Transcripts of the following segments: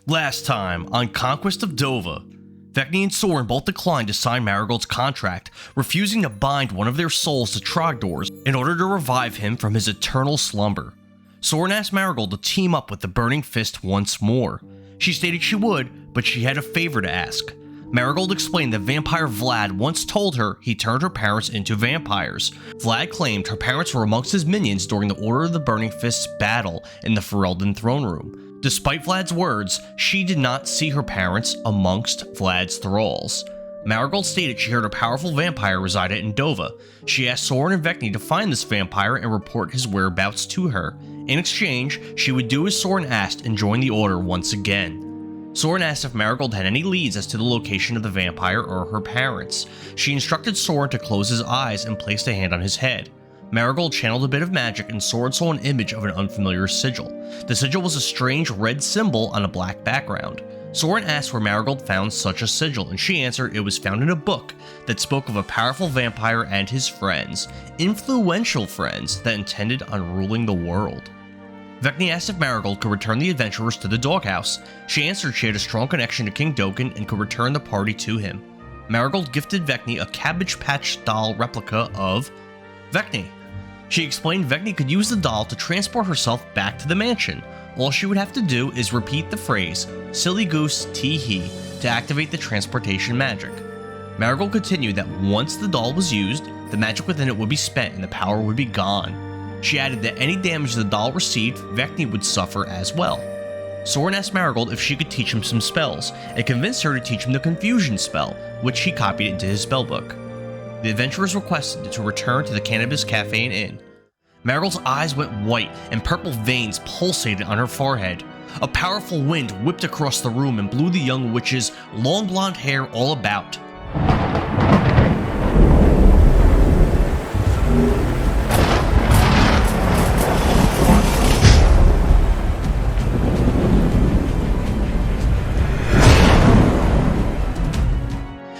Last time on Conquest of Dovah, Vekni and Sorin both declined to sign Marigold's contract, refusing to bind one of their souls to Trogdor's in order to revive him from his eternal slumber. Sorin asked Marigold to team up with the Burning Fist once more. She stated she would, but she had a favor to ask. Marigold explained that vampire Vlad once told her he turned her parents into vampires. Vlad claimed her parents were amongst his minions during the Order of the Burning Fist's battle in the Ferelden throne room. Despite Vlad's words, she did not see her parents amongst Vlad's thralls. Marigold stated she heard a powerful vampire resided in Dovah. She asked Sorin and Vekni to find this vampire and report his whereabouts to her. In exchange, she would do as Sorin asked and join the Order once again. Sorin asked if Marigold had any leads as to the location of the vampire or her parents. She instructed Sorin to close his eyes and placed a hand on his head. Marigold channeled a bit of magic and Sorin saw an image of an unfamiliar sigil. The sigil was a strange red symbol on a black background. Sorin asked where Marigold found such a sigil, and she answered it was found in a book that spoke of a powerful vampire and his friends, influential friends that intended on ruling the world. Vekni asked if Marigold could return the adventurers to the doghouse. She answered she had a strong connection to King Dokkan and could return the party to him. Marigold gifted Vekni a Cabbage Patch doll replica of Vekni. She explained Vekni could use the doll to transport herself back to the mansion. All she would have to do is repeat the phrase, "Silly goose, tee hee," to activate the transportation magic. Marigold continued that once the doll was used, the magic within it would be spent and the power would be gone. She added that any damage the doll received, Vekni would suffer as well. Sorin asked Marigold if she could teach him some spells, and convinced her to teach him the Confusion spell, which he copied into his spellbook. The adventurers requested to return to the Cannabis Cafe and Inn. Marigold's eyes went white and purple veins pulsated on her forehead. A powerful wind whipped across the room and blew the young witch's long blonde hair all about.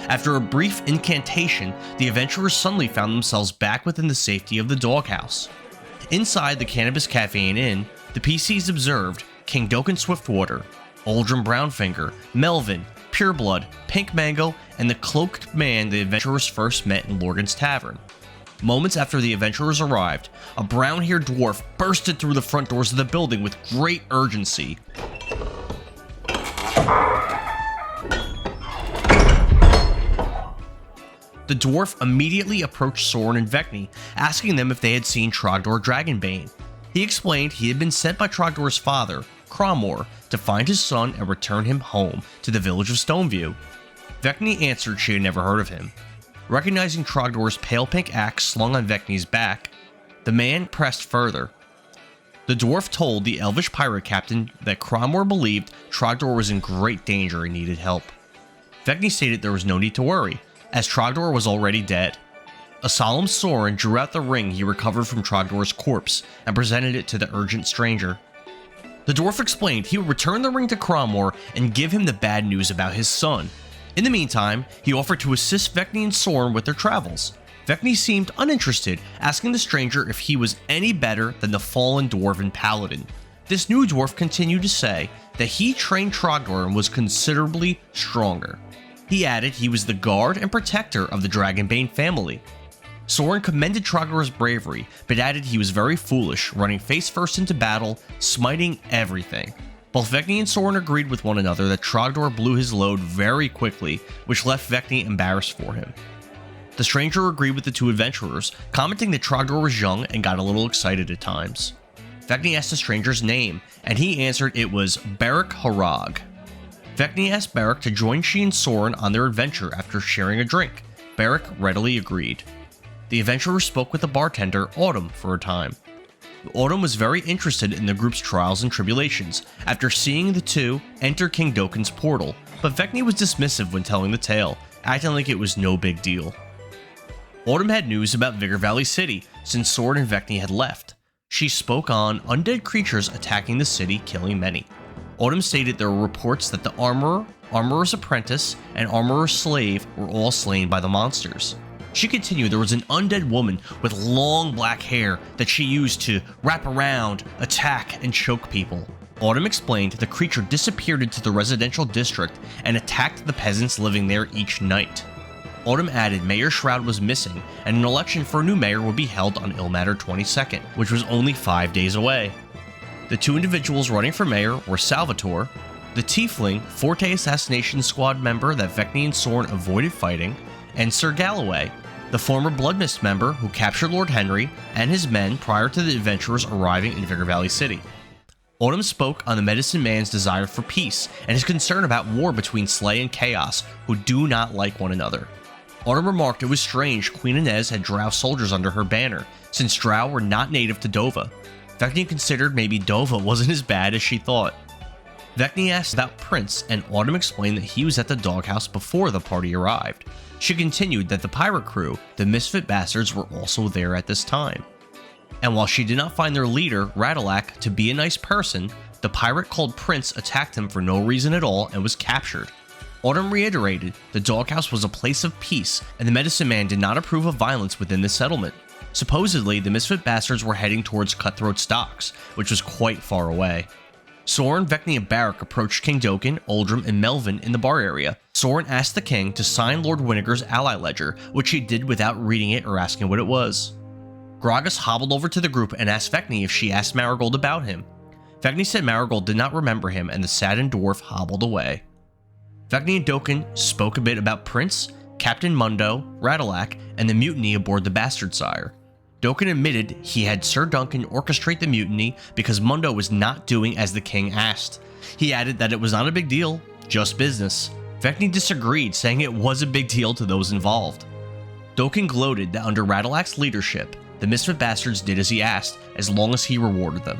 After a brief incantation, the adventurers suddenly found themselves back within the safety of the doghouse. Inside the Cannabis Cafe and Inn, the PCs observed King Dokkan Swiftwater, Aldrin Brownfinger, Melvin, Pureblood, Pink Mango, and the cloaked man the adventurers first met in Lorgan's Tavern. Moments after the adventurers arrived, a brown-haired dwarf bursted through the front doors of the building with great urgency. The dwarf immediately approached Sorin and Vekni, asking them if they had seen Trogdor Dragonbane. He explained he had been sent by Trogdor's father, Cromor, to find his son and return him home to the village of Stoneview. Vekni answered she had never heard of him. Recognizing Trogdor's pale pink axe slung on Vekni's back, the man pressed further. The dwarf told the elvish pirate captain that Cromor believed Trogdor was in great danger and needed help. Vekni stated there was no need to worry, as Trogdor was already dead. A solemn Sorin drew out the ring he recovered from Trogdor's corpse and presented it to the urgent stranger. The dwarf explained he would return the ring to Cromor and give him the bad news about his son. In the meantime, he offered to assist Vekni and Sorin with their travels. Vekni seemed uninterested, asking the stranger if he was any better than the fallen dwarven paladin. This new dwarf continued to say that he trained Trogdor and was considerably stronger. He added he was the guard and protector of the Dragonbane family. Sorin commended Trogdor's bravery, but added he was very foolish, running face first into battle, smiting everything. Both Vekni and Sorin agreed with one another that Trogdor blew his load very quickly, which left Vekni embarrassed for him. The stranger agreed with the two adventurers, commenting that Trogdor was young and got a little excited at times. Vekni asked the stranger's name, and he answered it was Beric Harag. Vekni asked Beric to join she and Sorin on their adventure after sharing a drink. Beric readily agreed. The adventurers spoke with the bartender, Autumn, for a time. Autumn was very interested in the group's trials and tribulations after seeing the two enter King Dokkan's portal, but Vekni was dismissive when telling the tale, acting like it was no big deal. Autumn had news about Vigor Valley City since Sorin and Vekni had left. She spoke on undead creatures attacking the city, killing many. Autumn stated there were reports that the armorer, armorer's apprentice, and armorer's slave were all slain by the monsters. She continued there was an undead woman with long black hair that she used to wrap around, attack, and choke people. Autumn explained the creature disappeared into the residential district and attacked the peasants living there each night. Autumn added Mayor Shroud was missing, and an election for a new mayor would be held on Ilmater 22nd, which was only 5 days away. The two individuals running for mayor were Salvatore, the tiefling Forte assassination squad member that Vekni and Sorin avoided fighting, and Sir Galloway, the former Bloodmist member who captured Lord Henry and his men prior to the adventurers arriving in Vigor Valley City. Autumn spoke on the Medicine Man's desire for peace and his concern about war between Slay and Chaos, who do not like one another. Autumn remarked it was strange Queen Inez had Drow soldiers under her banner, since Drow were not native to Dovah. Vekni considered maybe Dovah wasn't as bad as she thought. Vekni asked about Prince, and Autumn explained that he was at the doghouse before the party arrived. She continued that the pirate crew, the Misfit Bastards, were also there at this time. And while she did not find their leader, Radalak, to be a nice person, the pirate called Prince attacked him for no reason at all and was captured. Autumn reiterated the doghouse was a place of peace, and the Medicine Man did not approve of violence within the settlement. Supposedly, the Misfit Bastards were heading towards Cutthroat Stocks, which was quite far away. Sorin, Vekni, and Barak approached King Doken, Oldrim, and Melvin in the bar area. Sorin asked the king to sign Lord Winnegar's ally ledger, which he did without reading it or asking what it was. Gragas hobbled over to the group and asked Vekni if she asked Marigold about him. Vekni said Marigold did not remember him, and the saddened dwarf hobbled away. Vekni and Doken spoke a bit about Prince, Captain Mundo, Radalak, and the mutiny aboard the Bastard Sire. Doken admitted he had Sir Duncan orchestrate the mutiny because Mundo was not doing as the king asked. He added that it was not a big deal, just business. Vekni disagreed, saying it was a big deal to those involved. Doken gloated that under Radalak's leadership, the Misfit Bastards did as he asked, as long as he rewarded them.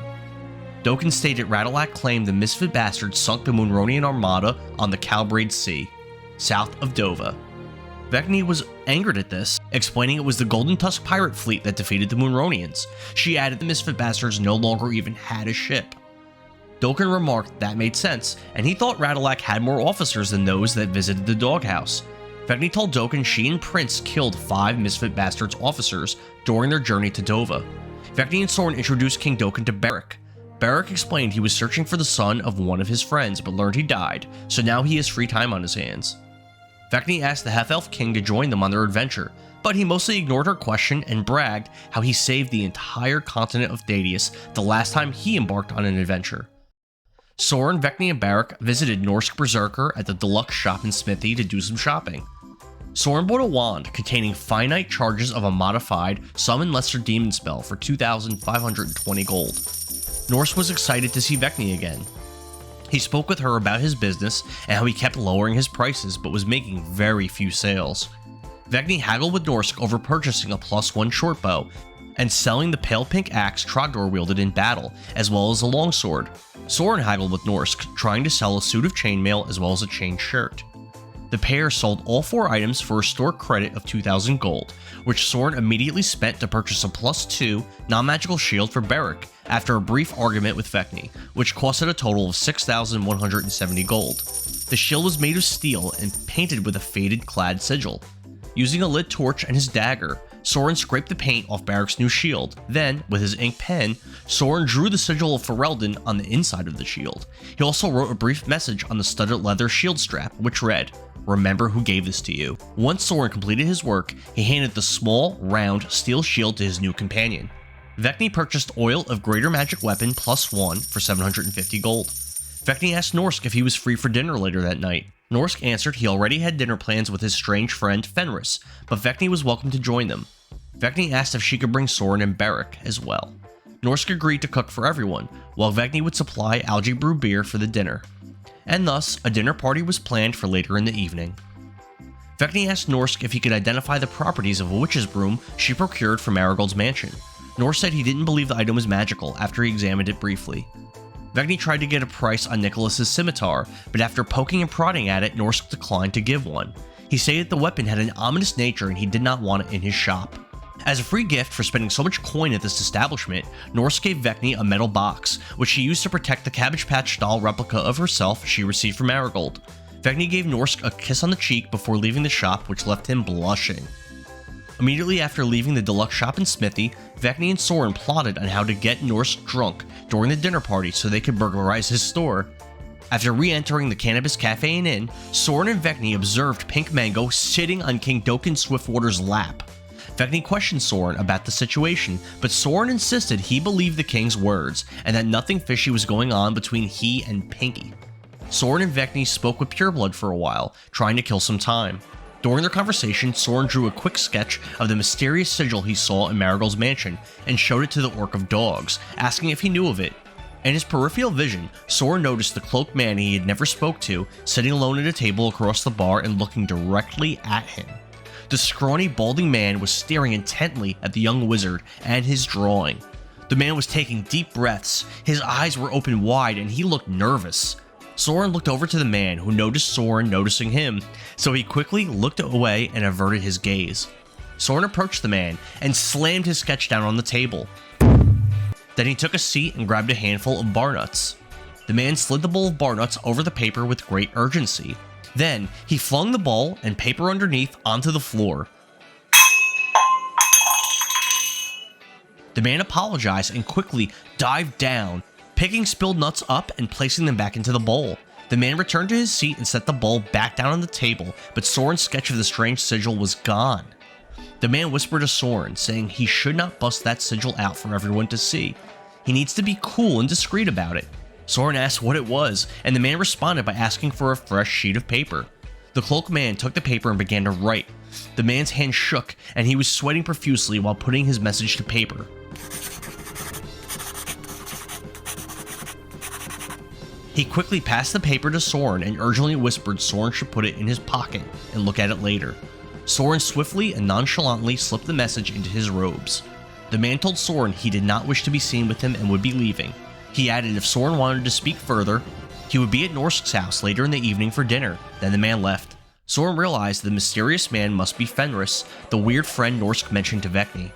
Doken stated Radalak claimed the Misfit Bastards sunk the Moonronian armada on the Calbraid Sea, south of Dovah. Vekni was angered at this, explaining it was the Golden Tusk pirate fleet that defeated the Moonronians. She added the Misfit Bastards no longer even had a ship. Doken remarked that made sense, and he thought Radalak had more officers than those that visited the doghouse. Vekni told Doken she and Prince killed 5 Misfit Bastards officers during their journey to Dovah. Vekni and Sorin introduced King Doken to Barak. Barak explained he was searching for the son of one of his friends, but learned he died, so now he has free time on his hands. Vekni asked the half-elf king to join them on their adventure, but he mostly ignored her question and bragged how he saved the entire continent of Thaddeus the last time he embarked on an adventure. Sorin, Vekni, and Barak visited Norsk Berserker at the deluxe shop in Smithy to do some shopping. Sorin bought a wand containing finite charges of a modified Summon Lesser Demon spell for 2,520 gold. Norsk was excited to see Vekni again. He spoke with her about his business and how he kept lowering his prices but was making very few sales. Vekni haggled with Norsk over purchasing a +1 shortbow and selling the pale pink axe Trogdor wielded in battle, as well as a longsword. Sorin haggled with Norsk, trying to sell a suit of chainmail as well as a chain shirt. The pair sold all 4 items for a store credit of 2,000 gold, which Sorin immediately spent to purchase a +2 non-magical shield for Barak after a brief argument with Vekni, which costed a total of 6,170 gold. The shield was made of steel and painted with a faded clad sigil. Using a lit torch and his dagger, Sorin scraped the paint off Barak's new shield. Then, with his ink pen, Sorin drew the sigil of Ferelden on the inside of the shield. He also wrote a brief message on the studded leather shield strap, which read, "Remember who gave this to you." Once Sorin completed his work, he handed the small, round, steel shield to his new companion. Vekni purchased Oil of Greater Magic Weapon +1 for 750 gold. Vekni asked Norsk if he was free for dinner later that night. Norsk answered he already had dinner plans with his strange friend Fenris, but Vekni was welcome to join them. Vekni asked if she could bring Sorin and Barak as well. Norsk agreed to cook for everyone, while Vekni would supply algae brew beer for the dinner. And thus, a dinner party was planned for later in the evening. Vekni asked Norsk if he could identify the properties of a witch's broom she procured from Marigold's mansion. Norsk said he didn't believe the item was magical after he examined it briefly. Vekni tried to get a price on Nicholas's scimitar, but after poking and prodding at it, Norsk declined to give one. He stated the weapon had an ominous nature and he did not want it in his shop. As a free gift for spending so much coin at this establishment, Norsk gave Vekni a metal box, which she used to protect the Cabbage Patch doll replica of herself she received from Marigold. Vekni gave Norsk a kiss on the cheek before leaving the shop, which left him blushing. Immediately after leaving the deluxe shop in Smithy, Vekni and Sorin plotted on how to get Norsk drunk during the dinner party so they could burglarize his store. After re-entering the Cannabis Cafe and Inn, Sorin and Vekni observed Pink Mango sitting on King Dokkan Swiftwater's lap. Vekni questioned Sorin about the situation, but Sorin insisted he believed the king's words and that nothing fishy was going on between he and Pinky. Sorin and Vekni spoke with Pureblood for a while, trying to kill some time. During their conversation, Sorin drew a quick sketch of the mysterious sigil he saw in Marigold's mansion and showed it to the Orc of Dogs, asking if he knew of it. In his peripheral vision, Sorin noticed the cloaked man he had never spoke to sitting alone at a table across the bar and looking directly at him. The scrawny, balding man was staring intently at the young wizard and his drawing. The man was taking deep breaths, his eyes were open wide, and he looked nervous. Sorin looked over to the man, who noticed Sorin noticing him, so he quickly looked away and averted his gaze. Sorin approached the man and slammed his sketch down on the table. Then he took a seat and grabbed a handful of bar nuts. The man slid the bowl of bar nuts over the paper with great urgency. Then, he flung the bowl and paper underneath onto the floor. The man apologized and quickly dived down, picking spilled nuts up and placing them back into the bowl. The man returned to his seat and set the bowl back down on the table, but Sorin's sketch of the strange sigil was gone. The man whispered to Sorin, saying he should not bust that sigil out for everyone to see. He needs to be cool and discreet about it. Sorin asked what it was, and the man responded by asking for a fresh sheet of paper. The cloaked man took the paper and began to write. The man's hand shook, and he was sweating profusely while putting his message to paper. He quickly passed the paper to Sorin and urgently whispered Sorin should put it in his pocket and look at it later. Sorin swiftly and nonchalantly slipped the message into his robes. The man told Sorin he did not wish to be seen with him and would be leaving. He added if Sorin wanted to speak further, he would be at Norsk's house later in the evening for dinner. Then the man left. Sorin realized the mysterious man must be Fenris, the weird friend Norsk mentioned to Vekni.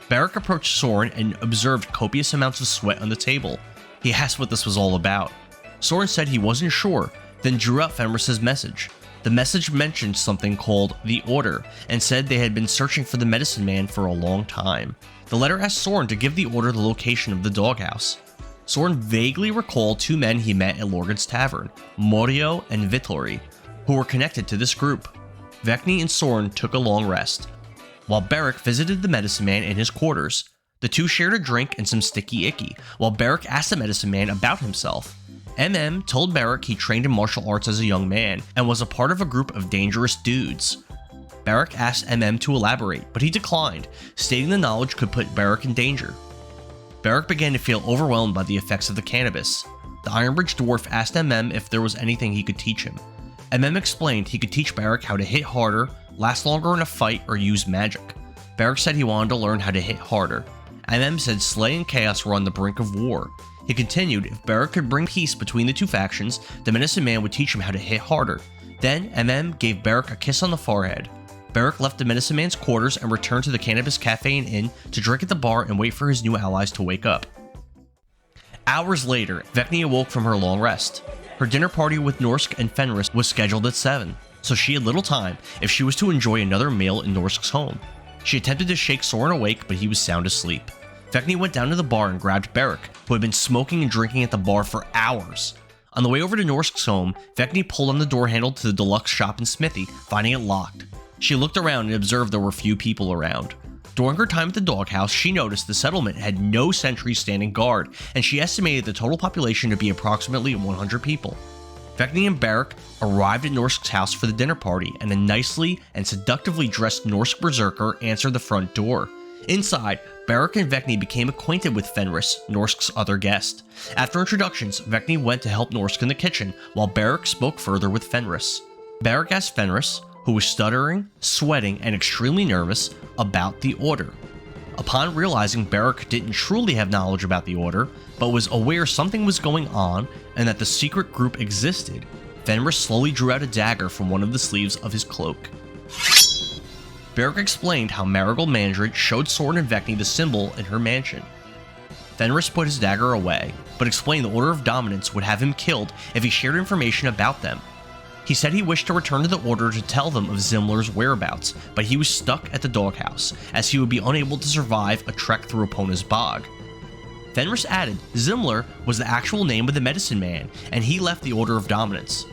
Beric approached Sorin and observed copious amounts of sweat on the table. He asked what this was all about. Sorin said he wasn't sure, then drew out Fenris's message. The message mentioned something called the Order, and said they had been searching for the medicine man for a long time. The letter asked Sorin to give the Order the location of the doghouse. Sorin vaguely recalled two men he met at Lorgan's Tavern, Morio and Vittori, who were connected to this group. Vekni and Sorin took a long rest, while Beric visited the medicine man in his quarters. The two shared a drink and some sticky icky, while Beric asked the medicine man about himself. MM told Beric he trained in martial arts as a young man and was a part of a group of dangerous dudes. Beric asked MM to elaborate, but he declined, stating the knowledge could put Beric in danger. Beric began to feel overwhelmed by the effects of the cannabis. The Ironbridge dwarf asked MM if there was anything he could teach him. MM explained he could teach Beric how to hit harder, last longer in a fight, or use magic. Beric said he wanted to learn how to hit harder. MM said Slay and Chaos were on the brink of war. He continued if Beric could bring peace between the two factions, the Medicine Man would teach him how to hit harder. Then MM gave Beric a kiss on the forehead. Beric left the Medicine Man's quarters and returned to the Cannabis Cafe and Inn to drink at the bar and wait for his new allies to wake up. Hours later, Vekni awoke from her long rest. Her dinner party with Norsk and Fenris was scheduled at 7, so she had little time if she was to enjoy another meal in Norsk's home. She attempted to shake Sorin awake, but he was sound asleep. Vekni went down to the bar and grabbed Beric, who had been smoking and drinking at the bar for hours. On the way over to Norsk's home, Vekni pulled on the door handle to the deluxe shop in Smithy, finding it locked. She looked around and observed there were few people around. During her time at the doghouse, she noticed the settlement had no sentries standing guard, and she estimated the total population to be approximately 100 people. Vekni and Beric arrived at Norsk's house for the dinner party, and a nicely and seductively dressed Norsk berserker answered the front door. Inside, Beric and Vekni became acquainted with Fenris, Norsk's other guest. After introductions, Vekni went to help Norsk in the kitchen, while Beric spoke further with Fenris. Beric asked Fenris, who was stuttering, sweating, and extremely nervous, about the Order. Upon realizing Beric didn't truly have knowledge about the Order, but was aware something was going on and that the secret group existed, Fenris slowly drew out a dagger from one of the sleeves of his cloak. Beric explained how Marigold Mandrid showed Sorin and Vekni the symbol in her mansion. Fenris put his dagger away, but explained the Order of Dominance would have him killed if he shared information about them. He said he wished to return to the Order to tell them of Zimler's whereabouts, but he was stuck at the doghouse, as he would be unable to survive a trek through Epona's bog. Fenris added Zimler was the actual name of the medicine man, and he left the Order of Dominance.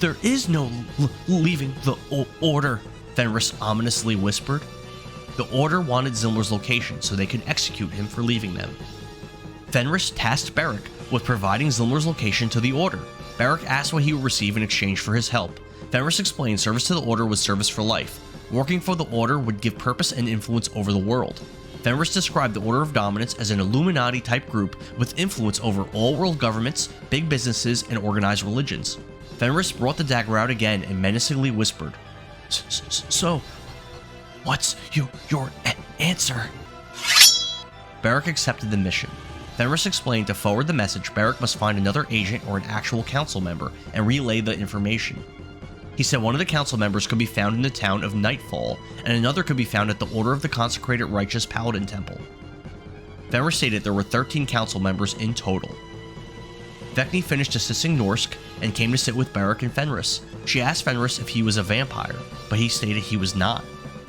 There is no leaving the Order, Fenris ominously whispered. The Order wanted Zimler's location so they could execute him for leaving them. Fenris tasked Beric with providing Zimler's location to the Order. Beric asked what he would receive in exchange for his help. Fenris explained service to the Order was service for life. Working for the Order would give purpose and influence over the world. Fenris described the Order of Dominance as an Illuminati-type group with influence over all world governments, big businesses, and organized religions. Fenris brought the dagger out again and menacingly whispered, So, what's your answer? Beric accepted the mission. Fenris explained to forward the message, Beric must find another agent or an actual council member and relay the information. He said one of the council members could be found in the town of Nightfall, and another could be found at the Order of the Consecrated Righteous Paladin Temple. Fenris stated there were 13 council members in total. Vekni finished assisting Norsk and came to sit with Beric and Fenris. She asked Fenris if he was a vampire, but he stated he was not.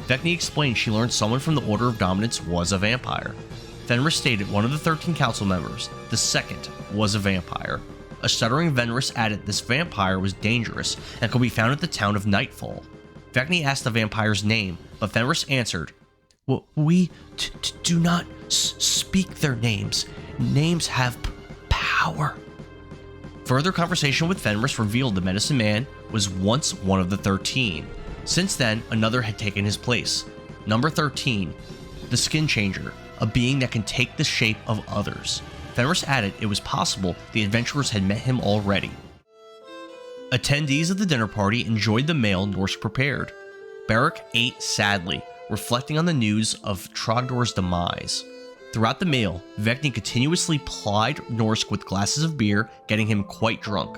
Vekni explained she learned someone from the Order of Dominance was a vampire. Fenris stated one of the 13 council members, the second, was a vampire. A stuttering Fenris added this vampire was dangerous and could be found at the town of Nightfall. Vekni asked the vampire's name, but Fenris answered, We do not speak their names. Names have power. Further conversation with Fenris revealed the medicine man was once one of the 13. Since then, another had taken his place. Number 13, the Skin Changer, a being that can take the shape of others. Fenris added it was possible the adventurers had met him already. Attendees of the dinner party enjoyed the meal Norsk prepared. Beric ate sadly, reflecting on the news of Trogdor's demise. Throughout the meal, Vekni continuously plied Norsk with glasses of beer, getting him quite drunk.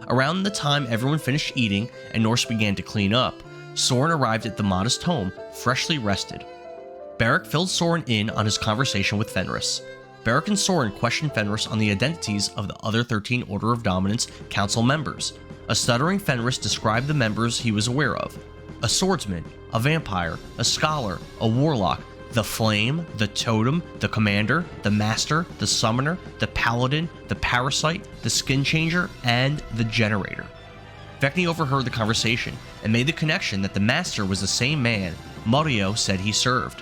Around the time everyone finished eating and Norsk began to clean up, Sorin arrived at the modest home, freshly rested. Beric filled Sorin in on his conversation with Fenris. Beric and Sorin questioned Fenris on the identities of the other 13 Order of Dominance council members. A stuttering Fenris described the members he was aware of: a swordsman, a vampire, a scholar, a warlock, the flame, the totem, the commander, the master, the summoner, the paladin, the parasite, the skin changer, and the generator. Vekni overheard the conversation and made the connection that the master was the same man Mario said he served.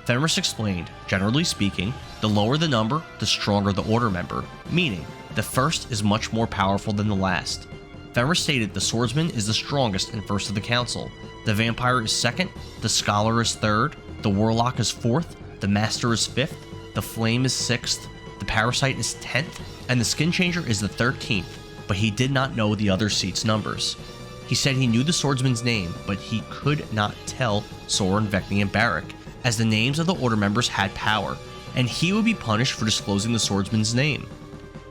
Fenris explained, generally speaking, the lower the number, the stronger the Order member, meaning the first is much more powerful than the last. Fenris stated the swordsman is the strongest and first of the council, the vampire is second, the scholar is third, the warlock is fourth, the master is fifth, the flame is sixth, the parasite is 10th, and the skin changer is the 13th, but he did not know the other seats' numbers. He said he knew the swordsman's name, but he could not tell Sorin, Vekni, and Beric, as the names of the Order members had power, and he would be punished for disclosing the swordsman's name.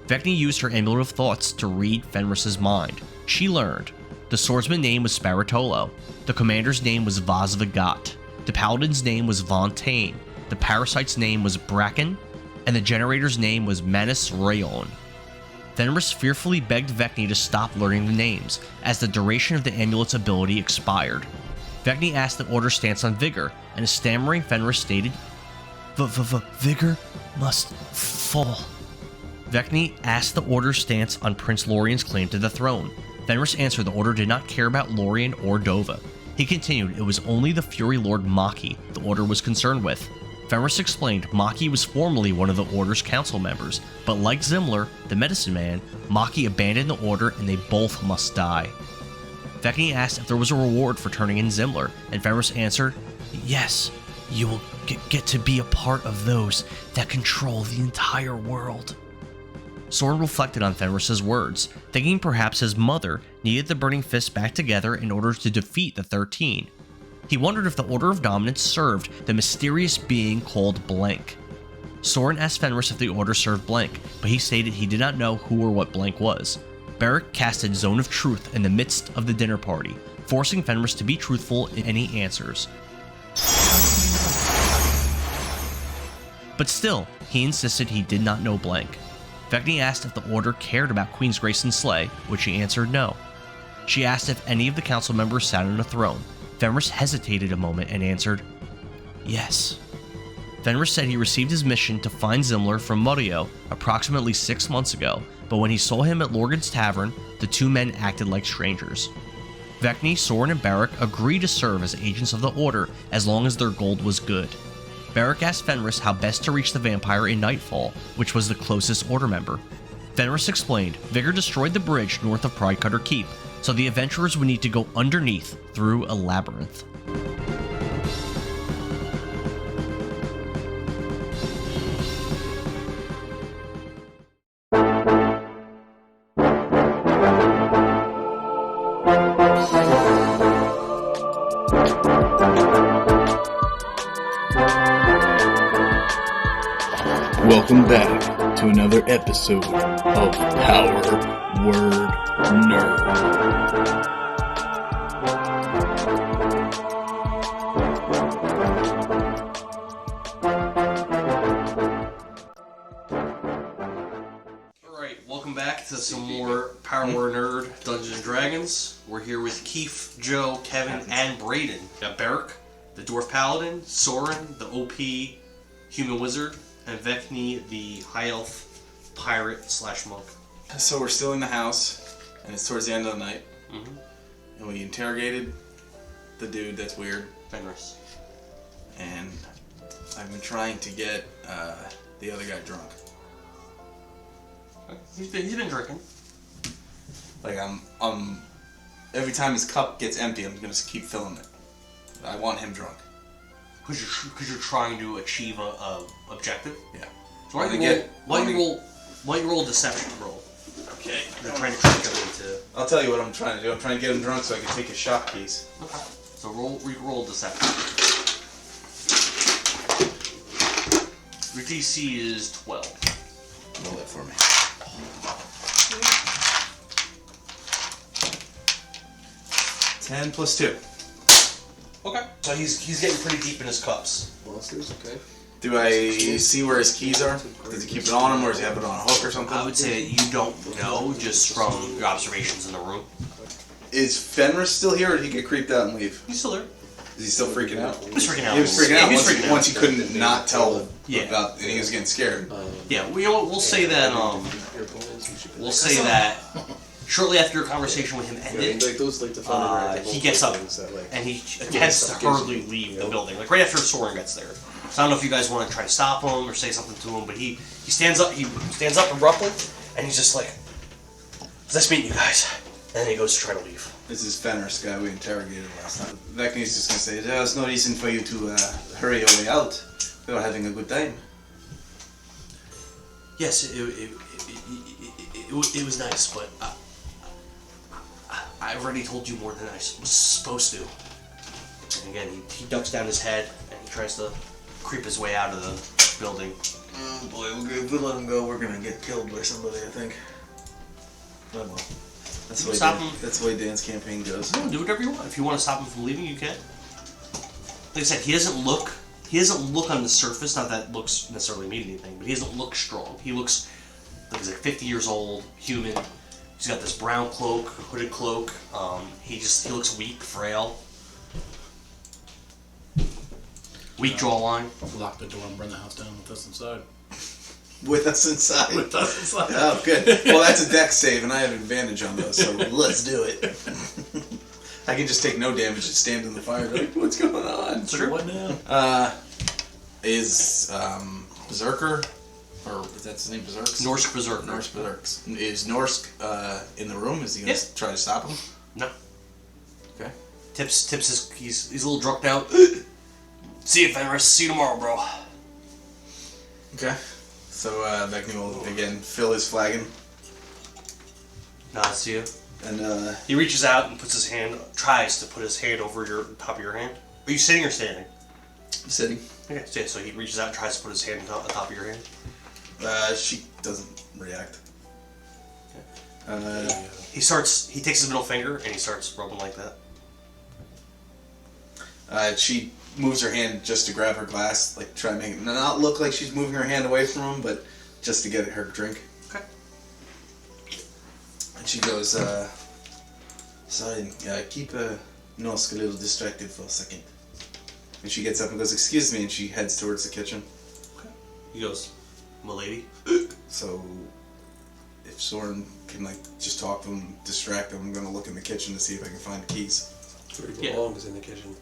Vekni used her amulet of thoughts to read Fenris's mind. She learned the swordsman's name was Sparatolo, the commander's name was Vaz the Got, the paladin's name was Vontaine, the parasite's name was Bracken, and the generator's name was Manus Rayon. Fenris fearfully begged Vekni to stop learning the names, as the duration of the amulet's ability expired. Vekni asked the Order's stance on vigor, and a stammering Fenris stated, Vigor must fall. Vekni asked the Order's stance on Prince Lorien's claim to the throne. Fenris answered the Order did not care about Lorien or Dovah. He continued it was only the Fury Lord Maki the Order was concerned with. Fenris explained Maki was formerly one of the Order's council members, but like Zimler, the medicine man, Maki abandoned the Order and they both must die. Vekni asked if there was a reward for turning in Zimler, and Fenris answered, Yes, you will get to be a part of those that control the entire world. Sorin reflected on Fenris's words, thinking perhaps his mother needed the Burning Fist back together in order to defeat the 13. He wondered if the Order of Dominance served the mysterious being called Blank. Sorin asked Fenris if the Order served Blank, but he stated he did not know who or what Blank was. Beric casted Zone of Truth in the midst of the dinner party, forcing Fenris to be truthful in any answers. But still, he insisted he did not know Blank. Vekni asked if the Order cared about Queen's Grace and Slay, which she answered no. She asked if any of the council members sat on a throne. Fenris hesitated a moment and answered, yes. Fenris said he received his mission to find Zimler from Murillo approximately 6 months ago, but when he saw him at Lorgan's Tavern, the two men acted like strangers. Vekni, Sorin, and Barak agreed to serve as agents of the Order as long as their gold was good. Barak asked Fenris how best to reach the vampire in Nightfall, which was the closest Order member. Fenris explained Vigor destroyed the bridge north of Pridecutter Keep, so the adventurers would need to go underneath through a labyrinth. Welcome back to another episode of Power Word Nerd. Alright, welcome back to some more Power Word Nerd Dungeons & Dragons. We're here with Keith, Joe, Kevin, and Braden. We got Barak, the Dwarf Paladin, Sorin, the OP Human Wizard, and Vekni, the High Elf Pirate / Monk. So we're still in the house, and it's towards the end of the night, and we interrogated the dude that's weird, Fenris. and I've been trying to get the other guy drunk. He's been drinking. Like I'm every time his cup gets empty, I'm gonna keep filling it. I want him drunk. Because you're trying to achieve a objective. Yeah. So why don't you roll a deception roll? Okay. You're trying to trick him into. I'll tell you what I'm trying to do. I'm trying to get him drunk so I can take his shop keys. Okay. So roll deception. Your DC is 12. Roll that for me. 10 plus 2. Okay. So he's getting pretty deep in his cups. Monsters, okay. Do I see where his keys are? Does he keep it on him, or does he have it on a hook or something? I would say you don't know just from your observations in the room. Is Fenris still here, or did he get creeped out and leave? He's still there. Is he still freaking out? He's freaking out. He was freaking out He's freaking out. once he couldn't not tell Yeah. about, and he was getting scared. Yeah, we'll say that. We'll say that. Shortly after your conversation with him ended, he gets up and he attempts to hurriedly leave the building. Like right after Sorin gets there. So I don't know if you guys want to try to stop him or say something to him, but he stands up. He stands up abruptly, and he's just like, "Nice meeting you guys." And then he goes to try to leave. This is Fenris, guy we interrogated last time. Vekni's just gonna say, "There's no reason for you to hurry your way out. We were having a good time." Yes, it was nice, but I already told you more than I was supposed to. And again, he ducks down his head and he tries to creep his way out of the building. Oh boy, if we let him go, we're gonna get killed by somebody, I think. Oh well. That's the way Dan's campaign goes. No, do whatever you want. If you want to stop him from leaving, you can. Like I said, he doesn't look on the surface, not that looks necessarily mean anything, but he doesn't look strong. He looks like he's like 50 years old, human. He's got this brown cloak, hooded cloak. He looks weak, frail. Weak jawline. Lock the door and burn the house down with us inside. With us inside. With us inside. Oh, good. Well, that's a dex save, and I have advantage on those, so let's do it. I can just take no damage and stand in the fire. Like, what's going on? So what now? Is Berserker, or is that his name? Berserks? Norsk Berserker. Norsk Berserks. Is Norsk in the room? Is he gonna try to stop him? No. Okay. Tips he's a little drugged out. See you, Fenris. See you tomorrow, bro. Okay. So Vekni will again fill his flagon. Nods to you. And he reaches out and tries to put his hand over your top of your hand. Are you sitting or standing? sitting. Okay, so he reaches out and tries to put his hand on top of your hand. She doesn't react. He takes his middle finger and he starts rubbing like that. She moves her hand just to grab her glass, like try to make it not look like she's moving her hand away from him, but just to get her drink. Okay. She goes, sorry, keep Norsk a little distracted for a second. And she gets up and goes, excuse me, and she heads towards the kitchen. Okay. He goes, "Milady." So, if Sorin can, like, just talk to him, distract him, I'm gonna look in the kitchen to see if I can find the keys. Where he belongs in the kitchen.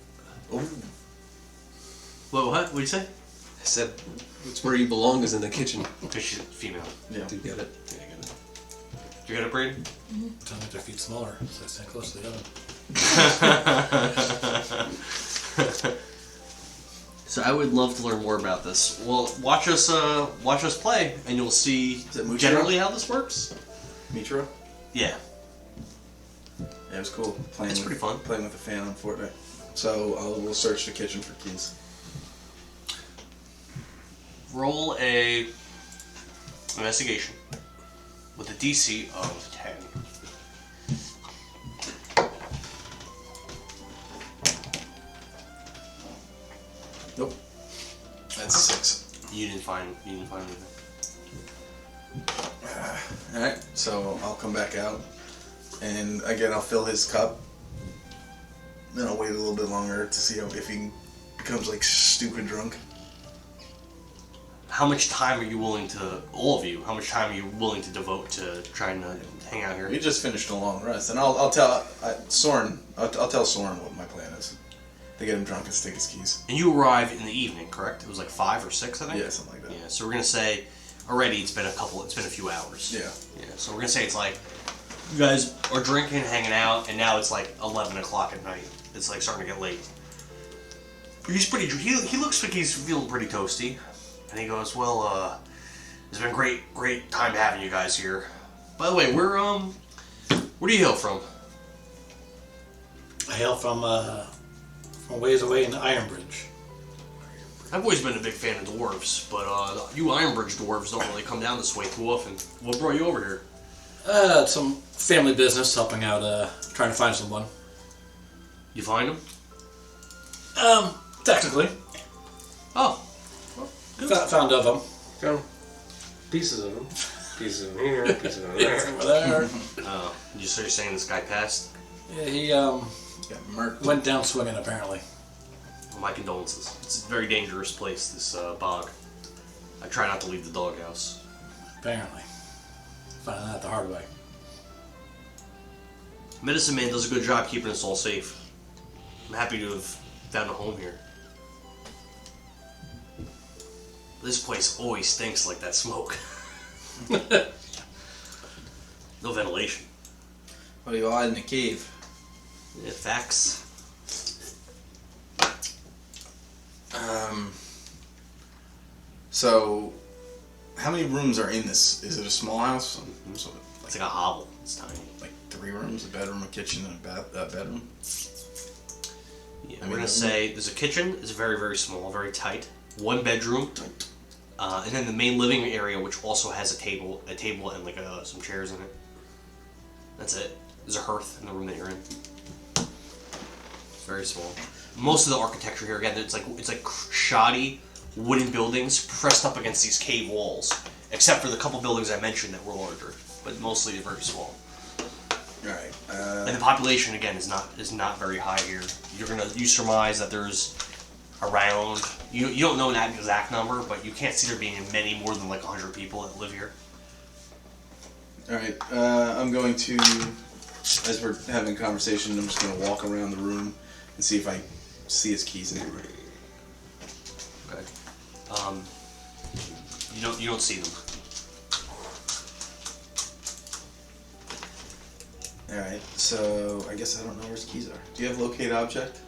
Oh. What do you say? I said, it's where you belong is in the kitchen. Because she's female. Yeah. Do you get it? Yeah, I get it. You got it, Braden? Tell me their feet smaller, so I stand close to the oven. So I would love to learn more about this. Well, watch us play, and you'll see it Muchiro? generally how this works. Mitro? Yeah. Yeah, it was cool. It's pretty fun. Playing with a fan on Fortnite. So we'll search the kitchen for keys. Roll a investigation with a DC of 10. Nope. That's a 6. You didn't find anything. Alright, so I'll come back out. And again, I'll fill his cup. Then I'll wait a little bit longer to see if he becomes, like, stupid drunk. How much time are you willing to, all of you, how much time are you willing to devote to trying to hang out here? We just finished a long rest, and I'll tell Sorin. I'll tell Sorin what my plan is. To get him drunk and take his keys. And you arrive in the evening, correct? It was like 5 or 6, I think? Yeah, something like that. Yeah, so we're gonna say, already it's been a few hours. Yeah. Yeah, so we're gonna say it's like, you guys are drinking, hanging out, and now it's like 11 o'clock at night. It's like starting to get late. He's pretty, he looks like he's feeling pretty toasty. And he goes, well, it's been great time having you guys here. By the way, where do you hail from? I hail from ways away in Ironbridge. I've always been a big fan of dwarves, but you Ironbridge dwarves don't really come down this way too often. What brought you over here? Some family business, helping out, trying to find someone. You find them? Technically. Oh. Found of them. Found pieces of them. Pieces of them here, pieces of them there. Over there. Oh. You're saying this guy passed? Yeah, he Got murked. went down swinging apparently. Well, my condolences. It's a very dangerous place, this bog. I try not to leave the doghouse. Apparently. Finding out the hard way. Medicine Man does a good job keeping us all safe. I'm happy to have found a home here. This place always stinks like that smoke. No ventilation. Well, you are in the cave. Yeah, facts. So, how many rooms are in this? Is it a small house? It's like a hovel. It's tiny. Like 3 rooms, a bedroom, a kitchen, and a bedroom? Yeah, we're gonna say there's a kitchen. It's very, very small, very tight. 1 bedroom. And then the main living area, which also has a table and like some chairs in it. That's it. There's a hearth in the room that you're in. It's very small. Most of the architecture here, again, it's like shoddy wooden buildings pressed up against these cave walls, except for the couple buildings I mentioned that were larger, but mostly they're very small. Alright. And the population again is not very high here. You surmise that there's around, you don't know that exact number, but you can't see there being many more than like 100 people that live here. Alright, I'm going to, as we're having a conversation, I'm just going to walk around the room and see if I see his keys anywhere. Okay. You don't see them. Alright, so I guess I don't know where his keys are. Do you have locate object?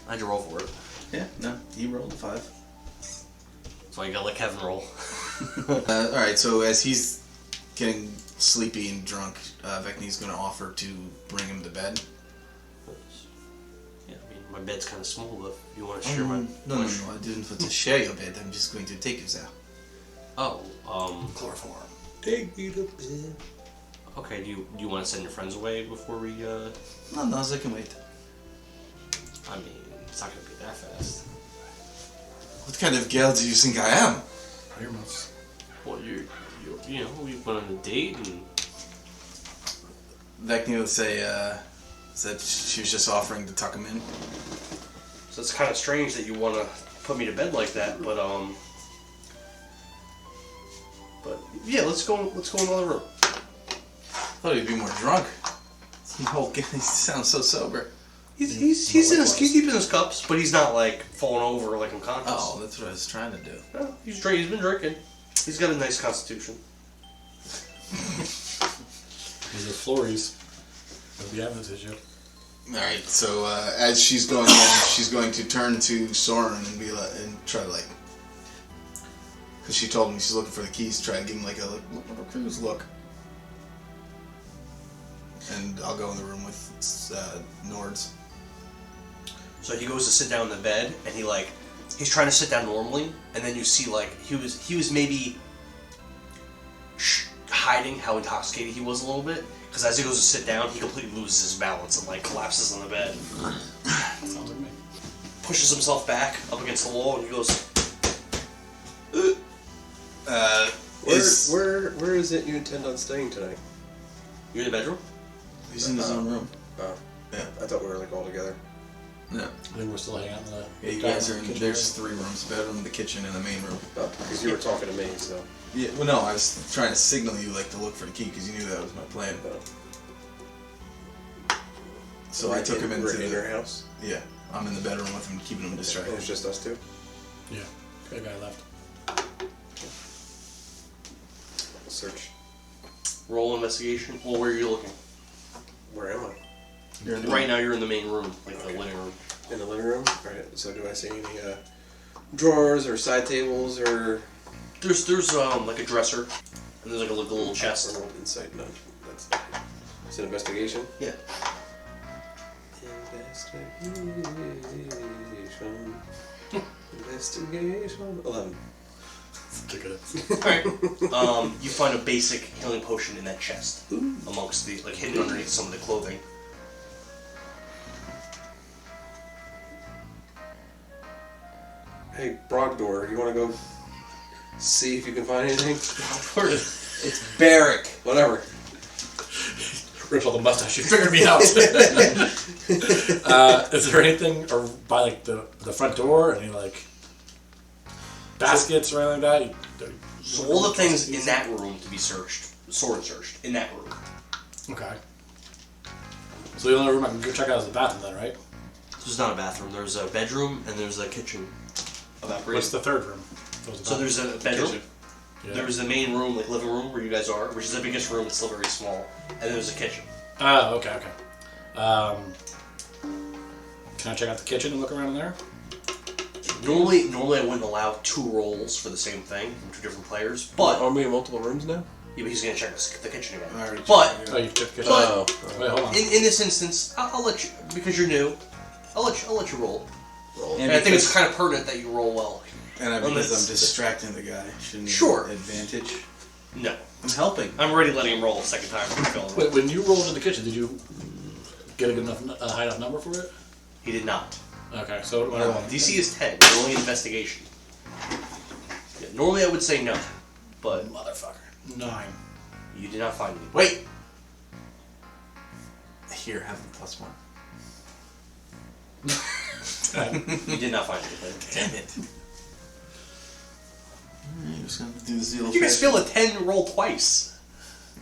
I had to roll for it. Yeah, no, he rolled a 5. So you gotta let Kevin roll. Alright, so as he's getting sleepy and drunk, Vekni's going to offer to bring him to bed. Yeah, I mean, my bed's kind of small, but if you want to share my... No, I didn't want to share your bed. I'm just going to take you there. Oh, Chloroform. Take me to bed. okay, do you want to send your friends away before we, No, they can wait. I mean, it's not going to be that fast. What kind of girl do you think I am? Pretty much. Well, we went on a date, and Vekni would say that she was just offering to tuck him in. So it's kind of strange that you want to put me to bed like that, but yeah, let's go in the other room. Thought he'd be more drunk. He sounds so sober. He's keeping his cups, but he's not like falling over like unconscious. Oh, that's what I was trying to do. No, he's been drinking. He's got a nice constitution. These are Florries. That'll be advantageous. Alright, so as she's going in, she's going to turn to Sorin and be like, and try to like, because she told him she's looking for the keys, try to give him like a cruise look. And I'll go in the room with Nords. So he goes to sit down in the bed, and he's trying to sit down normally, and then you see like he was maybe hiding how intoxicated he was a little bit, because as he goes to sit down, he completely loses his balance and like collapses on the bed. Sounds like me. Pushes himself back up against the wall, and he goes. Where is it you intend on staying tonight? You in the bedroom? He's in his own room. Oh, Yeah. I thought we were like all together. No. I think we're still hanging out in the. Yeah, you guys are in. There's 3 rooms: the bedroom, the kitchen, and the main room. Oh, because you were talking to me, so. Yeah. Well, no, I was trying to signal you like to look for the key because you knew that was my plan. So I took him into in your house. Yeah, I'm in the bedroom with him, keeping him distracted. It was just us two. Yeah, that guy left. Search. Roll investigation. Well, where are you looking? Where am I? You're in the Right now, you're in the main room, like the living room. In the living room. All right. So do I see any drawers or side tables or? There's like a dresser, and there's like a little chest. Roll insight. No, that's. It's an investigation. Yeah. Investigation. 11. Look at it. Alright. You find a basic healing potion in that chest, amongst the hidden underneath some of the clothing. Hey, Brogdor, you want to go see if you can find anything? It's Barrick. Whatever. Rips all the mustache. You figured me out. Is there anything or by like the front door? Any like baskets or anything like that? So all the things in that room to be searched, sword searched, in that room. Okay. So the only room I can go check out is the bathroom then, right? There's not a bathroom. There's a bedroom and there's a kitchen. What's the third room? So there's a bedroom. Kitchen. Yeah. There's the main room, like living room, where you guys are, which is the biggest room. It's still very small. And then there's a kitchen. Oh, okay. Can I check out the kitchen and look around in there? Normally I wouldn't allow 2 rolls for the same thing from 2 different players, but Are we in multiple rooms now? yeah, but he's gonna check the kitchen again. Alright. But Oh, you checked the kitchen. Oh. Wait, hold on. in this instance, I'll let you, because you're new. I'll let you roll. And And I think it's kind of pertinent that you roll well. And because I'm distracting the guy, shouldn't he Sure. have advantage? No, I'm helping. I'm already letting him roll a second time. Wait, when you rolled into the kitchen, did you get a high enough number for it? He did not. Okay, so what do I roll? DC is 10. Only investigation. Yeah, normally I would say no, but Motherfucker. 9. you did not find anything. Wait. Here, have the +1. You did not find anything. Damn it. Alright, just gonna do this deal. You can spill a 10 roll twice.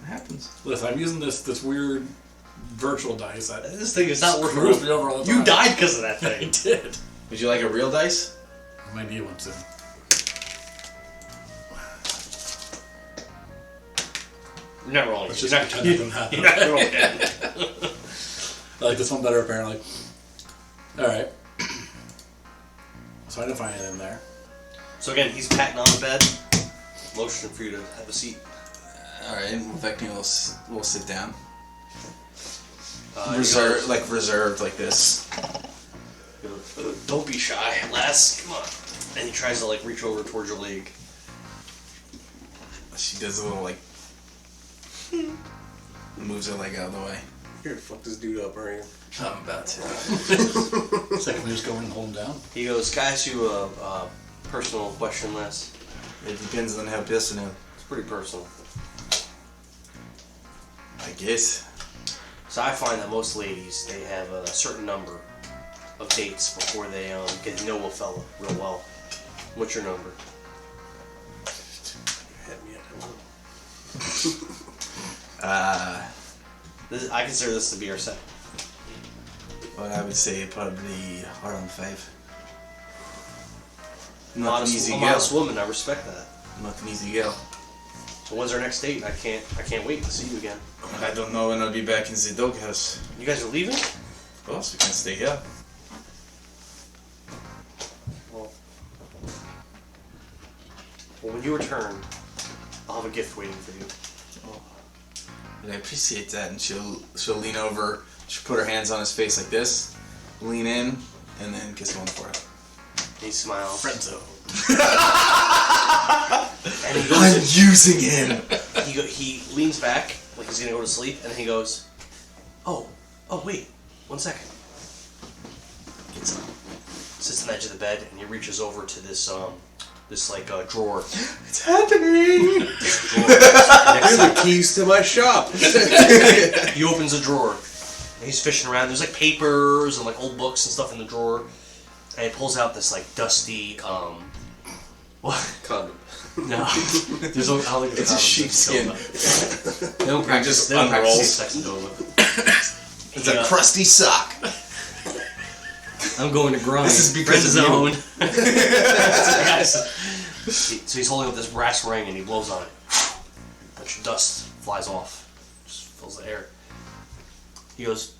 It happens. Listen, I'm using this weird virtual dice. This thing is not worth Screws me rolling. over all the time. You died because of that I thing. did. Would you like a real dice? I might need one soon. You're not rolling. Let's You're just not, pretend that you're doesn't not rolling. I like this one better, apparently. Alright. So I didn't find anything there. So again, he's patting on the bed, motioning for you to have a seat. Alright, Vekni will sit down. He Reserved, goes, reserved like this. Don't be shy, lass. Come on. And he tries to reach over towards your leg. She does a little moves her leg out of the way. You're gonna fuck this dude up, aren't you? I'm about to. Second, we just go in and hold him down. He goes, "Can I ask you a personal question, lass?" It depends on how personal. It's pretty personal. I guess. So I find that most ladies, they have a certain number of dates before they get to know a fella real well. What's your number? Hit me I consider this to be our set. What I would say probably around 5. A Not an easy modest girl. woman, I respect that. Not an easy girl. So when's our next date? I can't wait to see you again. I don't know when I'll be back in the doghouse. You guys are leaving? Of course, we can stay here. Well, when you return, I'll have a gift waiting for you. And I appreciate that. And she'll lean over. She'll put her hands on his face like this, lean in, and then kiss him on the forehead. He smiles. Friend zone. And he I'm goes. using him. He leans back like he's gonna go to sleep, and then he goes, "Oh, wait, 1 second." Gets up, sits on the edge of the bed, and he reaches over to this drawer. It's happening. Here's the keys to my shop. He opens a drawer, and he's fishing around. There's like papers and like old books and stuff in the drawer, and he pulls out this like dusty what? Condom. No, there's no. I don't think It's a condoms in sheepskin. Dovah. They don't practice. just They don't practice unrolls. safe sex in Dovah. It's a crusty sock. I'm going to grind. This is because Friend of you. zone. So he's holding up this brass ring and he blows on it. A bunch of dust flies off. Just fills the air. He goes,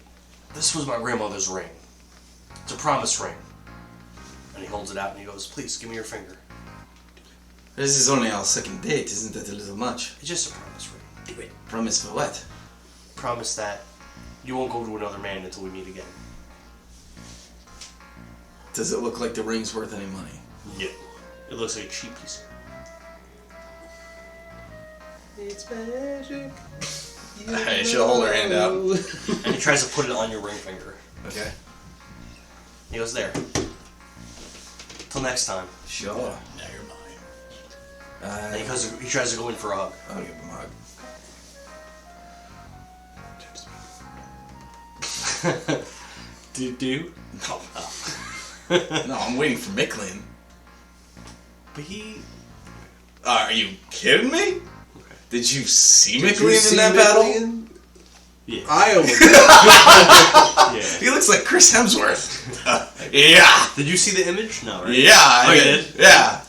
"This was my grandmother's ring. It's a promise ring." And he holds it out and he goes, "Please, give me your finger." This is only our second date, isn't that a little much? It's just a promise ring. Do it. Promise for what? Promise that you won't go to another man until we meet again. Does it look like the ring's worth any money? Yeah. It looks like a cheap piece. It's magic. Alright, she'll hold her hand out. And he tries to put it on your ring finger. Okay. He goes, "There. Till next time." Sure. Now you're mine. And he tries to go in for a hug. I'll give him a hug. Do? No. No, I'm waiting for Micklin. But he... Are you kidding me? Okay. Did you see Did you Micklin see in that battle? Micklin? Yeah. I almost. Yeah. He looks like Chris Hemsworth. Yeah. Did you see the image? No, right? Yeah, I you did. did? Yeah.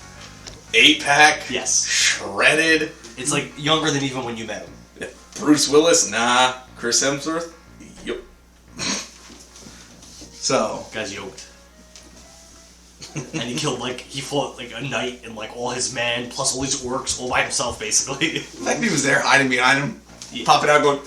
8-pack. Yes. Shredded. It's like younger than even when you met him. Bruce Willis? Nah. Chris Hemsworth? Yup. So. Guy's yoked. And he fought like a knight and like all his men, plus all these orcs all by himself, basically. The fact that he was there hiding behind him, Yeah. popping out going,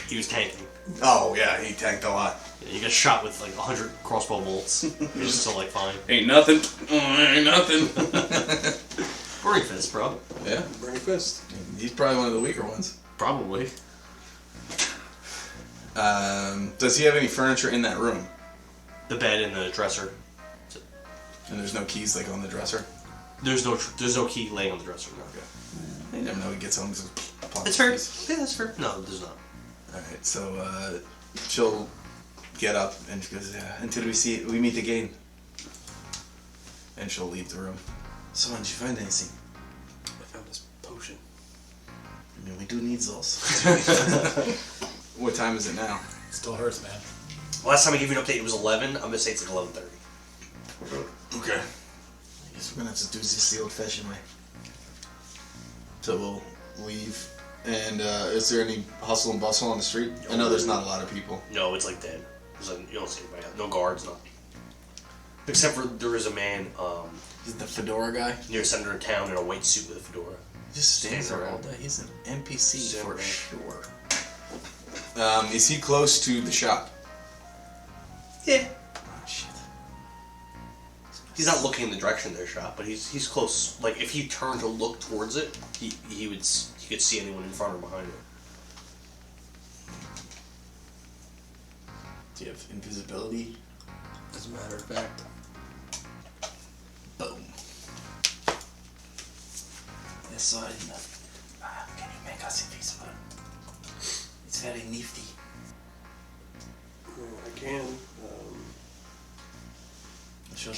He was tanking. oh yeah, he tanked a lot. He got shot with like 100 crossbow bolts. He was still like fine. Ain't nothing. Ain't nothing. Burning fist, bro. Yeah. Burning fist. He's probably one of the weaker ones. Probably. Does he have any furniture in that room? The bed and the dresser. And there's no keys like on the dresser? There's no key laying on the dresser. No. Okay. You never know, he gets home and just pop That's the fair. keys. Yeah, that's fair. No, there's not. Alright, so she'll get up and she goes, until we meet again. And she'll leave the room. So did you find anything? I found this potion. I mean, we do need those. What time is it now? Still hurts, man. Last time I gave you an update, it was 11. I'm gonna say it's like 11:30. Okay. I guess we're gonna have to do this the old-fashioned way. So we'll leave. And is there any hustle and bustle on the street? I know there's not a lot of people. No, it's like dead. There's like, you don't see anybody out. No guards, nothing. Except for there is a man Is it the fedora guy? near the center of town in a white suit with a fedora. He just stands Stands there all around. day. He's an NPC Stands for around. sure. Is he close to the shop? Yeah. Oh, shit. He's not looking in the direction of their shop, but he's close. Like if he turned to look towards it, he could see anyone in front or behind him. Do you have invisibility? As a matter of fact. Boom. Yes, sorry. Can you make us invisible?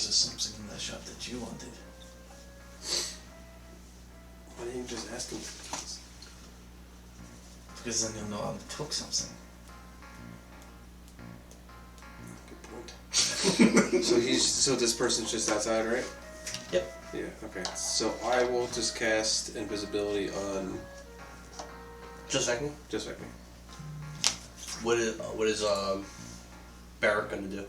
there's something in that shop that you wanted. Why didn't you just ask him? Because then you'll know I took something. Good point. So this person's just outside, right? Yep. Yeah. Okay. So I will just cast invisibility on Just Vekni? just like me. What is Barrett gonna do?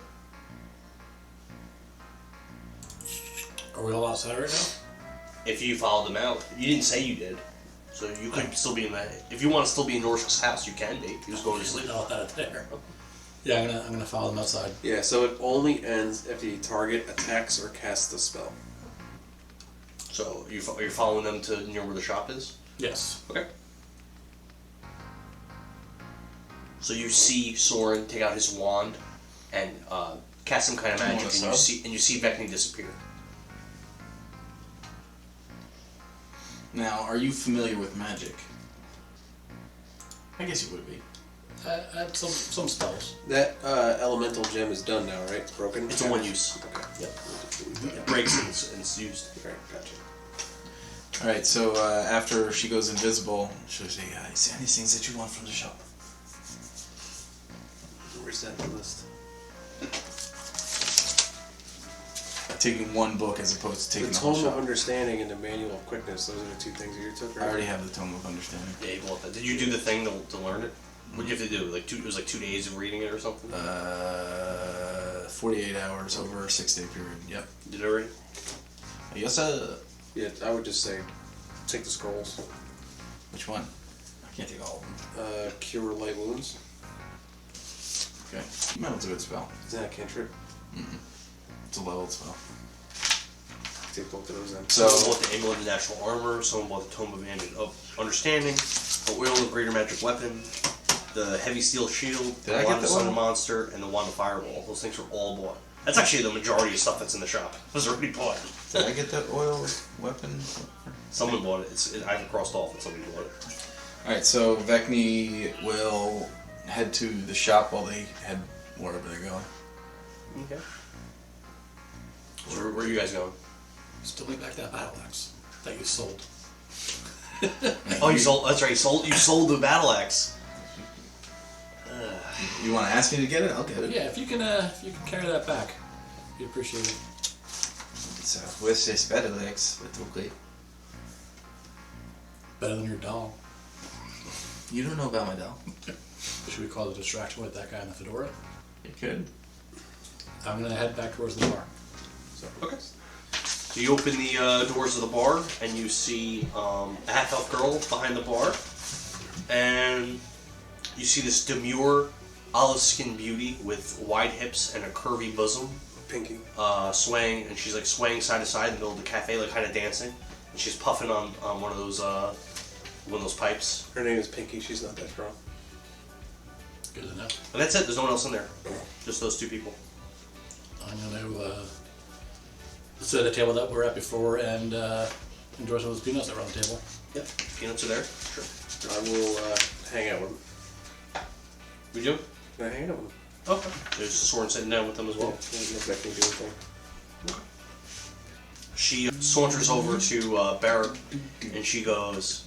Are we all outside right now? If you followed them out, you didn't say you did, so you could still be in that. If you want to still be in Norsk's house, you can be. He was going to sleep. No, that there. Yeah, I'm gonna follow them outside. Yeah. So it only ends if the target attacks or casts a spell. So you're following them to near where the shop is. Yes. Okay. So you see Sorin take out his wand and cast some kind of magic, and you see Vekni disappear. Now, are you familiar with magic? I guess you would be. I have some spells. That elemental gem is done now, right? It's broken. It's a one use. Okay. Yep. It breaks and it's used. Okay. Gotcha. Alright, so after she goes invisible, she'll say, is there any things that you want from the shop? Where's that on the list? Taking one book as opposed to taking The the whole Tome of shop. Understanding and the Manual of Quickness. Those are the two things you took, right? I already have the Tome of Understanding. Yeah, you bought that. Did you do the thing to learn it? What did you have to do? It was like 2 days of reading it or something? 48 hours over a 6-day period. Yep. Did it already? Yes, Yeah, I would just say, take the scrolls. which one? I can't take all of them. Cure light wounds. Okay. Metal's a good spell. Is that a cantrip? It's a leveled spell. Take both of those then. So, Someone bought the Amulet of Natural Armor, someone bought the Tome of Understanding, the Oil of Greater Magic Weapon, the Heavy Steel Shield, Did the I get Wand of the Sun oil? Monster, and the Wand of Fireball. Those things were all bought. That's actually the majority of stuff that's in the shop. Was already bought. did I get that oil weapon? Someone bought it. I haven't crossed off, but somebody bought it. Alright, so Vekni will head to the shop while they head wherever they're going. Okay. So where are you guys going? Still need back that battle axe that you sold. Oh, you sold. That's right. You sold the battle axe. You want to ask me to get it? I'll get it. Yeah, if you can carry that back, we'd appreciate it. So, where's this battle axe? But okay. Better than your doll. You don't know about my doll. Should we call the distraction with that guy in the fedora? You could. I'm gonna head back towards the bar. Okay. So you open the doors of the bar, and you see a half-elf girl behind the bar, and you see this demure, olive-skinned beauty with wide hips and a curvy bosom, Pinky. swaying, and she's like swaying side to side in the middle of the cafe, like kind of dancing, and she's puffing on one of those pipes, Her name is Pinky. She's not that strong. Good enough. and that's it. There's no one else in there, just those two people. I'm gonna sit at the table that we're at before and enjoy some of those peanuts that are on the table. Yep, peanuts are there. Sure. I will hang out with him. We do. Can I hang out with him? Okay. There's Sorin sitting down with them as well. Yeah, I can do anything. She saunters over to Barrett and she goes,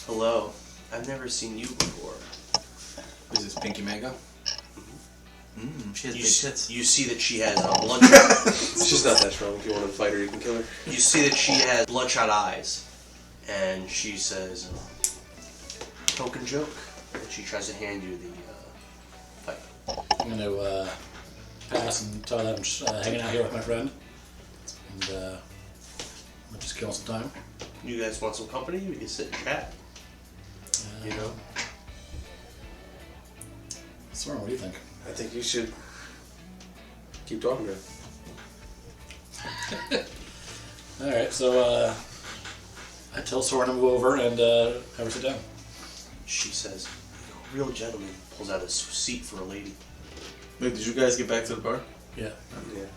"Hello, I've never seen you before." Is this Pinky Mango? She has big tits. You see that she has bloodshot. She's not that strong. If you want to fight her, you can kill her. You see that she has bloodshot eyes, and she says, "Token joke," and she tries to hand you the pipe. I'm gonna pass and tell them I'm just hanging out here with my friend, and we're just killing some time. You guys want some company? We can sit and chat. You know. Sorin, what do you think? I think you should keep talking to her. All right, so I tell Sorin to move over and have her sit down. She says, "A real gentleman pulls out a seat for a lady." Wait, did you guys get back to the bar? Yeah. Yeah.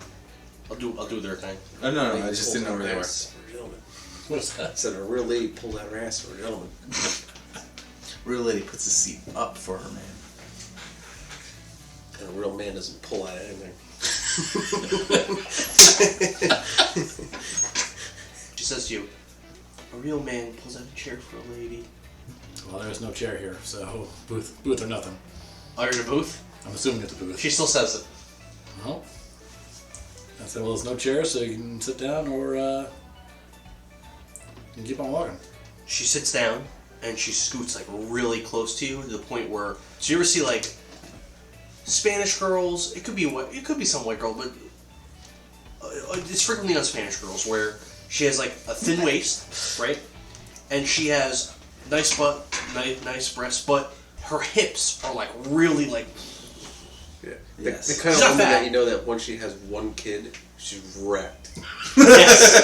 I'll do their thing. Oh, no, I just didn't know where they were. Ass for a gentleman. What's I that? said a real lady pulled out her ass for a gentleman. Real lady puts the seat up for her man. And a real man doesn't pull out anything. She says to you, "A real man pulls out a chair for a lady." Well, there's no chair here, so booth or nothing. Oh, you're in a booth? I'm assuming it's a booth. She still says it. Well, I said, well, there's no chair, so you can sit down or you can keep on walking. She sits down and she scoots like really close to you to the point where. So you ever see like Spanish girls? It could be some white girl, but it's frequently on Spanish girls where she has like a thin waist, right? And she has nice butt, nice breasts, but her hips are like really like. Yeah. Yes. The kind She's of not woman fat. that you know that once she has one kid, she's wrecked. Yes.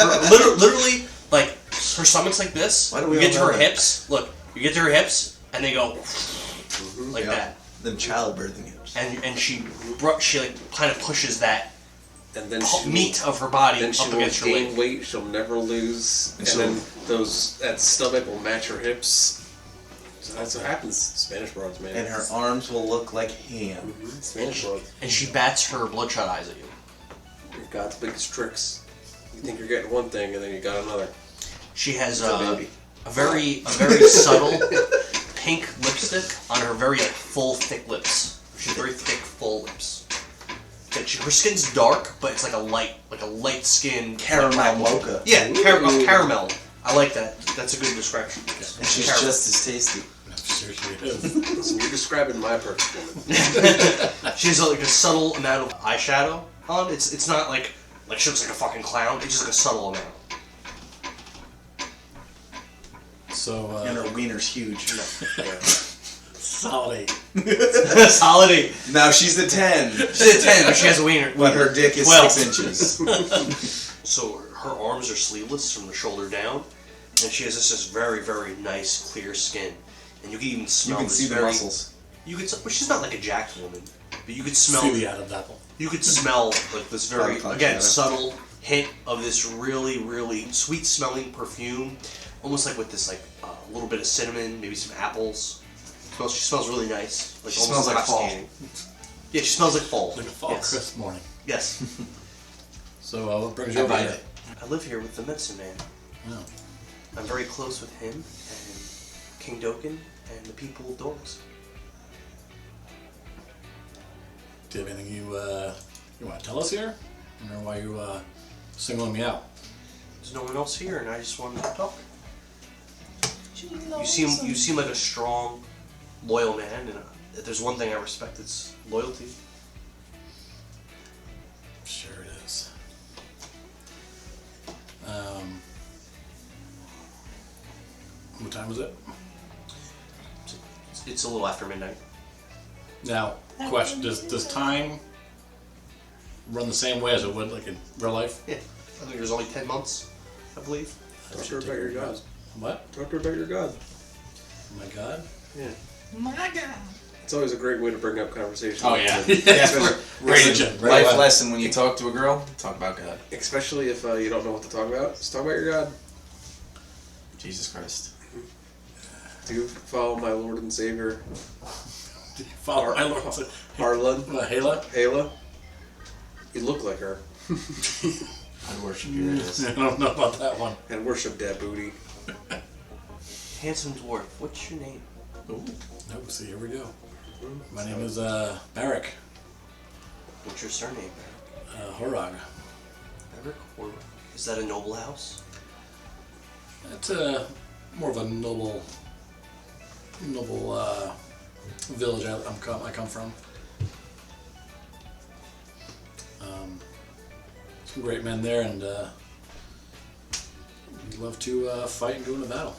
Yeah. Literally, like her stomach's like this. Why do we You get to all her know that? hips. Look, you get to her hips, and they go like Yep. that. Them childbirthing hips. And she like kind of pushes that And then she meat of her body Then she up will against her gain leg. weight. She'll never lose, and she'll- then that stomach will match her hips. So that's what happens. Spanish broads, man. And her arms will look like ham. Spanish broads. And she bats her bloodshot eyes at you. God's biggest tricks. You think you're getting one thing, and then you got another. She has It's a baby. a very subtle pink lipstick on her very like, full, thick lips. She's very thick, full lips. Her skin's dark, but it's like a light skin. Caramel mocha. Yeah, caramel. I like that. That's a good description. And she's just as tasty. Sure she is. Listen, you're describing my perfect woman. She has like a subtle amount of eyeshadow on. It's not like she looks like a fucking clown. It's just like a subtle amount. So, And her wiener's huge. solid 8. Solid 8. Now she's a 10. She's a 10, but she has a wiener. But her dick is 12. 6 inches. So her arms are sleeveless from the shoulder down, and she has this very, very nice, clear skin. And you can even You smell can this see the very, muscles. You could. Well, she's not like a jacked woman, but you could smell. See the Adam's apple. You could smell like this very Body again shadow. subtle hint of this really, really sweet smelling perfume, almost like with this like a little bit of cinnamon, maybe some apples. She smells really nice. Like She almost smells like hot fall. standing. Yeah, she smells like fall. Like a fall yes. crisp morning. Yes. So, what brings you I over buy here? it. I live here with the medicine man. Oh. I'm very close with him and King Doken and the people of Dorks. Do you have anything you want to tell us here? Or why you singling me out? There's no one else here, and I just wanted to talk. You seem like a strong, loyal man, and if there's one thing I respect, it's loyalty. Sure it is. What time is it? It's a little after midnight. Now, question: Does time run the same way as it would like in real life? Yeah, I think there's only 10 months, I believe. Talk to her about your god. What? Talk to her about your god. Oh my God! Yeah. My God. It's always a great way to bring up conversation. Oh, yeah. Religion, right Life away. lesson when you talk to a girl, talk about God. Especially if you don't know what to talk about. Just talk about your god. Jesus Christ. Do follow my Lord and Savior, Follow my Lord. Harlan, Hala? Ayla. You look like her. I worship you, that is. I don't know about that one. And worship that booty. Handsome dwarf, what's your name? No, see, here we go. My name is Barak What's your surname? Horag. Eric? Or is that a noble house? It's more of a noble village I come from. Some great men there, and we love to fight and go into battle.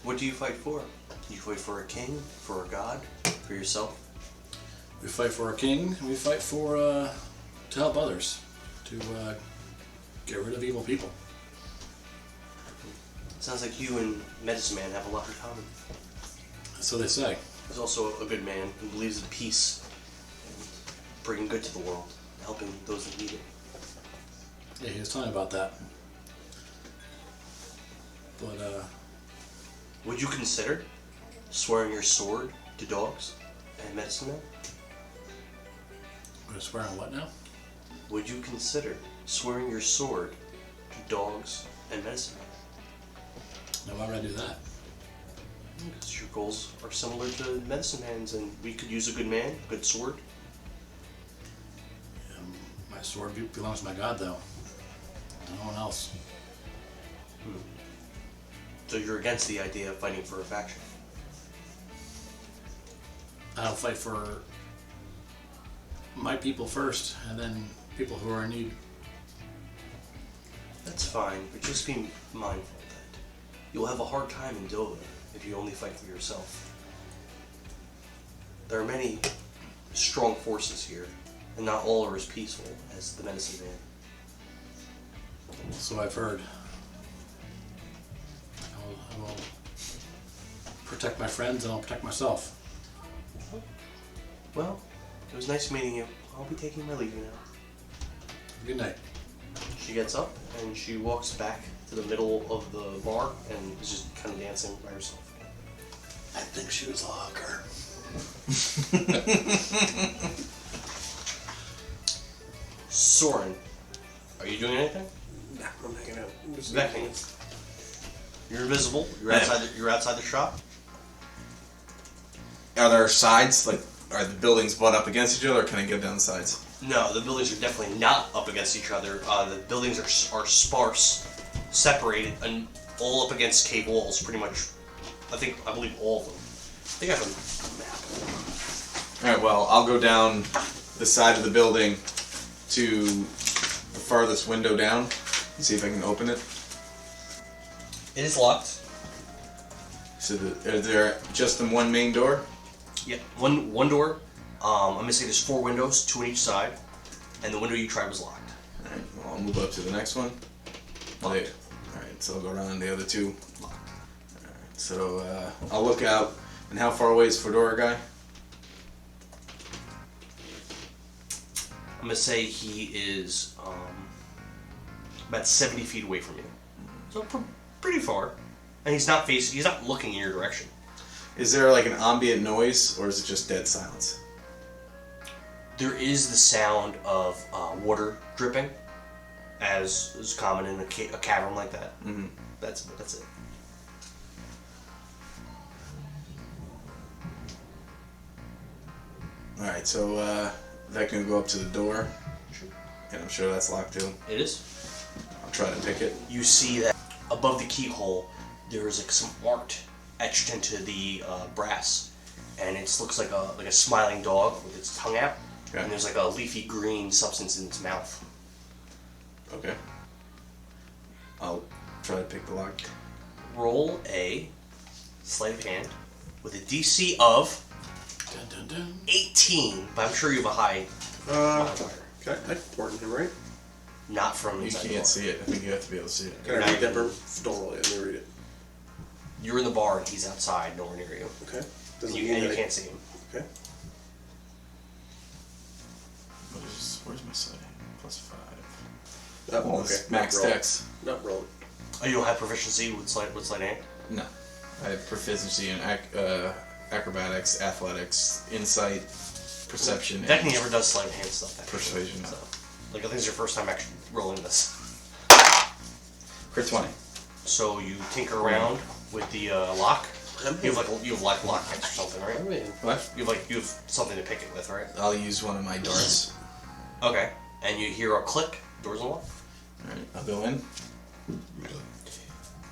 What do you fight for? Do you fight for a king? For a god? For yourself? We fight for our king, and we fight for to help others, to get rid of evil people. Sounds like you and Medicine Man have a lot in common. So they say. He's also a good man who believes in peace and bringing good to the world, helping those that need it. Yeah, he was telling me about that. But Would you consider swearing your sword to dogs and Medicine Man? I'm gonna swear on what now? Would you consider swearing your sword to dogs and medicine men? Now, why would I do that? Because your goals are similar to medicine man's, and we could use a good man, a good sword. My sword belongs to my god, though. No one else. So you're against the idea of fighting for a faction? I'll fight for my people first, and then people who are in need. That's fine, but just be mindful that you'll have a hard time in Dovah if you only fight for yourself. There are many strong forces here, and not all are as peaceful as the medicine man. So I've heard. I will protect my friends, and I'll protect myself. Well, it was nice meeting you. I'll be taking my leave now. Good night. She gets up and she walks back to the middle of the bar and is just kind of dancing by herself. I think she was a hooker. Sorin, are you doing anything? Nah, I'm hanging out. I'm just Vekni, you're invisible. You're outside the shop. Are there sides? Like, are the buildings butt up against each other, or can I get down the sides? No, the buildings are definitely not up against each other. The buildings are sparse, separated, and all up against cave walls. Pretty much, I believe all of them. I think I have a map. All right. Well, I'll go down the side of the building to the farthest window down and see if I can open it. It is locked. So, is there just the one main door? Yeah, one door. I'm gonna say there's 4 windows, 2 on each side, and the window you tried was locked. All right. Well, I'll move up to the next one. All right. So I'll go around the other 2. Locked. All right. So I'll look out. And how far away is Fedora guy? I'm gonna say he is about 70 feet away from you, so pretty far. And he's not looking in your direction. Is there like an ambient noise, or is it just dead silence? There is the sound of water dripping, as is common in a cavern like that. Mm-hmm. That's it. All right. So Vekni will go up to the door, Sure. and I'm sure that's locked too. It is. I'll try to pick it. You see that above the keyhole, there is like some art etched into the brass, and it looks like a smiling dog with its tongue out, Okay. and there's like a leafy green substance in its mouth. Okay. I'll try to pick the lock. Roll a sleight of hand with a DC of Dun, dun, dun. 18, but I'm sure you have a high modifier. Okay, I can pour it in him, right? Not from You inside the bar. can't see it. I think you have to be able to see it. Can I read that? Don't roll it. Let me read it. You're in the bar and he's outside, nowhere near you. Okay. And Doesn't you, mean and you that can't see him. Okay. Where's my side? +5. Oh, Well, okay. it's max Not roll. dex. Not roll. Oh, you don't have proficiency with sleight hand? No. I have proficiency in acrobatics, athletics, insight, perception, Vekni and never does sleight of hand stuff. Actually. persuasion. So, like, I think it's your first time actually rolling this. Crit 20. So you tinker around with the lock. You have like lock picks or something, right? What? You have something to pick it with, right? I'll use one of my darts. Okay. And you hear a click. Doors unlock. Alright, I'll go in.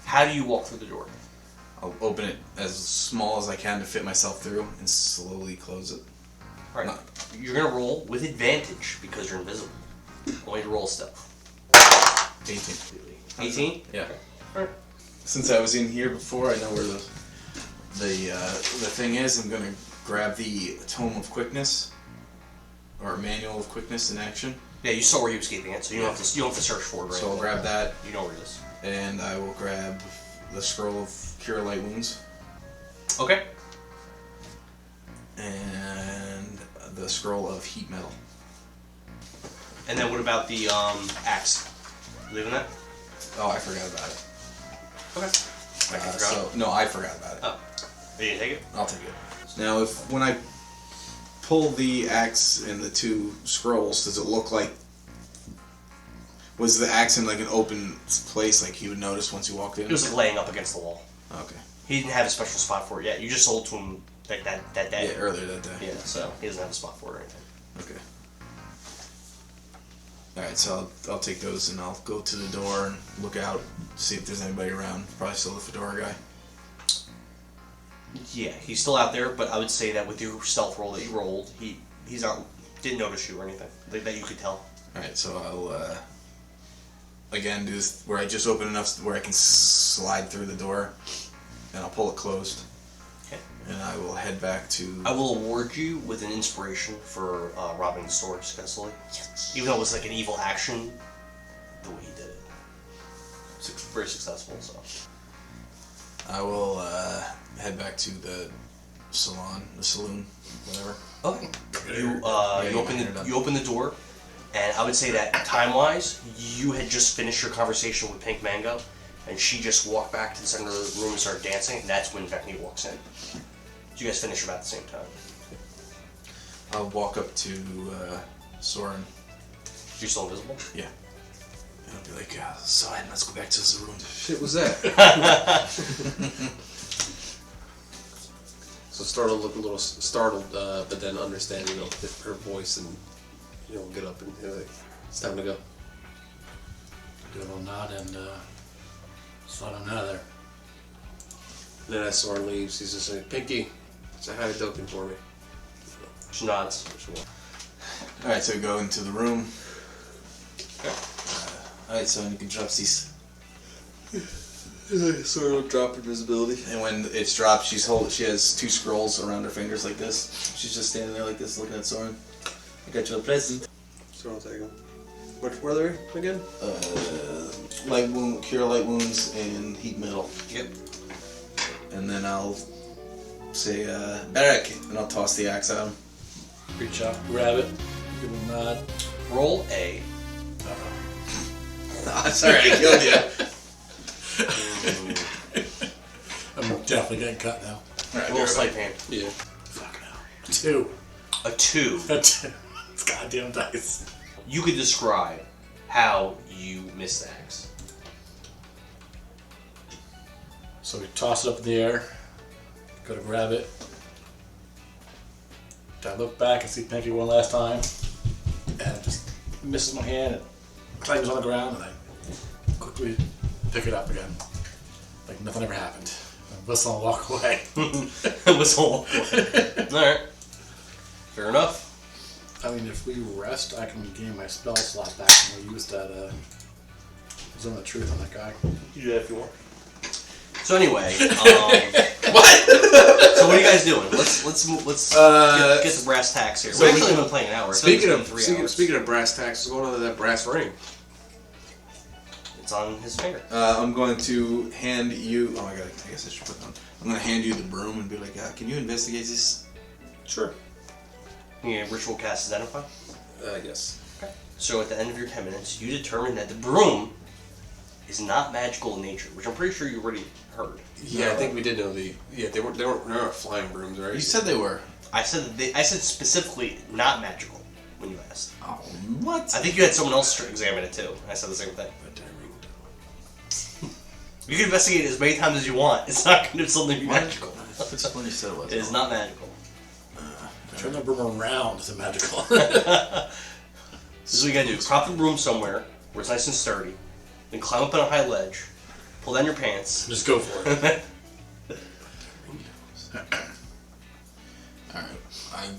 How do you walk through the door? I'll open it as small as I can to fit myself through and slowly close it. All right. You're gonna roll with advantage because you're invisible. I want you to roll stealth. 18. 18. Yeah. Okay. All right. Since I was in here before, I know where the thing is. I'm gonna grab the Tome of Quickness, or Manual of Quickness in action. Yeah, you saw where he was keeping it, so you don't have to search for it. Right? So I'll grab that, You know where it is. and I will grab the Scroll of Cure Light Wounds Okay. and the Scroll of Heat Metal. And then what about the axe? Leaving that? Oh, I forgot about it. Okay. I forgot. So no, I forgot about it. Oh. You didn't take it? I'll take it. Now, when I pull the axe and the 2 scrolls, does it look like... Was the axe in like an open place like he would notice once you walked in? It was like laying up against the wall. Okay. He didn't have a special spot for it yet. You just sold to him like that day. Yeah, earlier that day. Yeah, so he doesn't have a spot for it or anything. Okay. Alright, so I'll take those and I'll go to the door and look out, see if there's anybody around. Probably still the fedora guy. Yeah, he's still out there, but I would say that with your stealth roll that you rolled, he's not didn't notice you or anything like that you could tell. Alright, so I'll again do this where I just open enough where I can slide through the door, and I'll pull it closed. Okay. And I will head back to... I will award you with an inspiration for robbing the store successfully. Even though it was like an evil action, the way he did it. Very successful, so. I will head back to the saloon, whatever. Okay. You open the door, and I would say that time-wise, you had just finished your conversation with Pink Mango, and she just walked back to the center of the room and started dancing, and that's when Vekni walks in. You guys finish about the same time. I'll walk up to Sorin. You're still invisible? Yeah. And I'll be like, Sorin, let's go back to the room. Shit was that? So startled, look a little startled, but then understand, her voice, and get up and like, it's time to go. Do a little nod and slide on out of there. Then as Soren leaves, he's just like, Pinky, say hi to Doken for me. She nods. Alright, so we go into the room. Okay. Alright, so you can drop these. Soren will drop invisibility. And when it's dropped, she has 2 scrolls around her fingers like this. She's just standing there like this, looking at Soren. I got you a present. Soren will take them. What were they again? Cure light wounds and heat metal. Yep. And then I'll say, Barrack, and I'll toss the axe at him. Reach out, grab it, give him a nod. Roll a... Sorry, I killed you. I'm definitely getting cut now. Alright, roll a sleight of hand. Yeah. Fuck no. 2. A 2. It's goddamn dice. You could describe how you missed the axe. So we toss it up in the air, go to grab it. I look back and see Pinky one last time, and it just misses my hand and clangs on the ground, and I quickly pick it up again, like nothing ever happened. And whistle and walk away. Whistle. Alright. Fair enough. I mean, if we rest, I can gain my spell slot back and we'll use that Zone of Truth on that guy. You do that if you want. So anyway, what? So what are you guys doing? Let's get the brass tacks here. We've actually been playing an hour. Speaking of 3 hours. speaking of brass tacks, what's going on with that brass ring? It's on his finger. I'm going to hand you... Oh my god, I guess I should put it on. I'm going to hand you the broom and be like, can you investigate this? Sure. You need a ritual cast identify? Yes. Okay. So at the end of your 10 minutes, you determine that the broom is not magical in nature, which I'm pretty sure you already heard. Yeah, I think we did know they weren't flying brooms, right? You said they were. I said specifically not magical when you asked. Oh, what? I think you had someone else examine it too. I said the same thing. You can investigate it as many times as you want. It's not going to suddenly be magical. That's when you said it was. It is not magical. Turn the broom around to magical. This is what you gotta do. Prop the broom somewhere where it's nice and sturdy. Then climb up on a high ledge. Pull down your pants. Just go for it. Alright.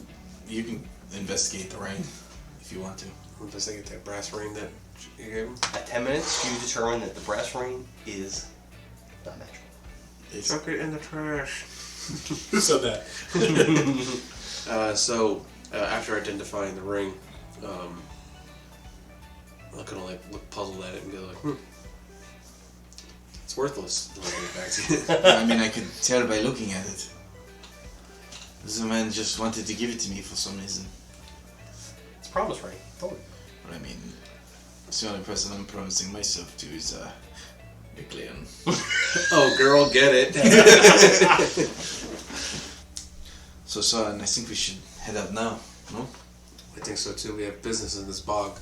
You can investigate the ring if you want to. Investigate that brass ring that you gave him. At 10 minutes, you determine that the brass ring is not magical. Chuck it in the trash. Who said that? So after identifying the ring, I'm gonna look puzzled at it and go like, it's worthless. And I'll give it back to you. I mean, I could tell by looking at it. This man just wanted to give it to me for some reason. It's a promise ring. Totally. But I mean, it's the only person I'm promising myself to is, Ecleon. Oh, girl, get it. So, Soren, I think we should head out now. No? I think so too. We have business in this bog.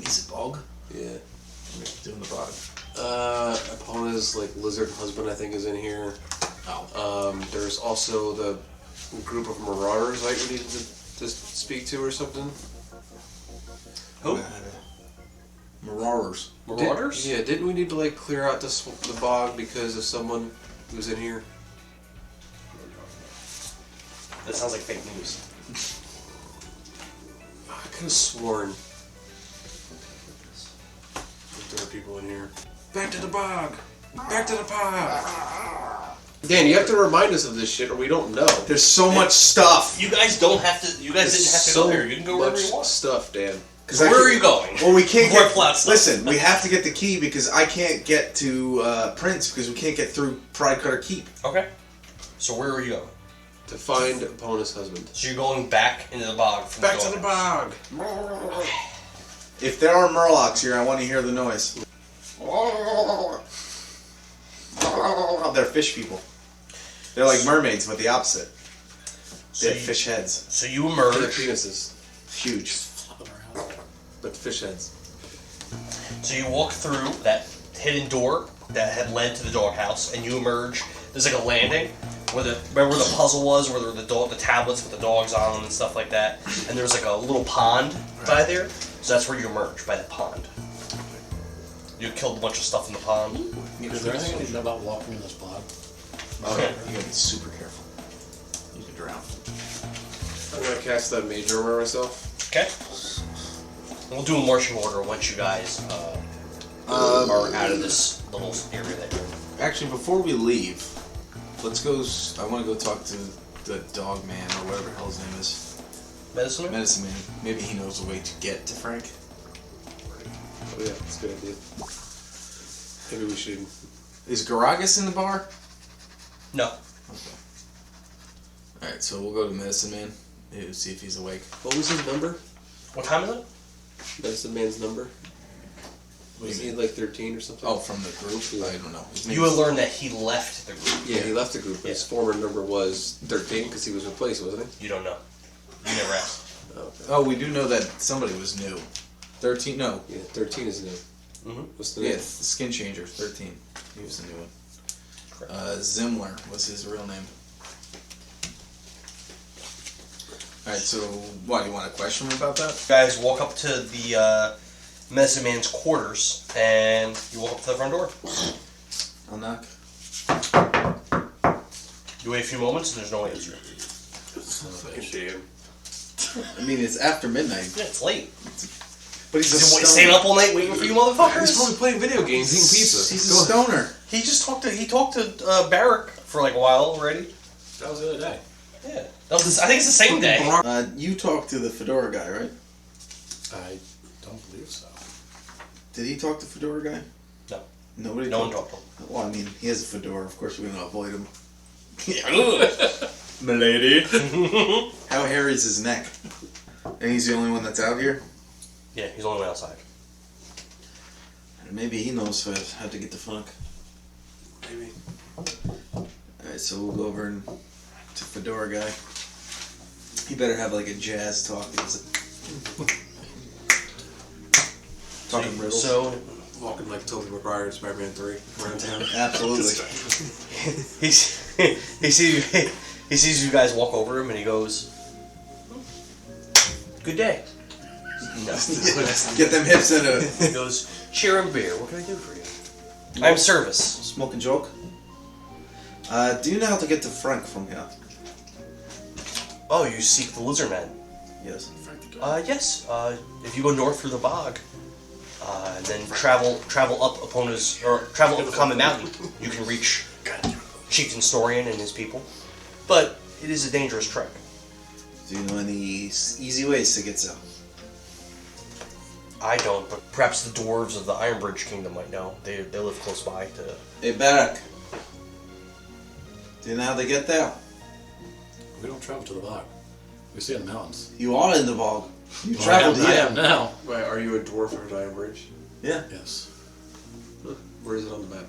Is it bog? Yeah. What are you doing the bog? Epona's like lizard husband, I think, is in here. Oh. There's also the group of marauders like we needed to speak to or something. Who? Marauders. Marauders? Didn't we need to like clear out the bog because of someone who's in here? That sounds like fake news. I could have sworn there are people in here. Back to the bog! Back to the bog! Dan, you have to remind us of this shit or we don't know. There's so much stuff. You guys don't have to. You guys didn't have to go there. You can go wherever you much want. stuff, Dan. So where are you going? Well, we can't Before I get. pull out stuff. Listen, we have to get the key because I can't get to Prince because we can't get through Pride Cutter Keep. Okay. So where are you going? To find Epona's husband. So you're going back into the bog. From Back the to the bog! If there are Murlocs here, I want to hear the noise. They're fish people. They're like mermaids, but the opposite. They have fish heads. So you Their emerge. penises. Huge. But fish heads. So you walk through that hidden door that had led to the doghouse, and you emerge. There's like a landing where remember where the puzzle was, where there were the tablets with the dogs on them and stuff like that. And there's like a little pond by there. So that's where you emerge, by the pond. You killed a bunch of stuff in the pond. Is there anything you know about walking in this bog? Okay. You gotta be super careful. You can drown. I'm gonna cast that mage armor on myself. Okay. We'll do a marching order once you guys are out of this little area that you're in. Actually, before we leave, let's go. I want to go talk to the dog man or whatever the hell his name is. Medicine man? Medicine man. Maybe he knows a way to get to Frank. Oh yeah, that's a good idea. Maybe we should... Is Garagus in the bar? No. Okay. Alright, so we'll go to Medicine Man. Maybe see if he's awake. What was his number? What time is it? Medicine man's number? Was he like 13 or something? Oh, from the group? I don't know. His name You will is- learn that he left the group. Yeah, he left the group, but his former number was 13 because he was replaced, wasn't he? You don't know. You never asked. Oh, okay. Oh, we do know that somebody was new. 13? No. Yeah, 13 is new. Mm-hmm. What's the Yeah, name? the Skin Changer, 13. He was the new one. Correct. Zimler was his real name. Alright, so what, you want to question him about that? You guys walk up to the medicine man's quarters, and you walk up to the front door. I'll knock. You wait a few moments, and there's no answer. Fucking damn. I mean, it's after midnight. Yeah, it's late. But he's a He's stoner. staying up all night waiting for you He's motherfuckers? probably playing video games, eating pizza. He's a stoner. He just talked to Barrack for like a while already. That was the other day. Yeah. That was I think it's the same day. You talked to the Fedora guy, right? I don't believe so. Did he talk to Fedora guy? No. Nobody No one talked talked to him. Well, I mean, he has a fedora. Of course, we're going to avoid him. Milady. How hairy is his neck? And he's the only one that's out here? Yeah, he's the only one outside. Maybe he knows how to get the funk. Maybe. Alright, so we'll go over to Fedora guy. He better have like a jazz talk. Talking riddles. So Walking like Tobey Maguire in Spider-Man 3 around town. Absolutely. he sees you guys walk over him and he goes, "Good day." No. Get them hips in it. He goes, "Cheer and beer. What can I do for you?" I'm service. Smoking joke. Do you know how to get to Frank from here? Oh, you seek the lizard man. Yes. Yes. If you go north through the bog, and then travel up travel up Common Mountain, you can reach Chieftain Sorin and his people. But it is a dangerous trek. Do you know any easy ways to get south? I don't, but perhaps the dwarves of the Iron Bridge Kingdom might know. They live close by to. Hey, Barak. Do you know how to get there? We don't travel to the bog. We stay in the mountains. You are in the bog. You traveled I here. am now. Wait, are you a dwarf or an Iron Bridge? Yeah. Yes. Where is it on the map?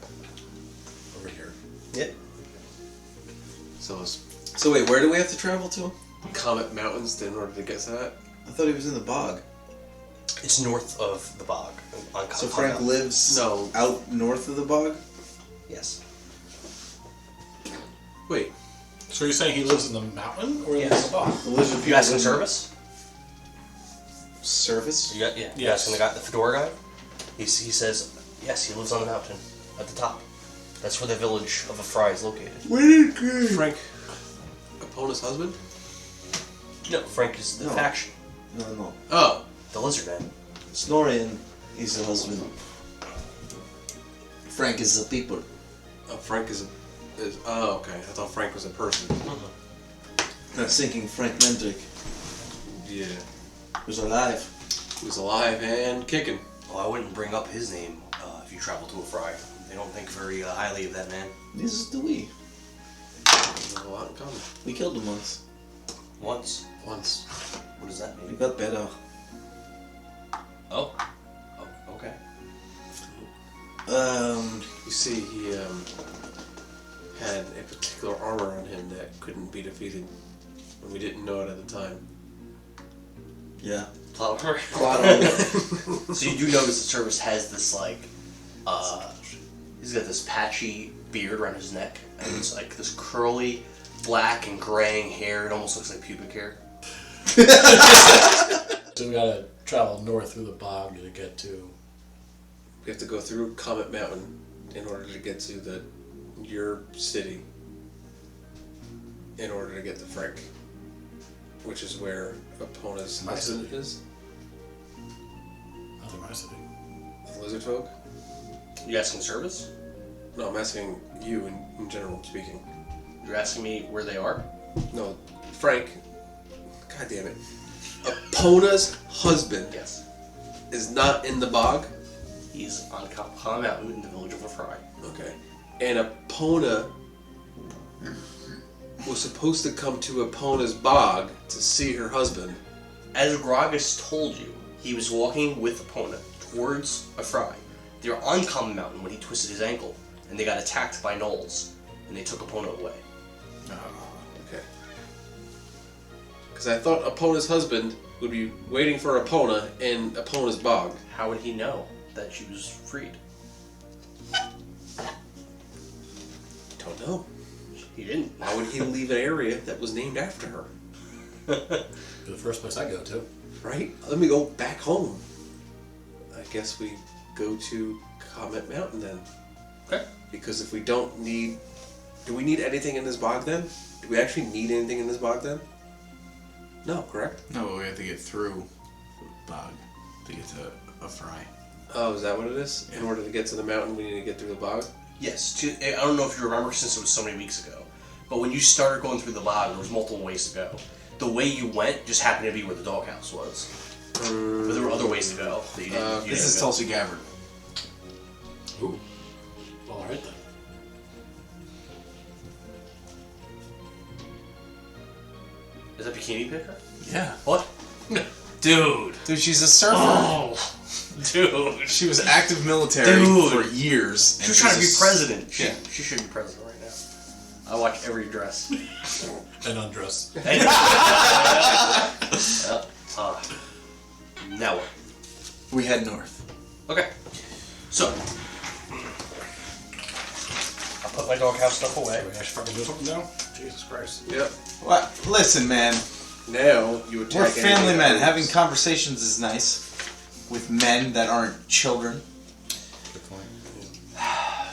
Over here. Yeah. So it's So wait, where do we have to travel to? Comet Mountains in order to get to that? I thought he was in the bog. It's north of the bog. On So on Frank Mountain. lives out north of the bog? Yes. Wait. So you're saying he lives in the mountain or in the bog? The lizard You people asking live in- service? Service? Yeah. You Yes. asking the guy, the fedora guy? He says, yes, he lives on the mountain at the top. That's where the village of Ifrai is located. Frank, Epona's husband? No, Frank is the No. faction. No. Oh. The lizard man. Sorin is the husband. Frank is the people. Frank is oh, okay. I thought Frank was a person. I was thinking Frank Mendrick Yeah. was alive. Who's alive and kicking. Well, I wouldn't bring up his name if you travel to Ifrai. They don't think very highly of that man. This is the we. There's a lot in common. We killed him once. Once. Once. What does that We mean? got better. Oh, okay. You see, he had a particular armor on him that couldn't be defeated, and we didn't know it at the time. Yeah. Plot armor. Plot armor. So you do notice the service has this he's got this patchy beard around his neck, and it's like this curly, black and graying hair. It almost looks like pubic hair. So we gotta travel north through the bog to get to. We have to go through Comet Mountain in order to get to your city. In order to get to Frank, which is where Epona's My husband city. is. Not in my city. The lizard folk. You asking service? No, I'm asking you in general speaking. You're asking me where they are? No, Frank. God damn it. Epona's husband Yes. is not in the bog. He's on Kama Mountain in the village of Ifrai. Okay. And Epona was supposed to come to Epona's bog to see her husband. As Gragas told you, he was walking with Epona towards Ifrai. They were on Kama Mountain when he twisted his ankle, and they got attacked by gnolls, and they took Epona away. Okay. Because I thought Epona's husband would be waiting for Epona in Epona's bog. How would he know that she was freed? Don't know. He didn't. Why would he leave an area that was named after her? The first place I go to. Right? Let me go back home. I guess we go to Comet Mountain then. Okay. Because if we don't need... Do we need anything in this bog then? Do we actually need anything in this bog then? No, correct? No, but we have to get through the bog to get to Ifrai. Oh, is that what it is? In order to get to the mountain, we need to get through the bog? Yes. I don't know if you remember since it was so many weeks ago, but when you started going through the bog, there was multiple ways to go. The way you went just happened to be where the doghouse was. But there were other ways to go that you didn't. You This didn't is go. Tulsi Gabbard. Ooh. Well, alright then. Is that bikini picker? Yeah. What? Dude. Dude, she's a surfer. Oh. Dude. She was active military Dude. for years. She was trying to be president. Yeah. She should be president right now. I watch every dress. And undress. Now what? We head north. Okay. So, I put my doghouse stuff away. We actually fucking do something now? Jesus Christ. Yep. What? Listen, man. Now you attack We're family anything men. else. Having conversations is nice. With men that aren't children. Good point.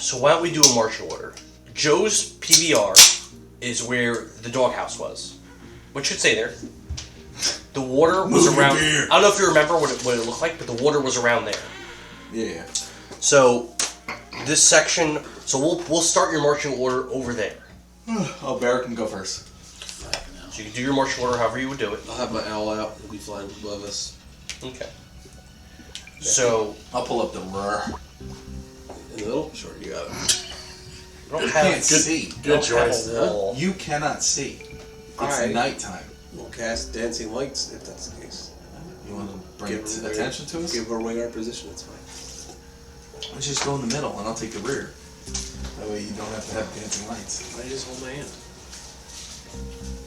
So why don't we do a marching order? Joe's PBR is where the doghouse was. What should say there? The water was around. I don't know if you remember what it looked like, but the water was around there. Yeah. So this section. So we'll start your marching order over there. Oh, Barrett can go first. So you can do your marching order however you would do it. I'll have my owl out. It'll be flying above us. Okay. So I'll pull up the roar. In the middle? Sure, you got it. we don't You have can't see. we don't have choice. a wall. You cannot see. It's Alright. nighttime. We'll cast dancing lights if that's the case. You want to bring Give attention to us? Give away our position, it's fine. Let's just go in the middle and I'll take the rear. That way you don't have to have dancing lights. I just hold my hand.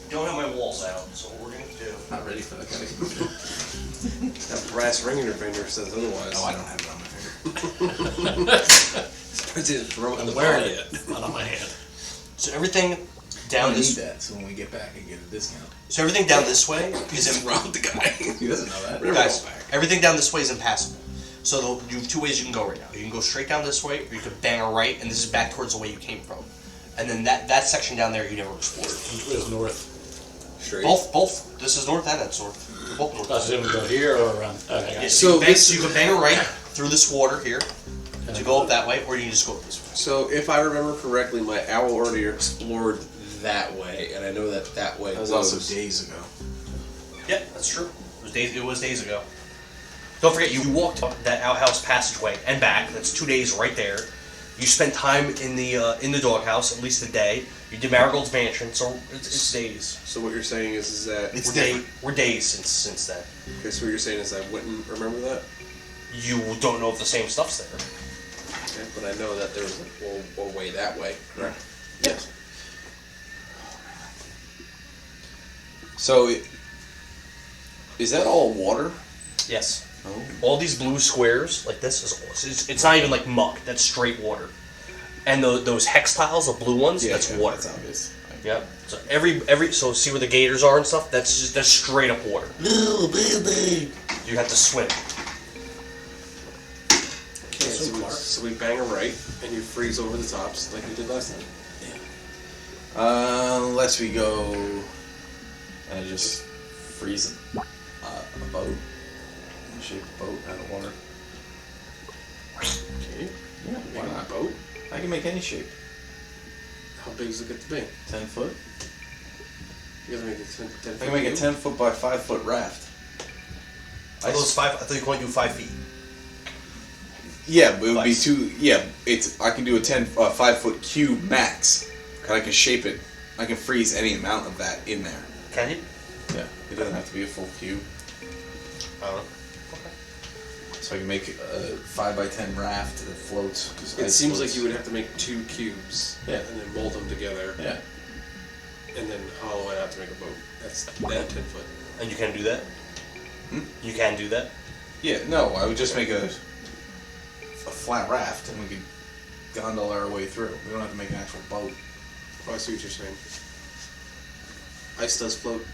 Don't have my walls out, so what we're gonna do. Not ready for that kind of. That brass ring in your finger says otherwise. Oh, I don't have it on my finger. I'm wearing it. Not on my hand. So everything down I need this. that, so when we get back, I can get a discount. So everything down this way is Rob the guy. He doesn't know that. Guys, everything down this way is impassable. So you have two ways you can go right now. You can go straight down this way, or you could bang a right, and this is back towards the way you came from. And then that section down there you never explored. It was north. Straight. Both. This is north and that's north. They're both north. I should even go here or around. Okay, Yeah, guys. so you can bang a right through this water here to go up that way, or you can just go up this way. So if I remember correctly, my owl already explored that way, and I know that way That was goes. also days ago. Yeah, that's true. It was days ago. Don't forget, you walked up that outhouse passageway and back. That's 2 days right there. You spent time in the doghouse, at least a day. You did Marigold's mansion, so it's days. So what you're saying is that It's We're days since then. okay. So what you're saying is I wouldn't remember that. You don't know if the same stuff's there. Okay, but I know that there was a way that way. Correct. Yes. So, is that all water? Yes. Oh. All these blue squares like this it's not even like muck. That's straight water. And those hex tiles, the blue ones, that's water. That's obvious. Yep. So every so see where the gators are and stuff. That's straight up water. You have to swim. Okay, so we bang a right, and you freeze over the tops like we did last time. Unless we go and just freeze a boat. Shape a boat out of water. Okay. Yeah, why Make a not? boat. I can make any shape. How big does it get to be? 10 foot. You gotta make it 10 I can make a 10 foot by 5 foot raft. I thought you could do 5 feet. Yeah, but it would be Nice. too. Yeah, I can do a 5 foot cube max. And I can shape it. I can freeze any amount of that in there. Can you? Yeah, it doesn't have to be a full cube. I don't know. So I can make a 5 by 10 raft that floats. It seems like you would have to make 2 cubes, Yeah. and then mold them together, Yeah. and then hollow it out to make a boat. That's that 10 foot. And you can do that? You can do that? Yeah. No, I would just make a flat raft, and we could gondola our way through. We don't have to make an actual boat. Oh, I see what you're saying. Ice does float.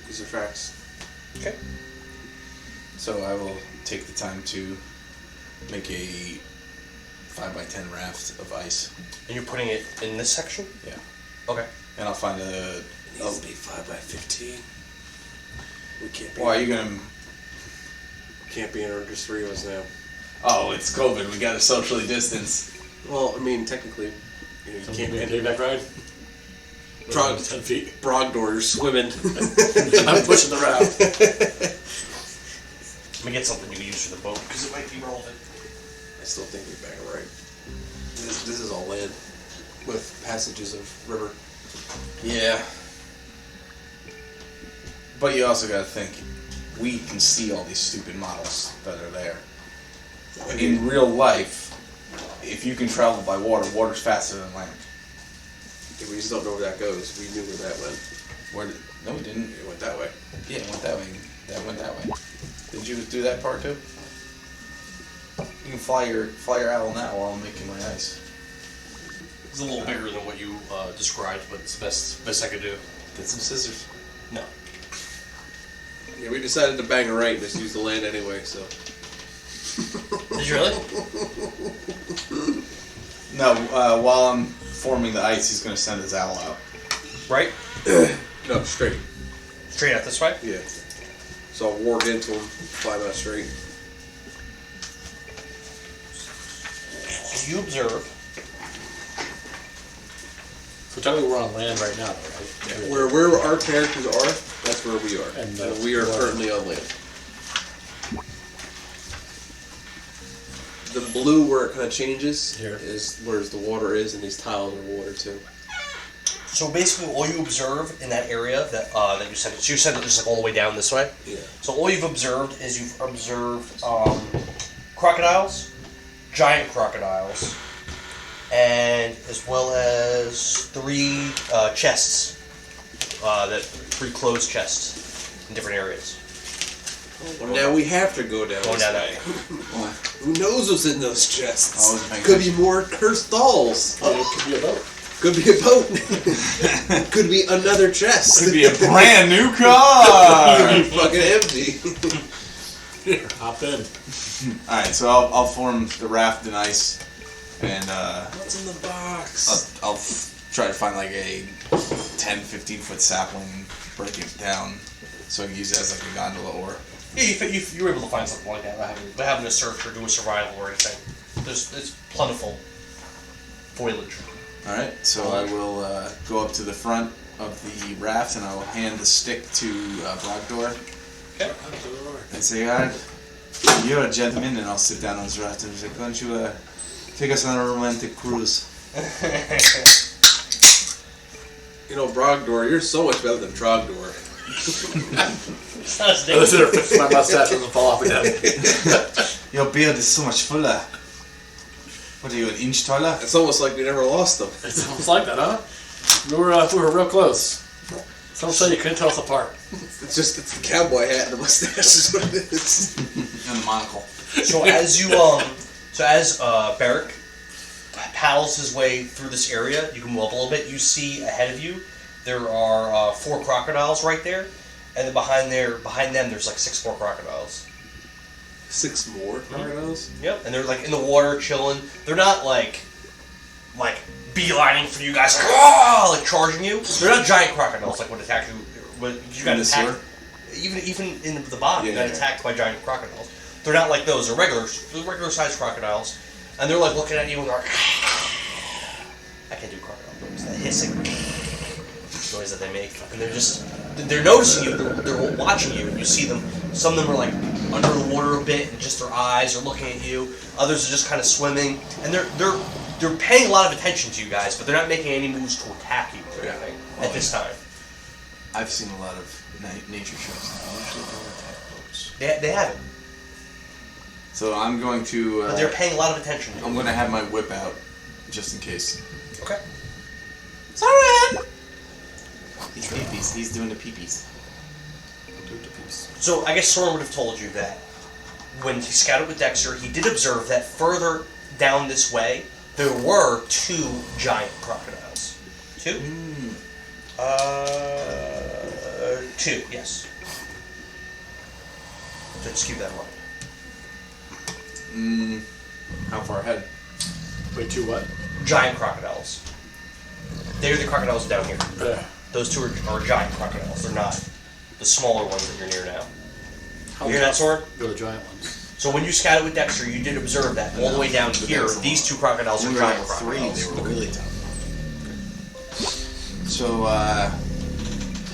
These are facts. Okay. So I will take the time to make a 5 by 10 raft of ice. And you're putting it in this section? Yeah. Okay. And I'll find a. It needs to be 5 by 15. We can't be. Why are you gonna? Can't be in there, just 3 of us now. Oh, it's COVID. We gotta socially distance. Well, I mean, technically, you know, you Can't can't be a be piggyback ride. Drug 10 feet. Brogdor, you're swimming. I'm pushing the raft. Let me get something you can use for the boat because it might be relevant. I still think we bang it right. This is all land with passages of river. Yeah. But you also gotta think, we can see all these stupid models that are there. In real life, if you can travel by water, water's faster than land. Yeah, we just don't know where that goes. We knew where that went. No, we didn't. It went that way. Yeah, it went that way. That went that way. Did you do that part too? You can fly your owl now while I'm making my ice. It's a little bigger than what you described, but it's the best I could do. Get some scissors. No. Yeah, we decided to bang it right and just use the land anyway, so. Did you really? No, while I'm forming the ice, he's gonna send his owl out. Right? No, straight. Straight out this way? Yeah. So I'll warg into him, fly that straight. So you observe. So tell me we're on land right now, though, right? Yeah. Where our characters are, that's where we are. And, And we are water. currently on land. The blue where it kind of changes Here. is where the water is, and these tiles are water too. So basically, all you observe in that area that you said, so you said that it's like all the way down this way. Yeah. So all you've observed is crocodiles, giant crocodiles, and as well as 3 chests three closed chests in different areas. Now we have to go down. Going this down way. that way. Who knows what's in those chests? Always paying Could be more cursed dolls. It could be a boat. Could be a boat. Could be another chest. Could be a brand new car. Could be fucking empty. Here, hop in. Alright, so I'll form the raft in ice, and What's in the box? I'll try to find like a 10-15 foot sapling and break it down so I can use it as like a gondola or. Yeah, you were able to find something like that without having to search or do a survival or anything. It's plentiful foliage. Alright, so I will go up to the front of the raft and I will hand the stick to Brogdor Okay. and say, you're a gentleman, and I'll sit down on this raft and say, why don't you take us on a romantic cruise? You know, Brogdor, you're so much better than Trogdor. It's not as I was dangerous. there fixing my mustache doesn't fall off again. Your beard is so much fuller. What are you, an inch taller? It's almost like we never lost them. It's almost like that, huh? We were real close. Some say you couldn't tell us apart. It's the cowboy hat and the mustache is what it is. And the monocle. So as Barrick paddles his way through this area, you can move up a little bit. You see ahead of you, there are 4 crocodiles right there, and then behind them, there's like 6 more crocodiles. 6 more crocodiles? Yep, and they're like in the water chilling. They're not like beelining for you guys, like charging you. They're not giant crocodiles like would attack you. When you got In the attacked, even in the bottom, you got attacked by giant crocodiles. They're not like those. They're regular sized crocodiles, and they're like looking at you and they're like, I can't do crocodile noise. That hissing noise that they make, and they're noticing you. They're watching you, and you see them. Some of them are like under the water a bit, and just their eyes are looking at you. Others are just kind of swimming, and they're paying a lot of attention to you guys, but they're not making any moves to attack you or anything at this time. I've seen a lot of nature shows. They usually don't attack boats. They haven't, So I'm going to. but they're paying a lot of attention to you. I'm going to have my whip out, just in case. Okay. Sorin! He's peepees. He's doing the peepees. So I guess Sorin would have told you that when he scouted with Dexter, he did observe that further down this way, there were 2 giant crocodiles. 2? 2, yes. So just keep that in mind. How far ahead? Wait, 2 what? Giant crocodiles. They're the crocodiles down here. Yeah. Those 2 are giant crocodiles. They're not the smaller ones that you're near now. How You hear that, Sorin? Go to giant ones. So when you scouted with Dexter, you did observe that all the way down here. These 2 crocodiles are We were giant level 3. crocodiles. They were really tough. So,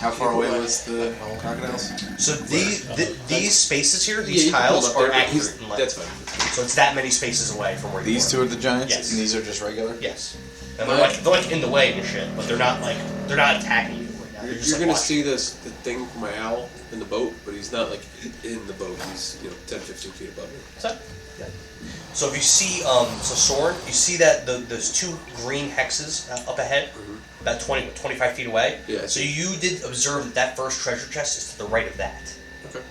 how far away was the crocodiles? So these spaces here, Yeah, these you can tiles pull up are there. accurate in length. That's fine. So it's that many spaces away from where you These are. 2 are the giants? Yes. And these are just regular? Yes. And they're like in the way and shit, but they're not attacking you right now. They're just, You're like, gonna watching. see the thing from my owl in the boat, but he's not like in the boat. He's 10, 15 feet above me. So if you see, so Sorin, you see that those 2 green hexes up ahead, about 25 feet away. Yeah, I So see. you did observe that first treasure chest is to the right of that. Okay.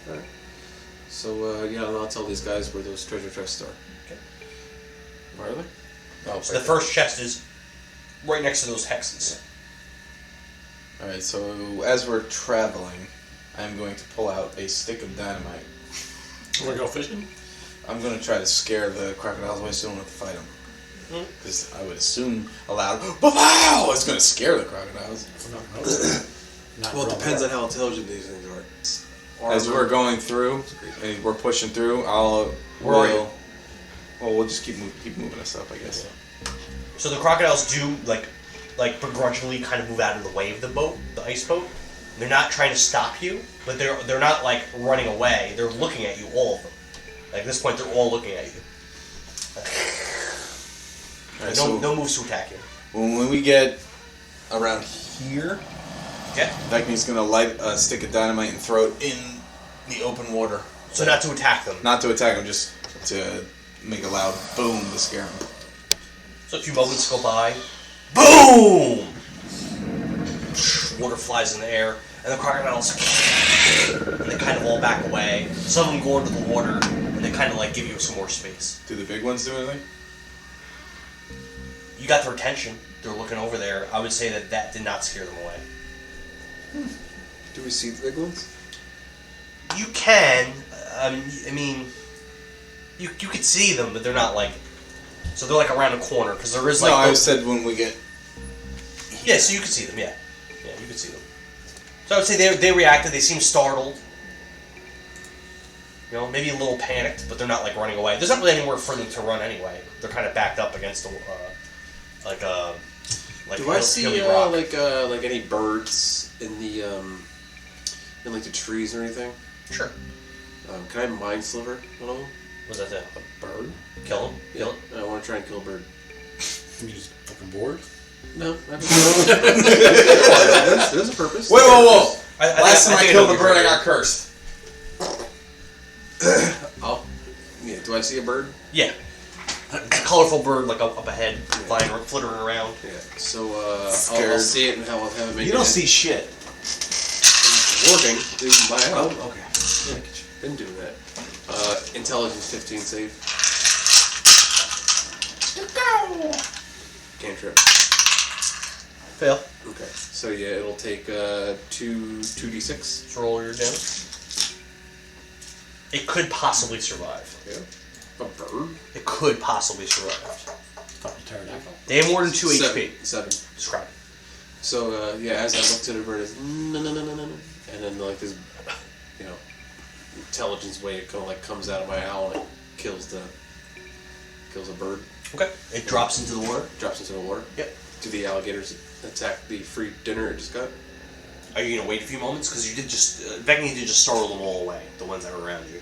All right. So I'll tell these guys where those treasure chests are. Okay. Where are they? Oh, So the first chest is right next to those hexes. Alright, so as we're traveling, I'm going to pull out a stick of dynamite. You want to go fishing? I'm going to try to scare the crocodiles away so I don't have to fight them. Because I would assume a loud "Wow!" is going to scare the crocodiles. Well, it depends on how intelligent these things are. As we're going through, and we're pushing through, Where are you? we'll just keep moving us up, I guess. So the crocodiles do like begrudgingly kind of move out of the way of the boat, the ice boat. They're not trying to stop you, but they're not like running away. They're looking at you, all of them. Like at this point, they're all looking at you. Alright, No moves to attack you. when we get around here, Yeah. Vekni's going to light a stick of dynamite and throw it in the open water. So not to attack them. Not to attack them, just to make a loud boom to scare them. So a few moments go by. Boom! water flies in the air, and the crocodiles, and they kind of all back away. Some of them go into the water, and they kind of like give you some more space. Do the big ones do anything? You got their attention. They're looking over there. I would say that did not scare them away. Do we see the big ones? You can. I mean, you could see them, but they're not like. So they're like around a corner because there is like. No, I said when we get. Yeah, so you could see them. Yeah, you could see them. So I would say they reacted. They seemed startled. You know, maybe a little panicked, but they're not like running away. There's not really anywhere for them to run anyway. They're kind of backed up against like Do I see rock. like any birds in the in like the trees or anything? Sure. Can I mind sliver one of them? What's that do? A bird? Kill him? Yeah. I want to try and kill a bird. You just fucking bored? No, there's a purpose. Whoa! Last time I killed a bird, I got cursed. Yeah. Do I see a bird? Yeah. It's a colorful bird, like up ahead, flying, flittering around. Yeah. So I'll see it and I'll have it make. You don't see shit. It's working. Leaving my out. Oh, okay. Yeah, been doing that. Intelligence 15 save. Cantrip. Fail. Okay. So yeah, it'll take 2d6. Just roll your damage. It could possibly survive. Yeah. A bird? It could possibly survive. Fucking pterodactyl. They have more than 2 HP. 7. Describe it. So yeah, as I look to the bird, it's no, and then like this, you know, intelligence wave kind of like comes out of my owl and it kills a bird. Okay. It drops into the water. Drops into the water. Yep. Do the alligators attack the free dinner it just got? Are you gonna wait a few moments? Because you did just Vekni did just startle them all away. The ones that were around you.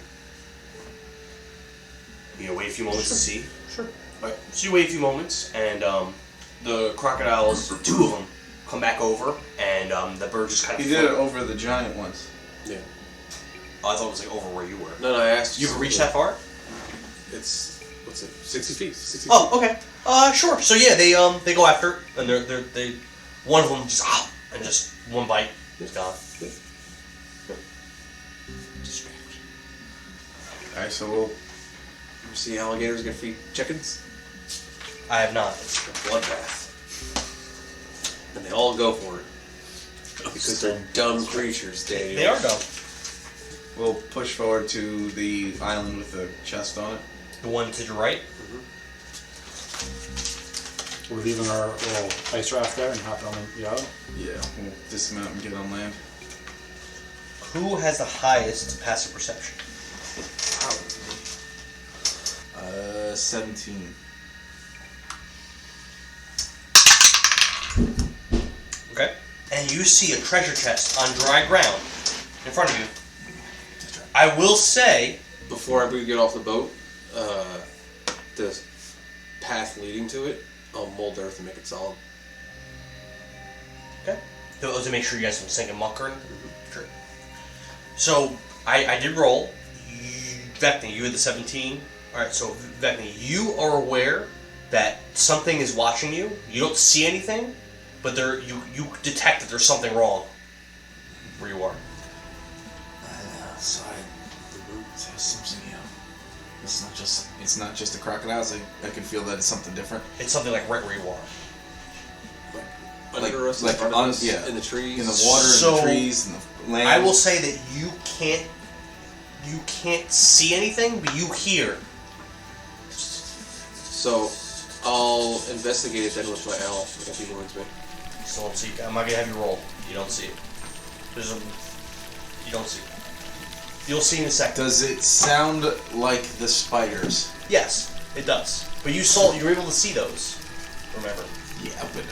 You gonna wait a few moments to see? Sure. Alright. So you wait a few moments, and the crocodiles, 2 of them, come back over, and the bird just kind of. He did it over the giant ones. Yeah. Oh, I thought it was like over where you were. No, I asked. You can reach that far? It's what's it? 60 feet. 60 feet. Oh, okay. Sure. So yeah, they go after it, and they one of them just and just one bite is gone. Alright, so we'll. You see alligators get free chickens? I have not. It's a bloodbath. And they all go for it. Because they're dumb creatures, Daniel. They are dumb. We'll push forward to the island with the chest on it. The one to your right. We're leaving our little ice raft there and hopping on the yacht. Yeah, we'll dismount and get on land. Who has the highest passive perception? 17. Okay. And you see a treasure chest on dry ground in front of you. I will say, Before we get off the boat, the path leading to it, I'll mold earth and make it solid. okay, to make sure you guys don't sink in muck or anything. Sure. So I did roll. Vekni, you had the 17. All right. So Vekni, you are aware that something is watching you. You don't see anything, but you detect that there's something wrong where you are. Sorry. There's something here. It's not just the crocodiles. I can feel that it's something different. It's something like right where you are. Under us, like in front of us, yeah. in the trees. In the water, So, in the trees, in the land. I will say that you can't see anything, but you hear. So I'll investigate it then with my owl if he warns me. So let's see. I'm not gonna have you roll. You don't see it. You don't see it. You'll see in a second. Does it sound like the spiders? Yes, it does. But you were able to see those. Remember. Yeah, but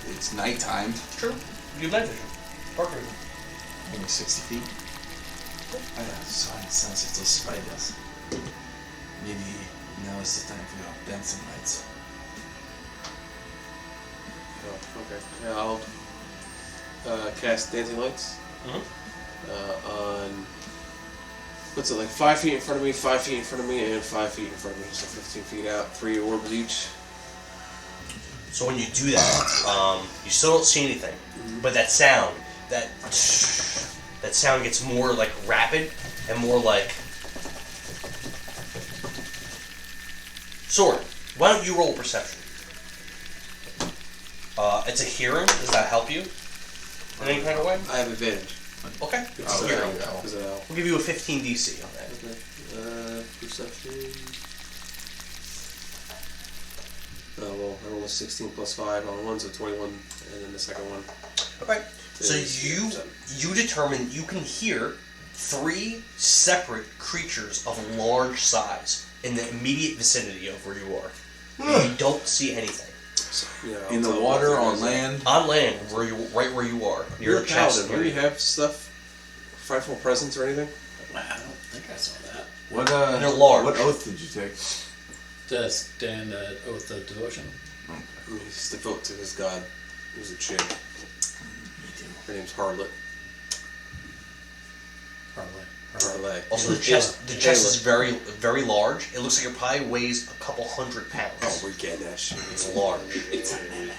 it's nighttime. True. You have night vision. Dark vision. Only 60 feet. So it sounds like those spiders. Maybe now is the time for your dancing lights. Oh, okay. Yeah, I'll cast dancing lights on. What's it like? 5 feet in front of me, 5 feet in front of me, and 5 feet in front of me. So 15 feet out, 3 orbs each. So when you do that, you still don't see anything. But that sound, that sound gets more like rapid and more like. Sorin, why don't you roll perception? It's a hearing. Does that help you in any kind of way? I have advantage. Okay. It's a hearing. We'll give you a 15 DC on that. Okay. Perception. Oh well, I rolled a 16 plus 5 on one, so 21, and then the second one. Okay. So you determine you can hear 3 separate creatures of large size in the immediate vicinity of where you are. You don't see anything. Yeah, In the water, on land. On land, right where you are, near You're the a chest. paladin. Do you have stuff, frightful presence or anything? I don't think I saw that. What They're large. What oath did you take? To stand oath of devotion. He's devoted to his god, who's a chick. Me too. Her name's Harlot. Probably. Harlot. Also, the chest is very, very large. It looks like it probably weighs a couple 100 pounds. Oh, we're getting that shit. It's large. It's a mimic.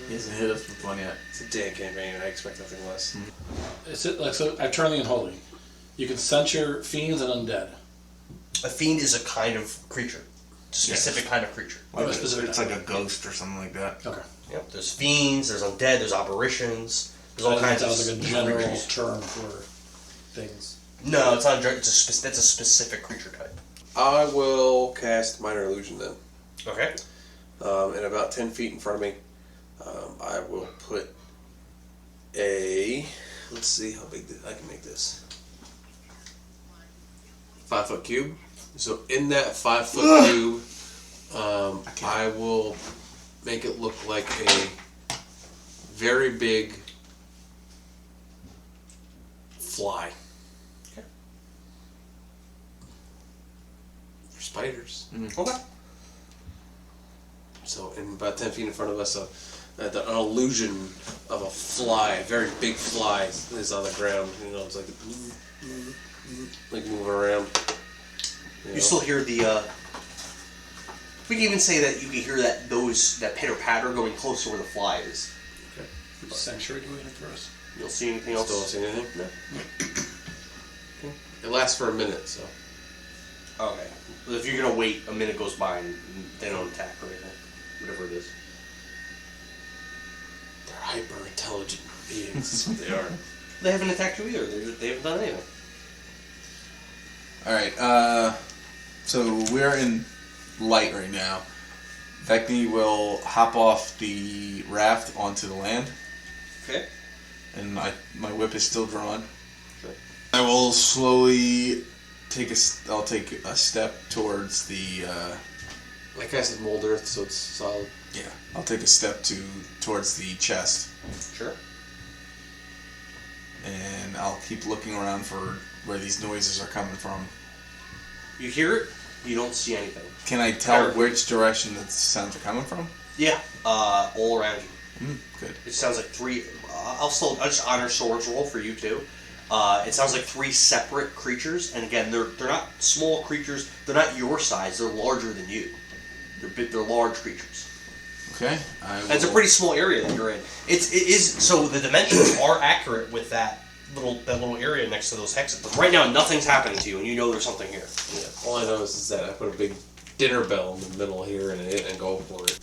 He hasn't hit us with one yet. It's a day campaign, I expect nothing less. Is it like so? I turn the unholy. You can censure fiends and undead. A fiend is a kind of creature. It's a specific kind of creature. Oh, a specific It's like a ghost or something like that. Okay. Yep. There's fiends, there's undead, there's apparitions, there's all kinds of That was like a general creatures. term for things. No, it's not. That's a specific creature type. I will cast Minor Illusion then. Okay. And about 10 feet in front of me, I will put a. Let's see how big I can make this. 5-foot cube. So in that 5-foot cube, I will make it look like a very big fly. Okay. For spiders. Okay. So, in about 10 feet in front of us, an illusion of a fly, a very big fly, is on the ground. You know, it's like moving around. You still hear the. We can even say that you can hear that pitter patter going close to where the fly is. Which sanctuary do we have for us? You don't see anything else? Still don't see anything? No. It lasts for a minute, so. Okay. But if you're gonna wait, a minute goes by and they don't attack or anything, whatever it is. They're hyper intelligent beings. That's what they are. They haven't attacked you either. They haven't done anything. Alright, so we're in light right now. Vekni will hop off the raft onto the land, Okay. and my whip is still drawn. Sure. I will slowly take I'll take a step towards the, I casted Mold Earth, so it's solid. yeah, I'll take a step towards the chest, Sure. and I'll keep looking around for where these noises are coming from. You hear it. You don't see anything. Can I tell which direction the sounds are coming from? Yeah. All around you. Good. It sounds like 3. I'll just honor swords roll for you too. It sounds like 3 separate creatures, and again, they're not small creatures. They're not your size. They're larger than you. They're large creatures. Okay. And it's a pretty small area that you're in. It is so the dimensions are accurate with that little area next to those hexes. But right now, nothing's happening to you, and you know there's something here. Yeah. All I know is that I put a big dinner bell in the middle here and go for it.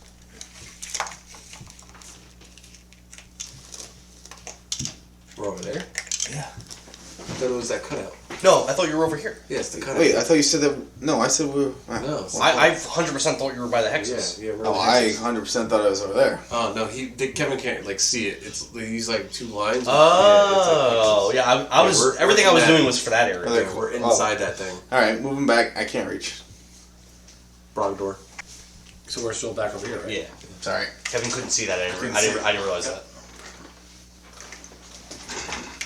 We're over there? Yeah. I thought it was that cutout. No, I thought you were over here. Yes, the cutout. Wait, I thought you said that. No, I said we were. No. I 100% thought you were by the hexes. Yeah, Oh, I 100% thought I was over there. Oh no, Kevin can't like see it. He's like 2 lines. Oh, yeah, yeah. I was we're- everything we're I was in that- doing was for that area. Okay. it's like, we're inside that thing. Alright, moving back. I can't reach. Brogdor. So we're still back over here, right? Yeah. Sorry. Kevin couldn't see that. I Couldn't see didn't realize that.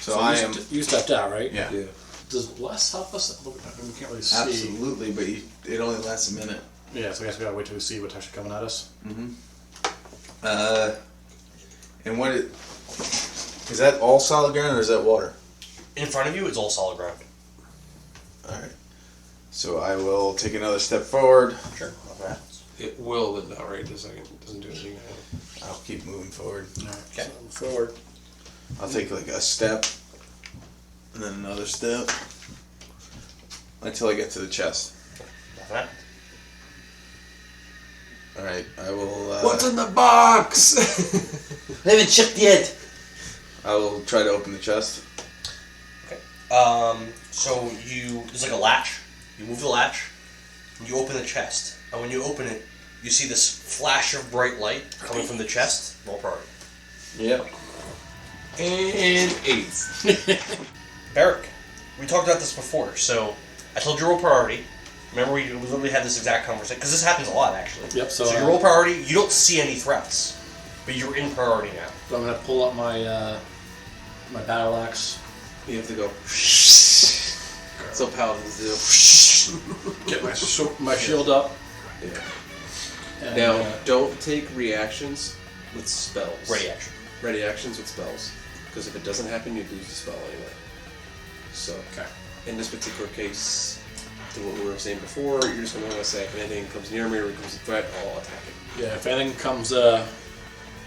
So I am. You stepped out, right? Yeah. Yeah. Does bless help us? We can't really see. Absolutely, but it only lasts a minute. Yeah, so I guess we gotta wait till we see what's actually coming at us. And what is that all solid ground or is that water? In front of you, it's all solid ground. Alright. So I will take another step forward. Sure. Okay. It will, but not right this second. It doesn't do anything now. I'll keep moving forward. Okay. So forward. I'll take like a step, and then another step, until I get to the chest. That. Alright, I will, What's in the box? They haven't shipped yet. I will try to open the chest. Okay. So there's like a latch. You move the latch, and you open the chest. And when you open it, you see this flash of bright light coming from the chest. Roll priority. Yep. And 8. Barrick, we talked about this before, so I told you roll priority. Remember, we literally had this exact conversation, because this happens a lot, actually. Yep, so your roll priority, you don't see any threats, but you're in priority now. So I'm going to pull up my my battle axe. You have to go. So paladins do. Get my shield up. Yeah. And, Now, don't take reactions with spells. Ready action. Ready actions with spells. Because if it doesn't happen, you lose the spell anyway. So, Okay. in this particular case, to what we were saying before, you're just going to say, if anything comes near me or becomes a threat, I'll attack it. Yeah, if anything comes,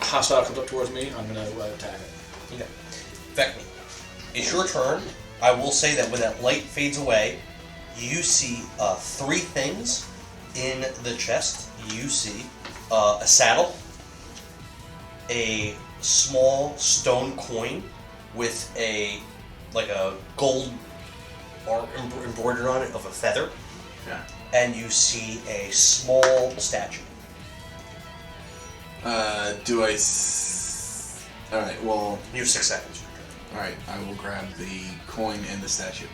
hostile comes up towards me, I'm going to attack it. Okay. Vekni, it's your turn. I will say that when that light fades away, you see 3 things in the chest. You see a saddle, a small stone coin with a gold art embroidered on it of a feather, and you see a small statue. Alright, well... You have 6 seconds. Alright, I will grab the coin and the statue.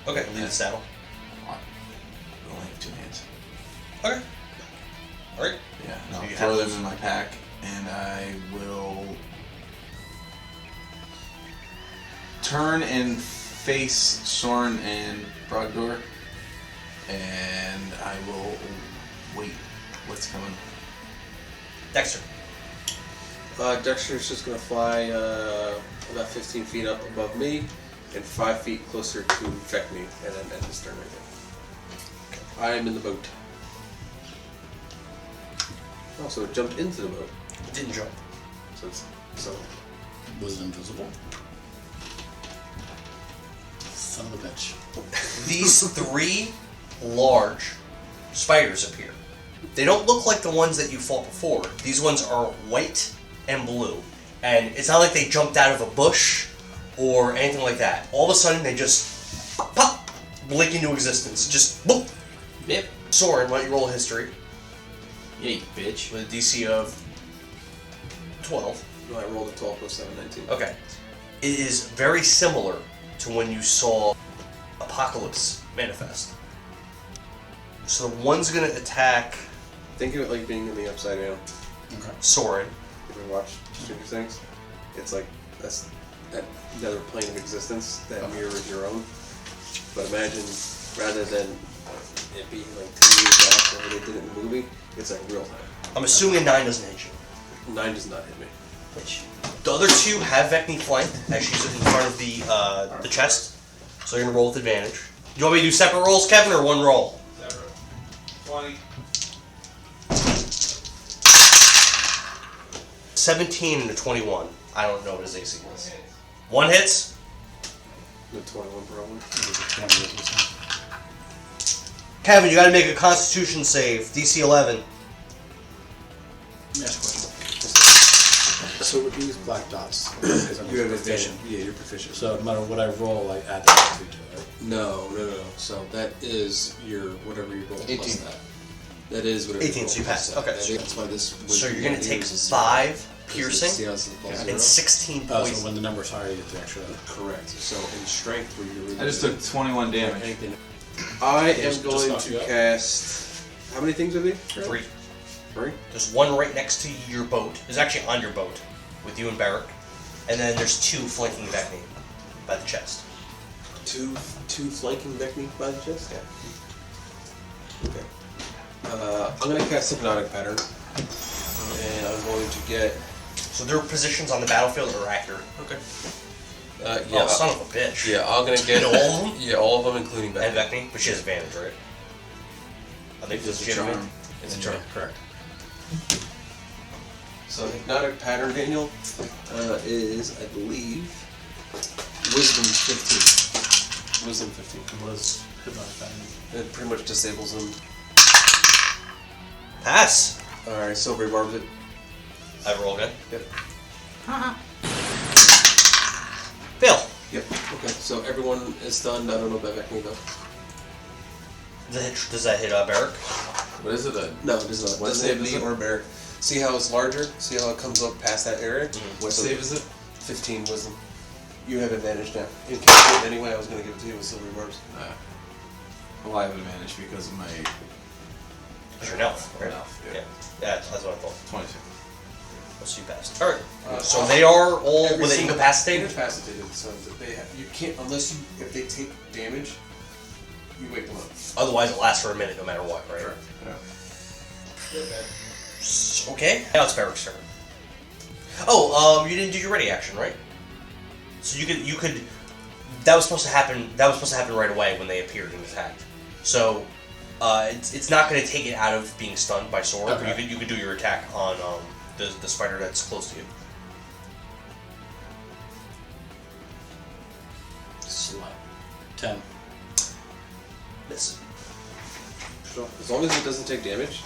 Okay, leave the saddle. I only have 2 hands. Okay. Alright. Yeah, and Do I'll you throw have them in my pack, and I will turn and face Sorin and Brogdor, and I will wait what's coming. Dexter. Dexter's just going to fly about 15 feet up above me and 5 feet closer to Vekni, and then end his turn right there. I am in the boat. Also, it jumped into the boat. It didn't jump. So Was it invisible? Son of a bitch. These 3 large spiders appear. They don't look like the ones that you fought before. These ones are white and blue. And it's not like they jumped out of a bush or anything like that. All of a sudden, they just pop, blink into existence. Just boop. Yep. Sorin, why don't you roll a history Yeah, you bitch. with a DC of 12. No, I rolled a 12 plus 7, 19. Okay. It is very similar to when you saw Apocalypse manifest. So the one's going to attack Think of it like being in the Upside Down. Okay. Sorin. If you watch Stranger Things, it's like that's that another plane of existence that mirrors your own. But imagine, rather than it being like 2 years back where they did it in the movie, it's like real time. I'm assuming a 9 doesn't hit you. 9 does not hit me. The other 2 have Vekni flanked as she's in front of the chest. So you're going to roll with advantage. Do you want me to do separate rolls, Kevin, or one roll? Separate. 20. 17 and a 21. I don't know what his AC is. 1 hits? The 21 probably. Kevin, you got to make a Constitution save. DC 11. Let me ask a question. So with these black dots, because I'm You have proficient, advantage. Yeah, you're proficient. so no matter what I roll, I add that to it, right? No. So that is your whatever you roll plus 18. that. That is whatever. 18, you roll so you plus pass. that. Okay. That's why this. So you're going to take 5 piercing and 16 So poison. when the number's higher, you get the extra. Correct. So in strength, where you're. I just took 21 damage. I am Just going knock to you out. cast. How many things are there? 3. 3. There's 1 right next to your boat. There's actually on your boat with you and Barrick. And then there's 2 flanking Vekni by the chest. Two flanking Vekni by the chest. Yeah. Okay. I'm gonna cast Hypnotic Pattern, and I'm going to get. So their positions on the battlefield are accurate. Okay. Oh, son of a bitch. Yeah, I'm gonna get All of them? Yeah, all of them, including And Vekni. Vekni, but she has advantage, right? I think this is Charm. legitimate. It's a charm. Correct. So hypnotic pattern, Daniel, is, I believe, wisdom 15. Wisdom 15. What is hypnotic pattern? It pretty much disables him. Pass. Alright, so rebarbs it. I roll again. Yep. Fail. Yep. Okay, so everyone is stunned. I don't know about Vekni though. Does that hit Barrick? What is it? No, it does not. What Doesn't save hit is me it? or Barrick. See how it's larger? See how it comes up past that area? What So save is it? 15 wisdom. You have advantage now. In case you did anyway, I was going to give it to you with silver barbs. Well, I have advantage because of my Because you're an elf, right? elf. Yeah. Yeah, that's what I thought. 22. So you passed. Alright. So they are all Every with it single- incapacitated? Incapacitated, so that they have, you can't, if they take damage, you wake them up. Otherwise it lasts for a minute no matter what, right? Correct. Okay. Now it's Barrick's turn. Oh, you didn't do your ready action, right? So you could that was supposed to happen right away when they appeared and attacked. So it's not going to take it out of being stunned by sword, Okay. but you could do your attack on the spider that's close to you. Slap. 10. Miss. So, as long as it doesn't take damage,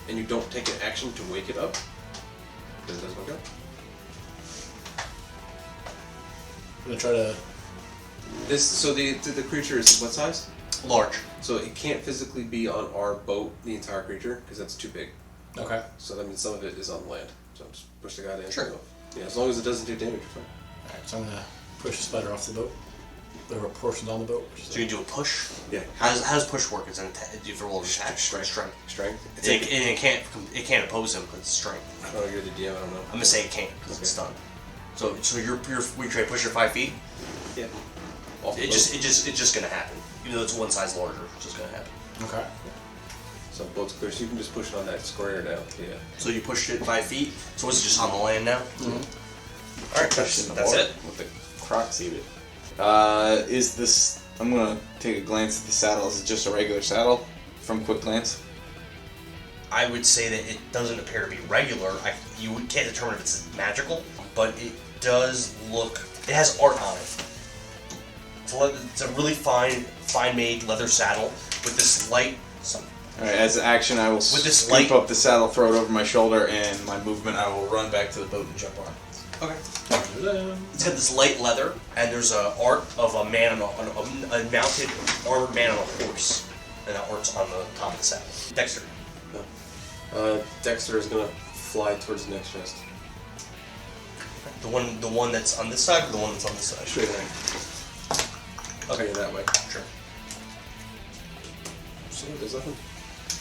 and you don't take an action to wake it up, then it doesn't wake up. I'm gonna try to. So the creature is what size? Large. So it can't physically be on our boat, the entire creature, because that's too big. Okay. So that means some of it is on land. So just push the guy down. Sure. Yeah, as long as it doesn't do damage, you're fine. Alright, so I'm gonna push the spider off the boat. Whatever portion's on the boat. Which is So you can do a push. Yeah. How does push work? It's an attack. If you roll an attack, strength. Strength. It's It can't oppose him because it's strength. Oh, you're the DM. I don't know. I'm gonna say it can't because it's stunned. So you're we try to push her 5 feet. Yeah. Off the It's boat. just gonna happen. Even though it's one size larger, it's just gonna happen. okay. So boat's clear. So you can just push it on that square down. Yeah. So you pushed it 5 feet. So it's just on the land now. Mm-hmm. All right, that's it. With the crocs eat it. Is this? I'm gonna take a glance at the saddle. Is it just a regular saddle? From quick glance. I would say that it doesn't appear to be regular. You can't determine if it's magical, but it does look. It has art on it. It's a really fine-made leather saddle with this light. All right. As an action, I will this scoop light- up the saddle, throw it over my shoulder, and my movement, I will run back to the boat and jump on. Okay. It's got this light leather, and there's a art of a man on a mounted armored man on a horse, and that art's on the top of the saddle. Dexter. Dexter is gonna fly towards the next chest. The one that's on this side, or the one that's on this side? Straight ahead. Okay, Yeah, that way. sure. So there's nothing.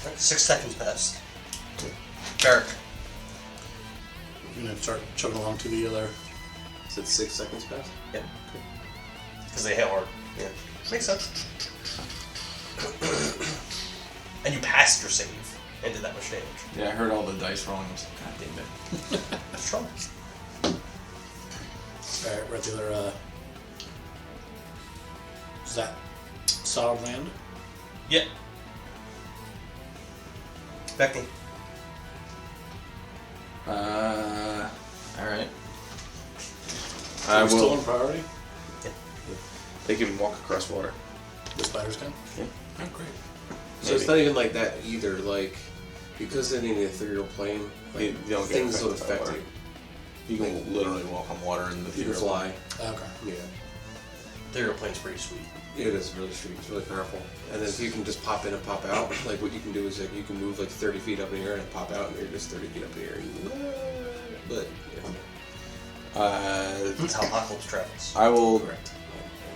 Alright, 6 seconds passed. Barrick. I'm gonna start chugging along to the other. Is it 6 seconds past? Yeah. Because they hit hard. Yeah. Makes sense. And you passed your save and did that much damage. Yeah, I heard all the dice rolling. I was like, God damn it. That's strong. Alright, we're at the other. Is that solid land? Yeah. Vekni. All right. Are I we still will. on priority? They can walk across water. The spiders can? Yeah. Oh, great. So it's not even like that either. Like, because they're in the ethereal plane, like, You don't get things don't affected by affect water. you. You can literally walk on water in the You can fly. Okay. Yeah. Their airplane's pretty sweet. It is really sweet. It's really powerful. And then if you can just pop in and pop out, like what you can do is like you can move like 30 feet up in the air and pop out, and you're just 30 feet up in the air. But That's how Apocalypse travels. I will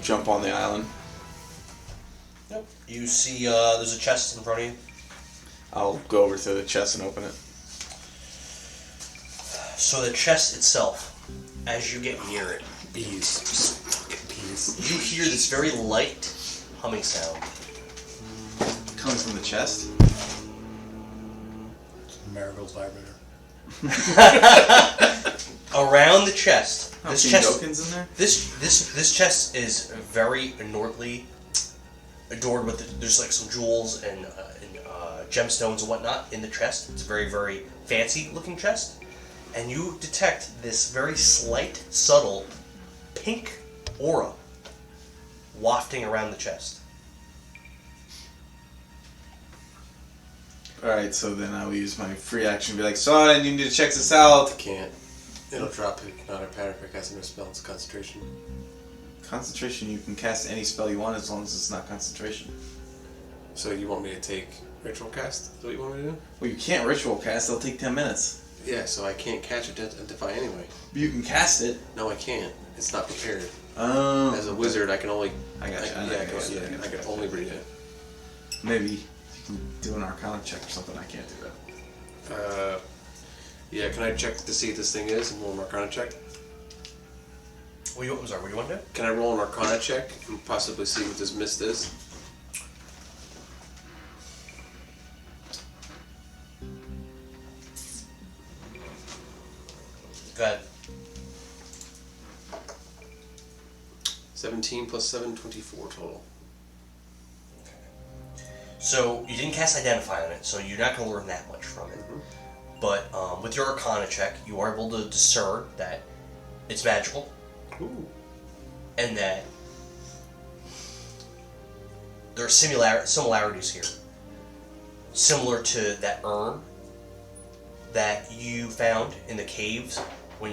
jump on the island. Yep. You see there's a chest in front of you. I'll go over to the chest and open it. So the chest itself, as you get near it, Bees. Just fucking bees. you hear this very light humming sound. Comes from the chest. Marigold's vibrator. Around the chest. This chest Dokins in there? This chest is very adornedly adorned with there's like some jewels and gemstones and whatnot in the chest. It's a very, very fancy looking chest. And you detect this very slight, subtle, pink aura wafting around the chest. Alright, so then I will use my free action and be like, Sorin, you need to check this out. Can't. It'll drop it. Not a pattern for casting a spell. It's concentration. Concentration, you can cast any spell you want as long as it's not concentration. So you want me to take ritual cast? Is that what you want me to do? Well, you can't ritual cast, it'll take 10 minutes. Yeah, so I can't catch it and defy anyway. You can cast it. No, I can't. It's not prepared. Oh. As a wizard, I can only. I got you. I can only read it. Maybe you can do an Arcana check or something. I can't do that. Yeah, can I check to see if this thing is and roll an Arcana check? I'm sorry, what do you want to do? Can I roll an Arcana check and possibly see what this mist is? Go ahead. 17 plus 7, 24 total. So you didn't cast Identify on it, so you're not going to learn that much from it. But with your Arcana check, you are able to discern that it's magical. Ooh. And that there are similarities here. Similar to that urn that you found in the caves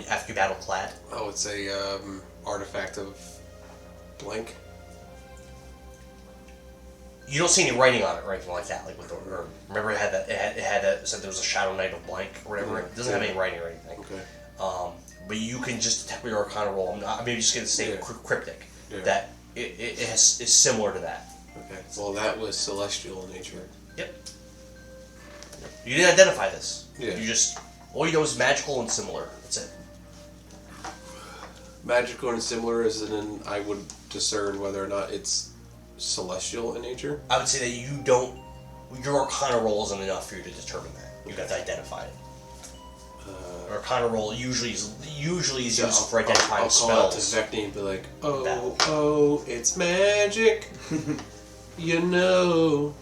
after you battled Clad. Oh, it's a artifact of blank. You don't see any writing on it or anything like that, like with the urn. Remember, it had that said there was a Shadow Knight of blank or whatever. It doesn't have any writing or anything. Okay. But you can just detect with your Arcana roll. I'm maybe just going to say cryptic that is similar to that. Okay. Well, that was celestial in nature. Yep. You didn't identify this. Yeah. You just all you know is magical and similar. That's it. Magical and similar as in I would discern whether or not it's celestial in nature. I would say that you don't. Your Arcana roll isn't enough for you to determine that. You have to identify it. Arcana roll usually is used for identifying I'll call out to spells. Vekni and be like, oh, it's magic. You know.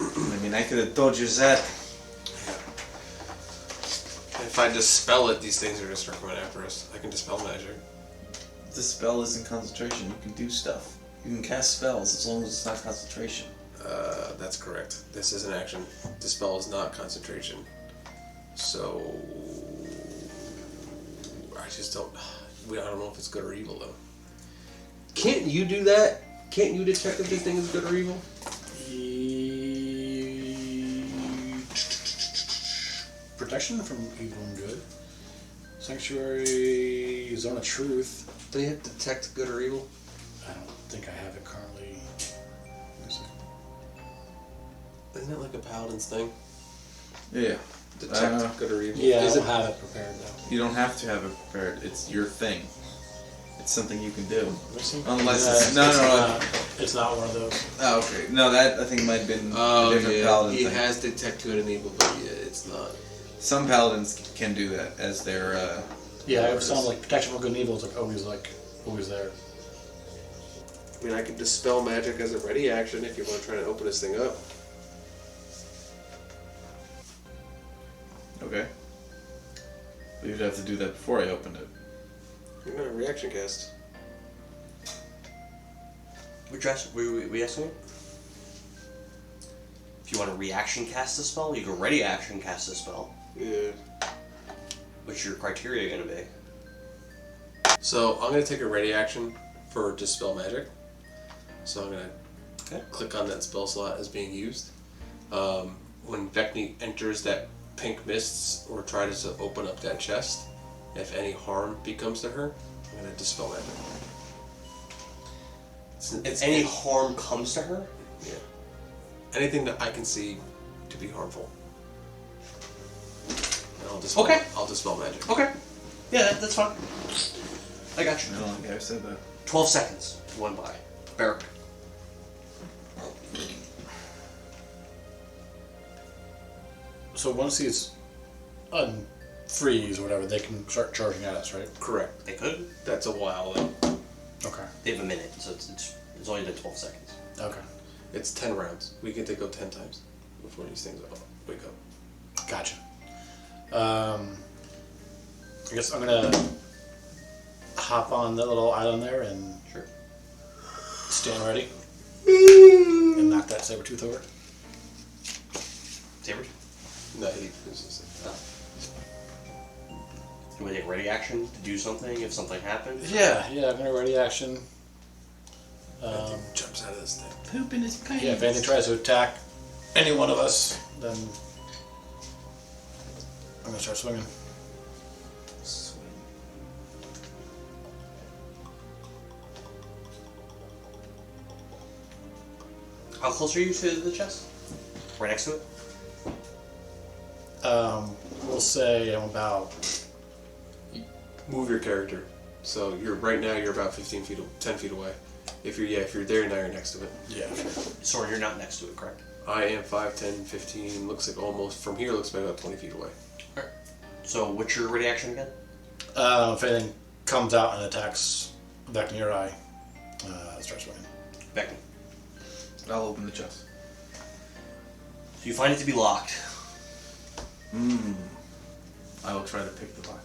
I mean, I could have told you that. If I dispel it, these things are just start coming after us. I can dispel magic. The spell isn't concentration. You can do stuff. You can cast spells as long as it's not concentration. That's correct. This is an action. Dispel is not concentration. So I just don't. I don't know if it's good or evil though. Can't you do that? Can't you detect if this thing is good or evil? Protection from evil and good. Sanctuary, Zone of Truth. Do you have to detect good or evil? I don't think I have it currently. Isn't it like a paladin's thing? Yeah. Detect good or evil. Yeah, Is I don't it? have it prepared though. You don't have to have it prepared. It's your thing. It's something you can do. Missing? Unless Yeah, it's... No. It's not one of those. Oh, okay. No, that I think might have been Oh, a different yeah. paladin He thing. has detect good and evil, but yeah, it's not. Some paladins can do that as their... Yeah, it sounds like protection from good and evil is always there. I mean, I could dispel magic as a ready action if you want to try to open this thing up. Okay. But you'd have to do that before I opened it. You're not a reaction cast. Which we asking? If you want to reaction cast a spell, you can ready action cast a spell. Yeah. What's your criteria going to be? So I'm going to take a ready action for dispel magic. So I'm going to click on that spell slot as being used. When Vekni enters that pink mists or tries to open up that chest, if any harm becomes to her, I'm going to dispel magic. If any harm comes to her? Yeah. Anything that I can see to be harmful. And I'll dispel magic. Okay. Yeah, that's fine. I got you. I don't think I said that. 12 seconds went by. Barrack. So once these unfreeze or whatever, they can start charging at us, right? Correct. They could. That's a while though. Okay. They have a minute, so it's only been 12 seconds. Okay. It's 10 rounds. We get to go 10 times before these things wake up. Gotcha. I guess I'm gonna hop on that little island there and Sure. stand ready and knock that saber-tooth over. Saber? No, he was just Can we take ready action to do something if something happens? Yeah, I'm gonna ready action. jumps out of this thing. Poop in his pants. Yeah, if anything tries to attack any one of us, then I'm gonna start swinging. How close are you to the chest? Right next to it? We'll say I'm about. Move your character. So you're right now. You're about 10 feet away. If you're there now, you're next to it. Yeah. Sorin, you're not next to it, correct? I am 5, 10, 15. Looks like almost from here. Looks like about 20 feet away. Alright. So what's your ready action again? If anything comes out and attacks Vekni or I, start swinging. Vekni. I'll open the chest. So you find it to be locked. I will try to pick the lock.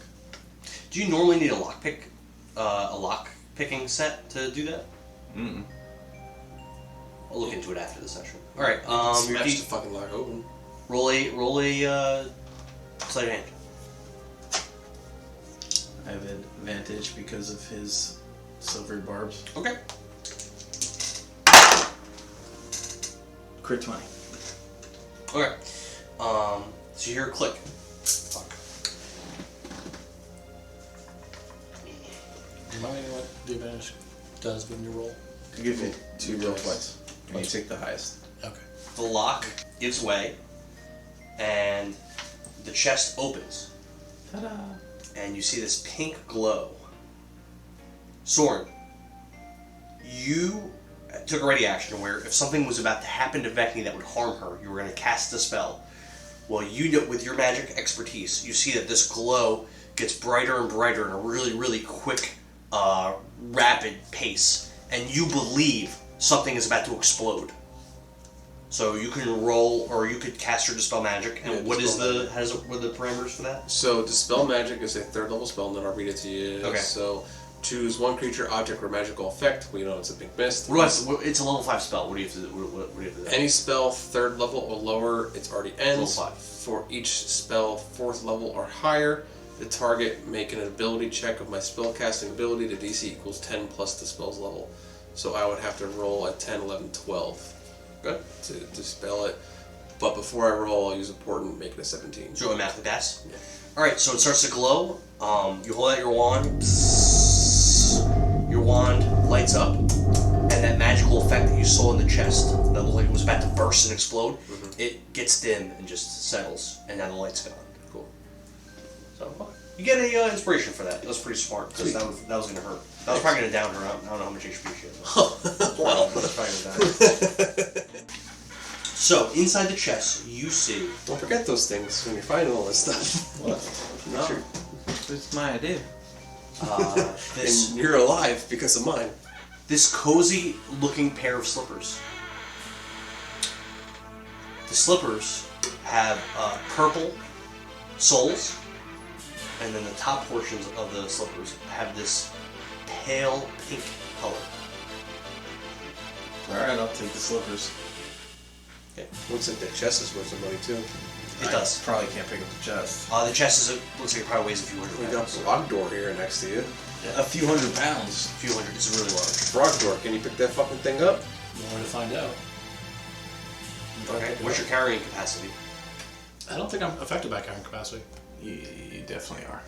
Do you normally need a lock picking set to do that? Mm-mm. I'll look into it after the session. Alright, Smash the fucking lock open. roll a sleight of hand. I have advantage because of his silvery barbs. Okay. Crit 20. Okay. So you hear a click. Fuck. Remind me what the advantage does when you roll. You give me Two roll dice. twice. And you take the highest. Okay. The lock gives way, and the chest opens, Ta-da! and you see this pink glow. Sorin, you took a ready action where if something was about to happen to Vekni that would harm her, you were going to cast the spell. Well, you know, with your magic expertise, you see that this glow gets brighter and brighter in a really, really quick, rapid pace, and you believe something is about to explode. So you can roll, or you could cast your Dispel Magic, and what are the parameters for that? So Dispel Magic is a 3rd level spell, and then I'll read it to you. Okay. So choose one creature, object, or magical effect. We know it's a big mist. It's a level 5 spell. What do you have to do? What do you have to do? Any spell 3rd level or lower, it already ends. Level 5. For each spell 4th level or higher, the target make an ability check of my spellcasting ability. The DC equals 10 plus the spell's level. So I would have to roll at 10, 11, 12. Good. To spell it. But before I roll, I'll use a portent, make it a 17. So you automatically pass? Yeah. Alright, so it starts to glow. You hold out your wand. Your wand lights up. And that magical effect that you saw in the chest, that looked like it was about to burst and explode, it gets dim and just settles. And now the light's gone. Cool. So you get a inspiration for that. That was pretty smart, because that was going to hurt. That was probably going to down her. I don't know how much HP she has. Wow. That's probably going to down her. So, inside the chest, you see... Don't forget those things when you're finding all this stuff. What? No. It's my idea. This And you're alive because of mine. this cozy-looking pair of slippers. The slippers have purple soles, and then the top portions of the slippers have this pale pink color. Alright, I'll take the slippers. Looks like the chest is worth some money too. It does. Probably can't pick up the chest. The chest looks like it probably weighs a few We hundred got pounds. Brogdor here next to you. A few hundred pounds. A few hundred. It's really large. Brogdor, can you pick that fucking thing up? More to find out. Okay. What's your carrying capacity? I don't think I'm affected by carrying capacity. You definitely are.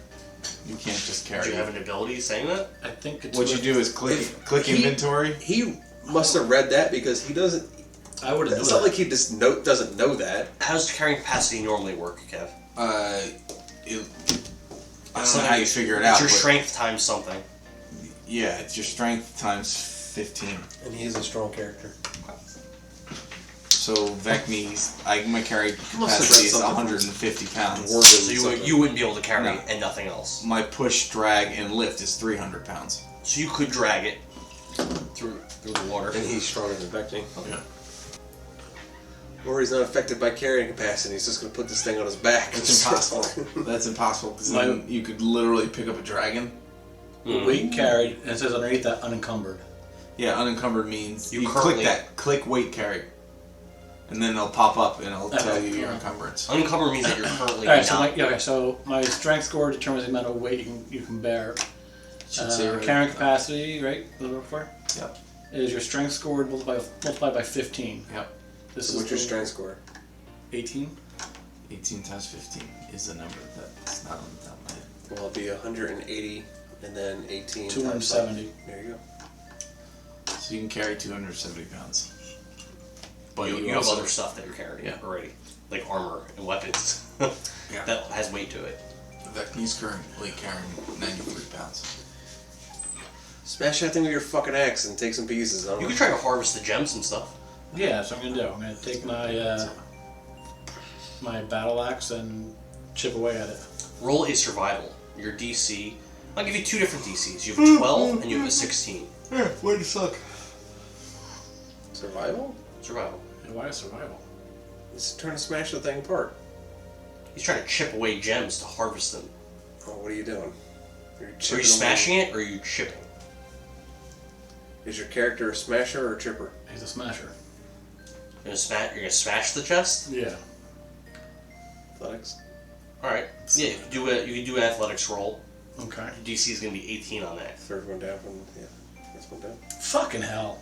You can't just carry Do you it. have an ability saying that? I think it's. What you do is click inventory. He must have read that because he doesn't. I would have It's done not like he just doesn't know that. How does carrying capacity normally work, Kev? I don't know how you figure it out. It's your but strength times something. Yeah, it's your strength times 15. And he is a strong character. So Vekni's, my carry Must have capacity read is something. 150 pounds. So you wouldn't be able to carry No. it and nothing else. My push, drag, and lift is 300 pounds. So you could drag it through the water. And he's stronger than Vekni. Yeah. Or he's not affected by carrying capacity. He's just going to put this thing on his back. That's impossible. That's impossible because then you could literally pick up a dragon. Weight carried, and it says underneath that unencumbered. Yeah, unencumbered means you click currently- that, click weight carry, and then it'll pop up and it'll tell you your encumbrance. Unencumbered means that you're currently Alright, not. so my strength score determines the amount of weight you can bear. Should say right Carrying there. capacity, right? What we're looking for? Yep. Is your strength score multiplied by 15. Yep. This What's is your strength score? 18. 18 times 15 is the number that's not on the top of my head. Well, it'll be 180 and then 18. 270. There you go. So you can carry 270 pounds. But You have also- other stuff that you're carrying Yeah. already, like armor and weapons Yeah. that has weight to it. Vekni's currently carrying 93 pounds. Smash that thing with your fucking axe and take some pieces. I don't You know. can try to harvest the gems and stuff. Yeah, that's what I'm gonna do. I'm gonna take my my battle axe and chip away at it. Roll a survival. Your DC. I'll give you two different DCs. You have a 12 and you have a 16. Yeah, way to suck. Survival? Survival. And why survival? He's trying to smash the thing apart. He's trying to chip away gems to harvest them. Oh, what are you doing? You're Are chipping you smashing it or are you chipping? Is your character a smasher or a chipper? He's a smasher. You're gonna smash the chest? Yeah. Athletics? Alright. Yeah, you can do an athletics roll. Okay. Your DC is gonna be 18 on that. Third one down from, yeah. First one down. Fucking hell.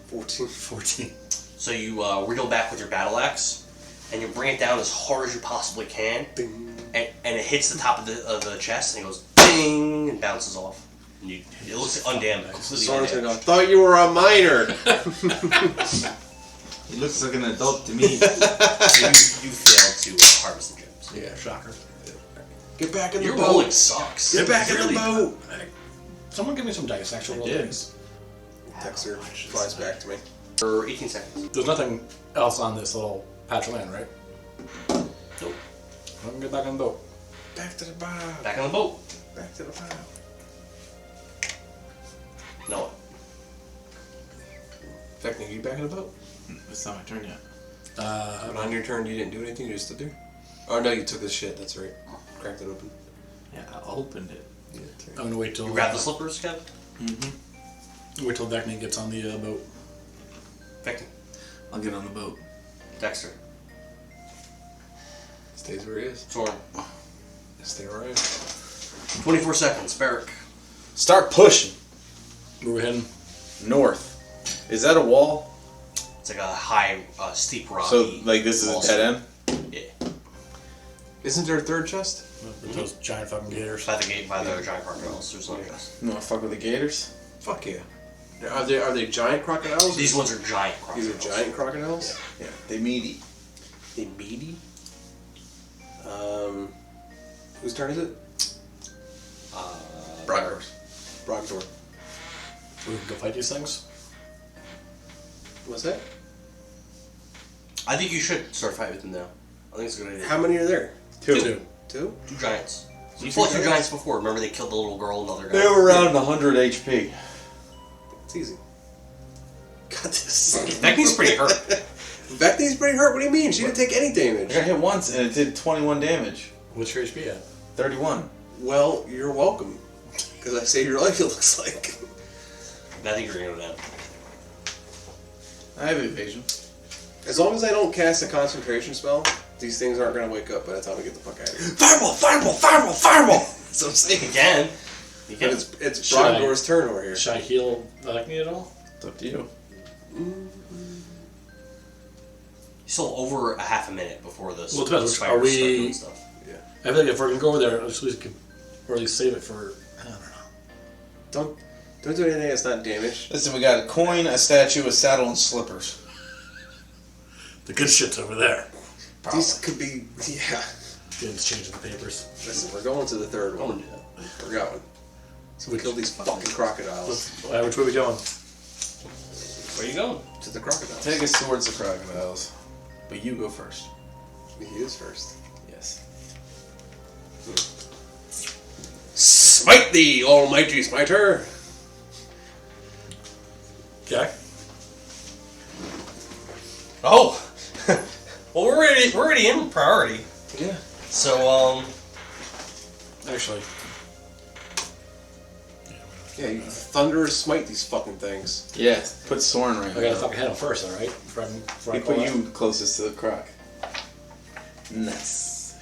14. 14. So you reel back with your battle axe, and you bring it down as hard as you possibly can, and it hits the top of the chest, and it goes ding and bounces off. And it looks undamaged. Completely Soren's gonna go, I undamaged. thought you were a miner! He looks like an adult to me. You failed to harvest the gems. Yeah. Shocker. Get back in the Your boat! rolling sucks. Get back in Really the boat! Someone give me some dice. Actual roll did. dice. Dexter flies back to me. For 18 seconds. There's nothing else on this little patch of land, right? Nope. I'm gonna get back on the boat. Back to the bow! Back on the boat. Back to the bow. No. Vekni, you back in the boat? It's not my turn yet. But on your turn, you didn't do anything, you just stood there? Oh, no, you took this shit, that's right. Cracked it open. Yeah, I opened it. Yeah, that's right. I'm gonna wait till You grab the slippers, Kev? wait till Vekni gets on the boat. Vector. I'll get on the boat. Dexter. Stays where he is. Sorin. Stay right. 24 seconds. Barrick. Start pushing Where we heading? north. Is that a wall? It's like a high, steep rock. So, like, this is a dead end? Yeah. Isn't there a third chest? With those giant fucking gators. By the gate, by the giant crocodiles. There's no chest. You wanna fuck with the gators? Fuck yeah. Are they giant crocodiles? These ones are giant These crocodiles. are giant crocodiles? Yeah, they meaty. They meaty? Whose turn is it? Brogdor. Brogdor. We can go fight these things. What's that? I think you should start fighting with them now. I think it's a good idea. How many are there? Two. Two? Two giants. You fought two giants before. Remember they killed the little girl and the other guy? They were around 100 HP. It's easy. Got this. Vekni's pretty hurt. Vekni's pretty hurt? What do you mean? She didn't take any I damage. got hit once and it did 21 damage. What's your HP at? 31. Well, you're welcome. Because I saved your life, it looks like. I think you're gonna go down. I have evasion. As long as I don't cast a concentration spell, these things aren't going to wake up by the time we get the fuck out of here. Fireball! Fireball! Fireball! Fireball! That's what I'm saying. Again. You But can. it's Should I- Brogdor's turn over here. Should I heal Vekni at all? It's up to you. Still over a half a minute before this. Well, it depends. spiders Are we- start doing stuff. I feel like if we're gonna go over there, at least we could, or at least save it for. I don't know. Don't do anything that's not damaged. Listen, we got a coin, a statue, a saddle, and slippers. The good shit's over there. These could be, yeah. Getting changing the papers. Listen, we're going to the third I one. wouldn't do that. We're going. So we kill these fucking crocodiles. Which way are we going? Where are you going? To the crocodiles. Take us towards the crocodiles. But you go first. He is first. Yes. Smite thee, almighty smiter! Okay. Oh! Well, we're already in priority. Yeah. So, Actually, Yeah, you thunderous smite these fucking things. Yeah, put Sorin right I gotta fucking hit him first, all right? Before I He put pull you closest to the croc. Nice.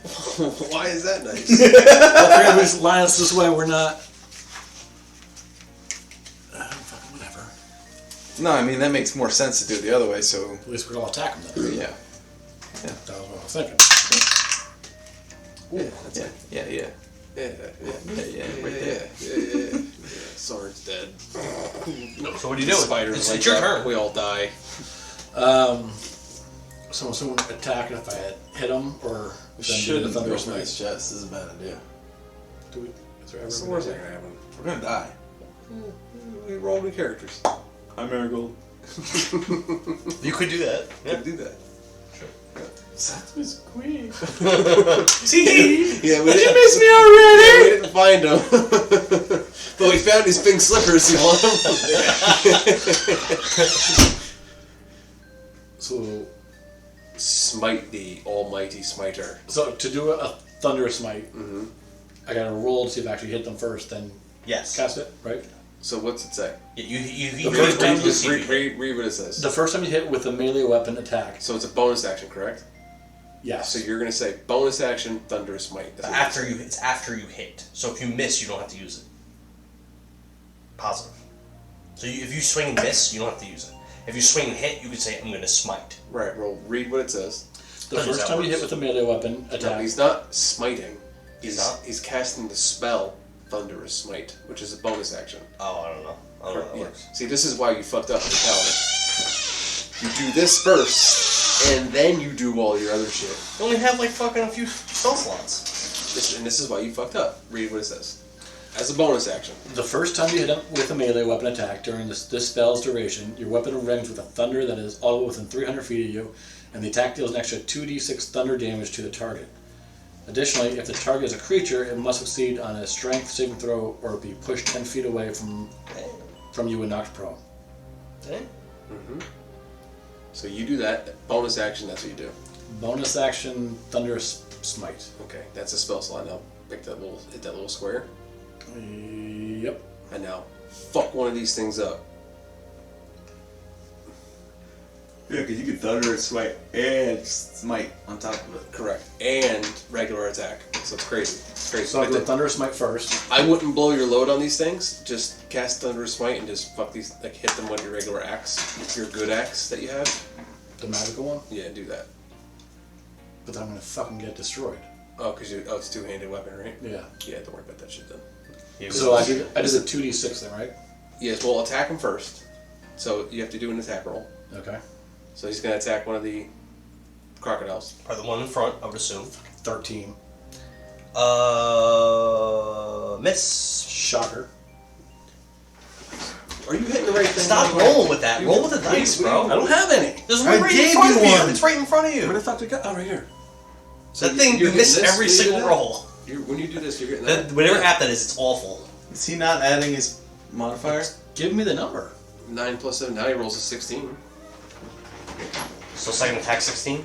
Why is that nice? Okay, we line us this way. We're not. Fucking whatever. No, I mean that makes more sense to do it the other way. So At least we're gonna attack him then. yeah, That was what I was thinking. Yeah, that's it. yeah. Yeah, Right there. Yeah. Sorin's dead. so what are you doing? Spiders. It's your turn. We all die. So someone attack if I hit him, or then do the Shouldn't go thunderous for his smite. chest. This is a bad idea. Do we? Is there ever What's the been worst a- that can happen? We're gonna die. We roll new characters. I'm Marigold. You could do that. Yeah. Do that. That was queen. See? Yeah, we didn't miss me already. We didn't find him, but we found his pink slippers. You want them? So, Smite the almighty smiter. so to do a thunderous smite, I gotta roll to see if I actually hit them first, then Yes. cast it, right? So what's it say? You The first time Read what it says. The first time you hit with a melee weapon attack, So it's a bonus action, correct? yes. So you're gonna say bonus action thunderous smite. That's what it's after you hit. So if you miss, you don't have to use it. Positive. So if you swing and miss, you don't have to use it. If you swing and hit, you could say, I'm going to smite. Right. Well, read what it says. The How does first that time you work? hit with a melee weapon No, attack, he's not smiting. He's not? He's casting the spell thunderous smite, which is a bonus action. Oh, I don't know. I don't know how that Yeah. works. See, this is why you fucked up the paladin. You do this first, and then you do all your other shit. You only have like fucking a few spell slots. This is why you fucked up. Read what it says. As a bonus action. the first time you hit him with a melee weapon attack during this spell's duration, your weapon rings with a thunder that is all within 300 feet of you, and the attack deals an extra 2d6 thunder damage to the target. Additionally, if the target is a creature, it must succeed on a strength saving throw or be pushed 10 feet away from you and knocked prone. Okay. So you do that. Bonus action, that's what you do. Bonus action, thunderous smite. Okay, that's a spell slot now. Hit that little square. Yep. And now, fuck one of these things up. Yeah, because you can thunder and smite and smite on top of it. Correct. And regular attack. So it's crazy. It's crazy. So I'll But do a the- thunderous smite first. I wouldn't blow your load on these things. Just cast Thunderous Smite and just fuck these, like hit them with your regular axe, your good axe that you have. The magical one. Yeah, do that. But then I'm gonna fucking get destroyed. Oh, it's two-handed weapon, right? Yeah. Yeah, don't worry about that shit then. So I did a 2d6 then, right? Yes, well, attack him first. So you have to do an attack roll. Okay. So he's gonna attack one of the crocodiles. Or the one in front, I would assume. 13. Miss. Shocker. Are you hitting the right thing? Stop rolling with that. Roll with the dice, bro. I don't have any. There's I one right in gave front you of you. one. It's right in front of Where you. the fuck did it go? Oh, right here. So That thing, you you're miss hitting this, every you're single hitting roll. When you do this, you're getting that. Whatever app that is, it's awful. Is he not adding his modifier? Give me the number. 9 plus 7, now he rolls a 16. So second attack 16?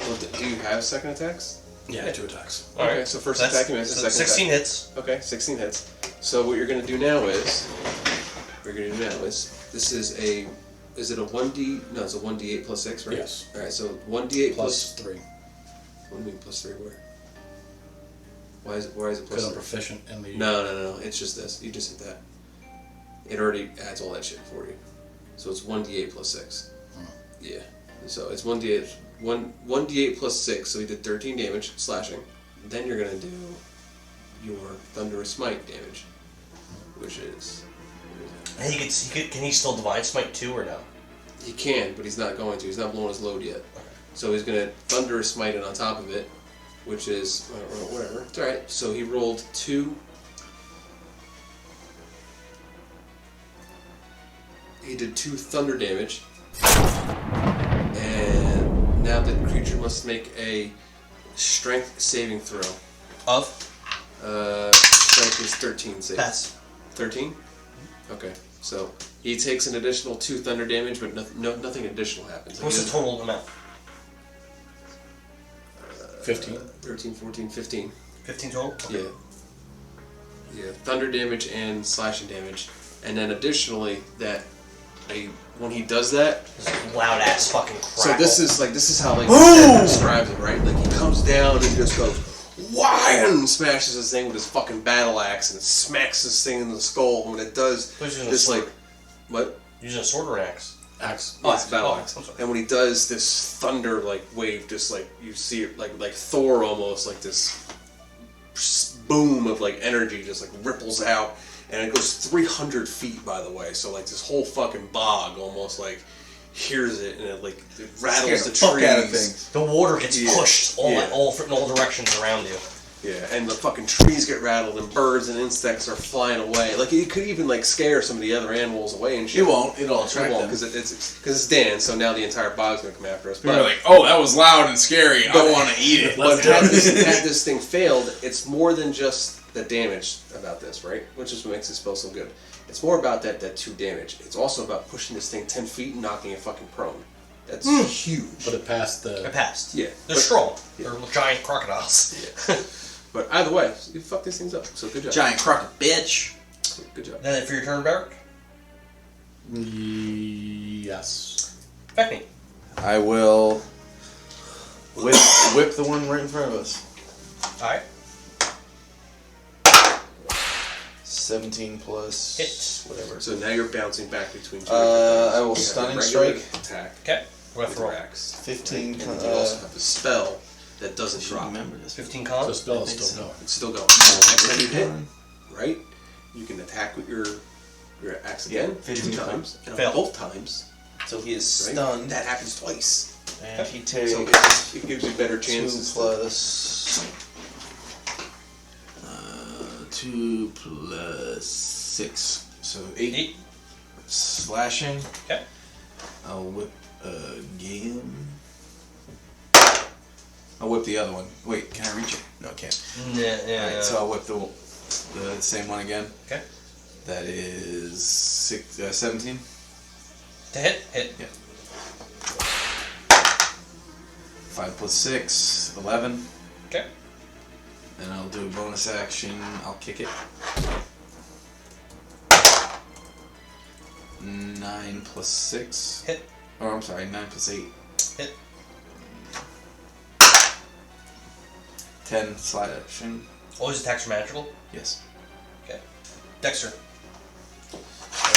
Well, do you have second attacks? Yeah, 2 attacks. Okay, so first attack you miss, so second 16 attack. hits. Okay, 16 hits. So what you're gonna do now is, this is a 1d? No, it's a 1d8 plus 6, right? Yes. All right, so 1d8 Plus 3. What do you mean plus 3? Where? Why is it plus Because I'm 3? proficient in the... No. It's just this. You just hit that. It already adds all that shit for you. So it's 1d8 plus 6. Yeah. So it's 1d8 plus 6. So he did 13 damage slashing. Then you're gonna do your thunderous smite damage, which is. And can he still divine smite too or no? He can, but he's not going to. He's not blowing his load yet. So he's gonna thunderous smite it on top of it, which is whatever. It's all right. So he rolled 2. He did 2 thunder damage, and now the creature must make a strength saving throw. Of? Strength is 13. Save. Pass. 13. Okay. So he takes an additional 2 thunder damage, but nothing additional happens. What's the total amount? 15. 13, 14, 15. 15 total? Okay. Yeah. Yeah, thunder damage and slashing damage. And then additionally, when he does that, Loud ass fucking crackle. so this is how like Death describes it, right? Like he comes down and just goes wham and smashes this thing with his fucking battle axe and smacks this thing in the skull. And when it does this like what? Using a sword or an axe? Axe. Oh, it's a battle axe. I'm sorry. And when he does this thunder like wave, just like you see it like Thor almost, like this boom of like energy just like ripples out, and it goes 300 feet, by the way. So like this whole fucking bog almost like hears it, and it rattles the fuck out of trees. things. The water gets pushed in all directions around you. Yeah, and the fucking trees get rattled, and birds and insects are flying away. Like it could even like scare some of the other animals away and shit. It won't. It'll attract them. because it's Dan. So now the entire bog's gonna come after us. People are like, oh, that was loud and scary. I want to eat it. But had this thing failed, it's more than just the damage about this, right? Which is what makes this spell so good. It's more about that 2 damage. It's also about pushing this thing 10 feet and knocking it fucking prone. That's huge. But it passed the... It passed. Yeah. They're strong. They're giant crocodiles. Yeah. But either way, you fuck these things up. So good job. Giant croc bitch. Good job. Then for your turn, Barrick? Yes. Vekni. I will whip the one right in front of us. Alright. 17 plus Hit. whatever. So now you're bouncing back between 2 I will You have stunning the regular strike. attack. Okay. What With have to roll? your axe. 15. And you also have the spell that doesn't drop. Remember this. 15 So con? the spell is still going. It's still going. Next time you hit, right? You can attack with your axe again 15 2 times. And Fail. both times, So he is right? stunned. That happens twice. And he takes So it gives you better 2 chances. plus 2 plus 6. So 8 slashing. Okay. I'll whip again. I'll whip the other one. Wait, can I reach it? No, I can't. Yeah. Alright, so I'll whip the same one again. Okay. That is 17. To hit? Hit. Yeah. 5 plus 6, 11. Okay. Then I'll do a bonus action. I'll kick it. 9 plus 6. Hit. Oh, I'm sorry, 9 plus 8. Hit. 10 slashing. All his attacks are magical? Yes. Okay. Dexter.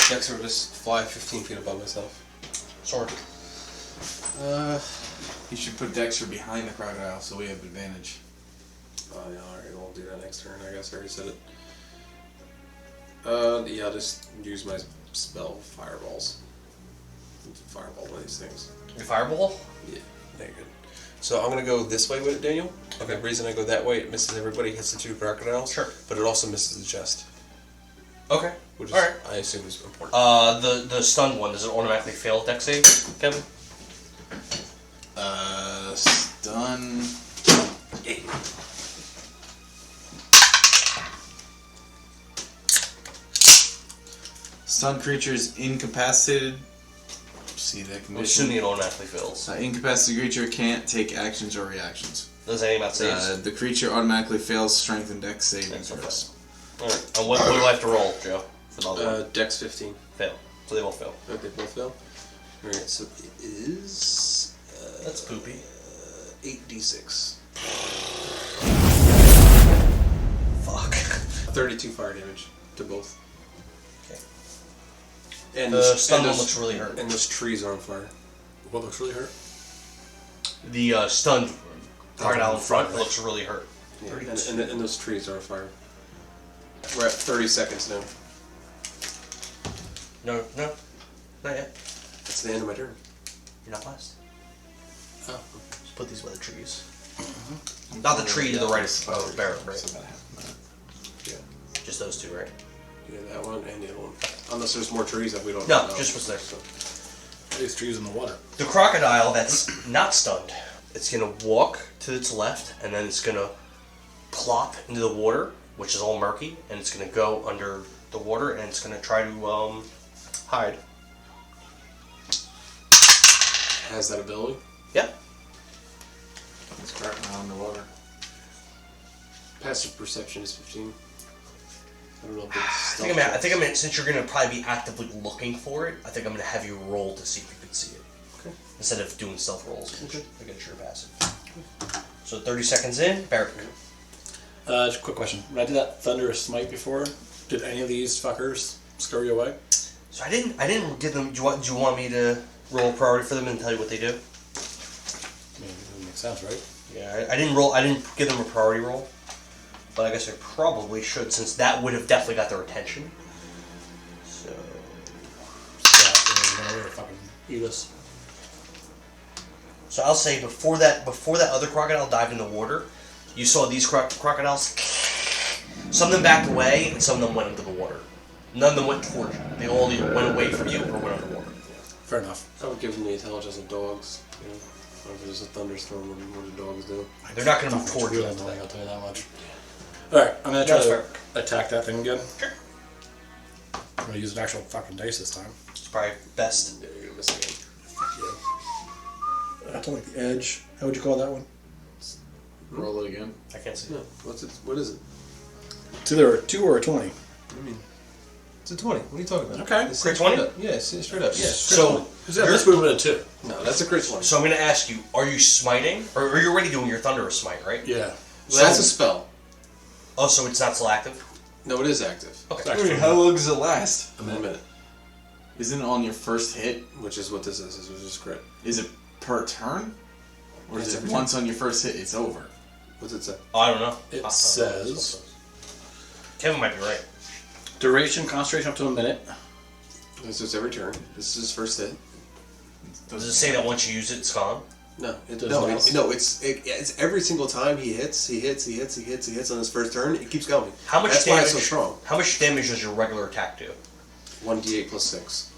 Dexter will just fly 15 feet above myself. Sword. You should put Dexter behind the crocodile so we have advantage. Oh, yeah, alright, we'll do that next turn. I guess I already said it. Yeah, I'll just use my spell fireballs. Fireball one of these things. Your fireball? Yeah, very good. So I'm gonna go this way with it, Daniel. Okay. The reason I go that way, it misses everybody, hits the 2 crocodiles. Sure. But it also misses the chest, Okay. which is, Alright. I assume is important. The stunned one, does it automatically fail dex save, Kevin? Stun. Stun creatures incapacitated. See that I'm condition. assuming it automatically fails. Incapacitated creature can't take actions or reactions. Does anything about saves? The creature automatically fails strength and dex saving That's okay. throws. Alright. And what do I have to roll, Joe? For the other one? Dex 15. Fail. So they both fail. They both fail. Alright, so it is That's poopy. 8d6. Fuck. 32 fire damage to both. Okay. And The stun one those- looks really hurt. And those trees are on fire. What looks really hurt? The stunned crocodile in front looks really hurt. Yeah, and those trees are on fire. We're at 30 seconds now. No, not yet. That's the end of my turn. You're not last. Oh. Just put these by the trees. Not the tree to the right of Barrett, right? Yeah. Just those two, right? Yeah, that one and the other one. Unless there's more trees that we don't No, know. just what's there. These trees in the water. The crocodile that's not stunned, it's gonna walk to its left, and then it's gonna plop into the water, which is all murky, and it's gonna go under the water, and it's gonna try to hide. Has that ability? Yeah. It's cracking out in the water. Passive perception is 15. I don't know if it's I think I'm gonna, since you're gonna probably be actively looking for it, I think I'm gonna have you roll to see if you can see it. Okay. Instead of doing stealth rolls Okay. against your passive. So 30 seconds in, Barrett. Just a quick question. When I did that Thunderous Smite before, did any of these fuckers scurry away? So I didn't give them. Do you want me to roll priority for them and tell you what they do? I mean, it makes sense, right? Yeah, I didn't give them a priority roll, but I guess I probably should, since that would have definitely got their attention. So Yeah, and fucking eat us. So I'll say before that other crocodile dived in the water, you saw these crocodiles. Some of them backed away, and some of them went into the water. None of them went towards you. They all either went away from you or went underwater. Fair enough. I would give them the intelligence of dogs. You know, if there's a thunderstorm, what do dogs do? They're not going to move It's towards you. really annoying, I'll tell you that much. Alright, I'm gonna try That's to fair. attack that thing again. I'm gonna use an actual fucking dice this time. It's probably best. Yeah, you're gonna miss again. I don't like the edge. How would you call that one? Roll it again. I can't see. No, what's it? What is it? It's either a 2 or a 20. I mean, it's a 20. What are you talking about? Okay. It's Crit straight 20? up. Yeah, it's straight up. Yeah. So, This would have been a 2. No, that's a crit 20. so I'm going to ask you: are you smiting, or are you already doing your thunderous smite? Right? Yeah. Well, that's a spell. Oh, so it's not still active. No, it is active. Okay. Actually, How long does it last? A minute. Isn't it on your first hit? Which is what this is. This is just crit. Is it per turn? Or It's is it every once on your first hit, it's over? What's it say? Oh, I don't know. It says Kevin might be right. duration, concentration up to a minute. This is every turn. This is his first hit. Does it say that once you use it, it's gone? No, does no, not. it's every single time he hits on his first turn. It keeps going. How much That's damage? why it's so strong. How much damage does your regular attack do? 1d8 plus 6.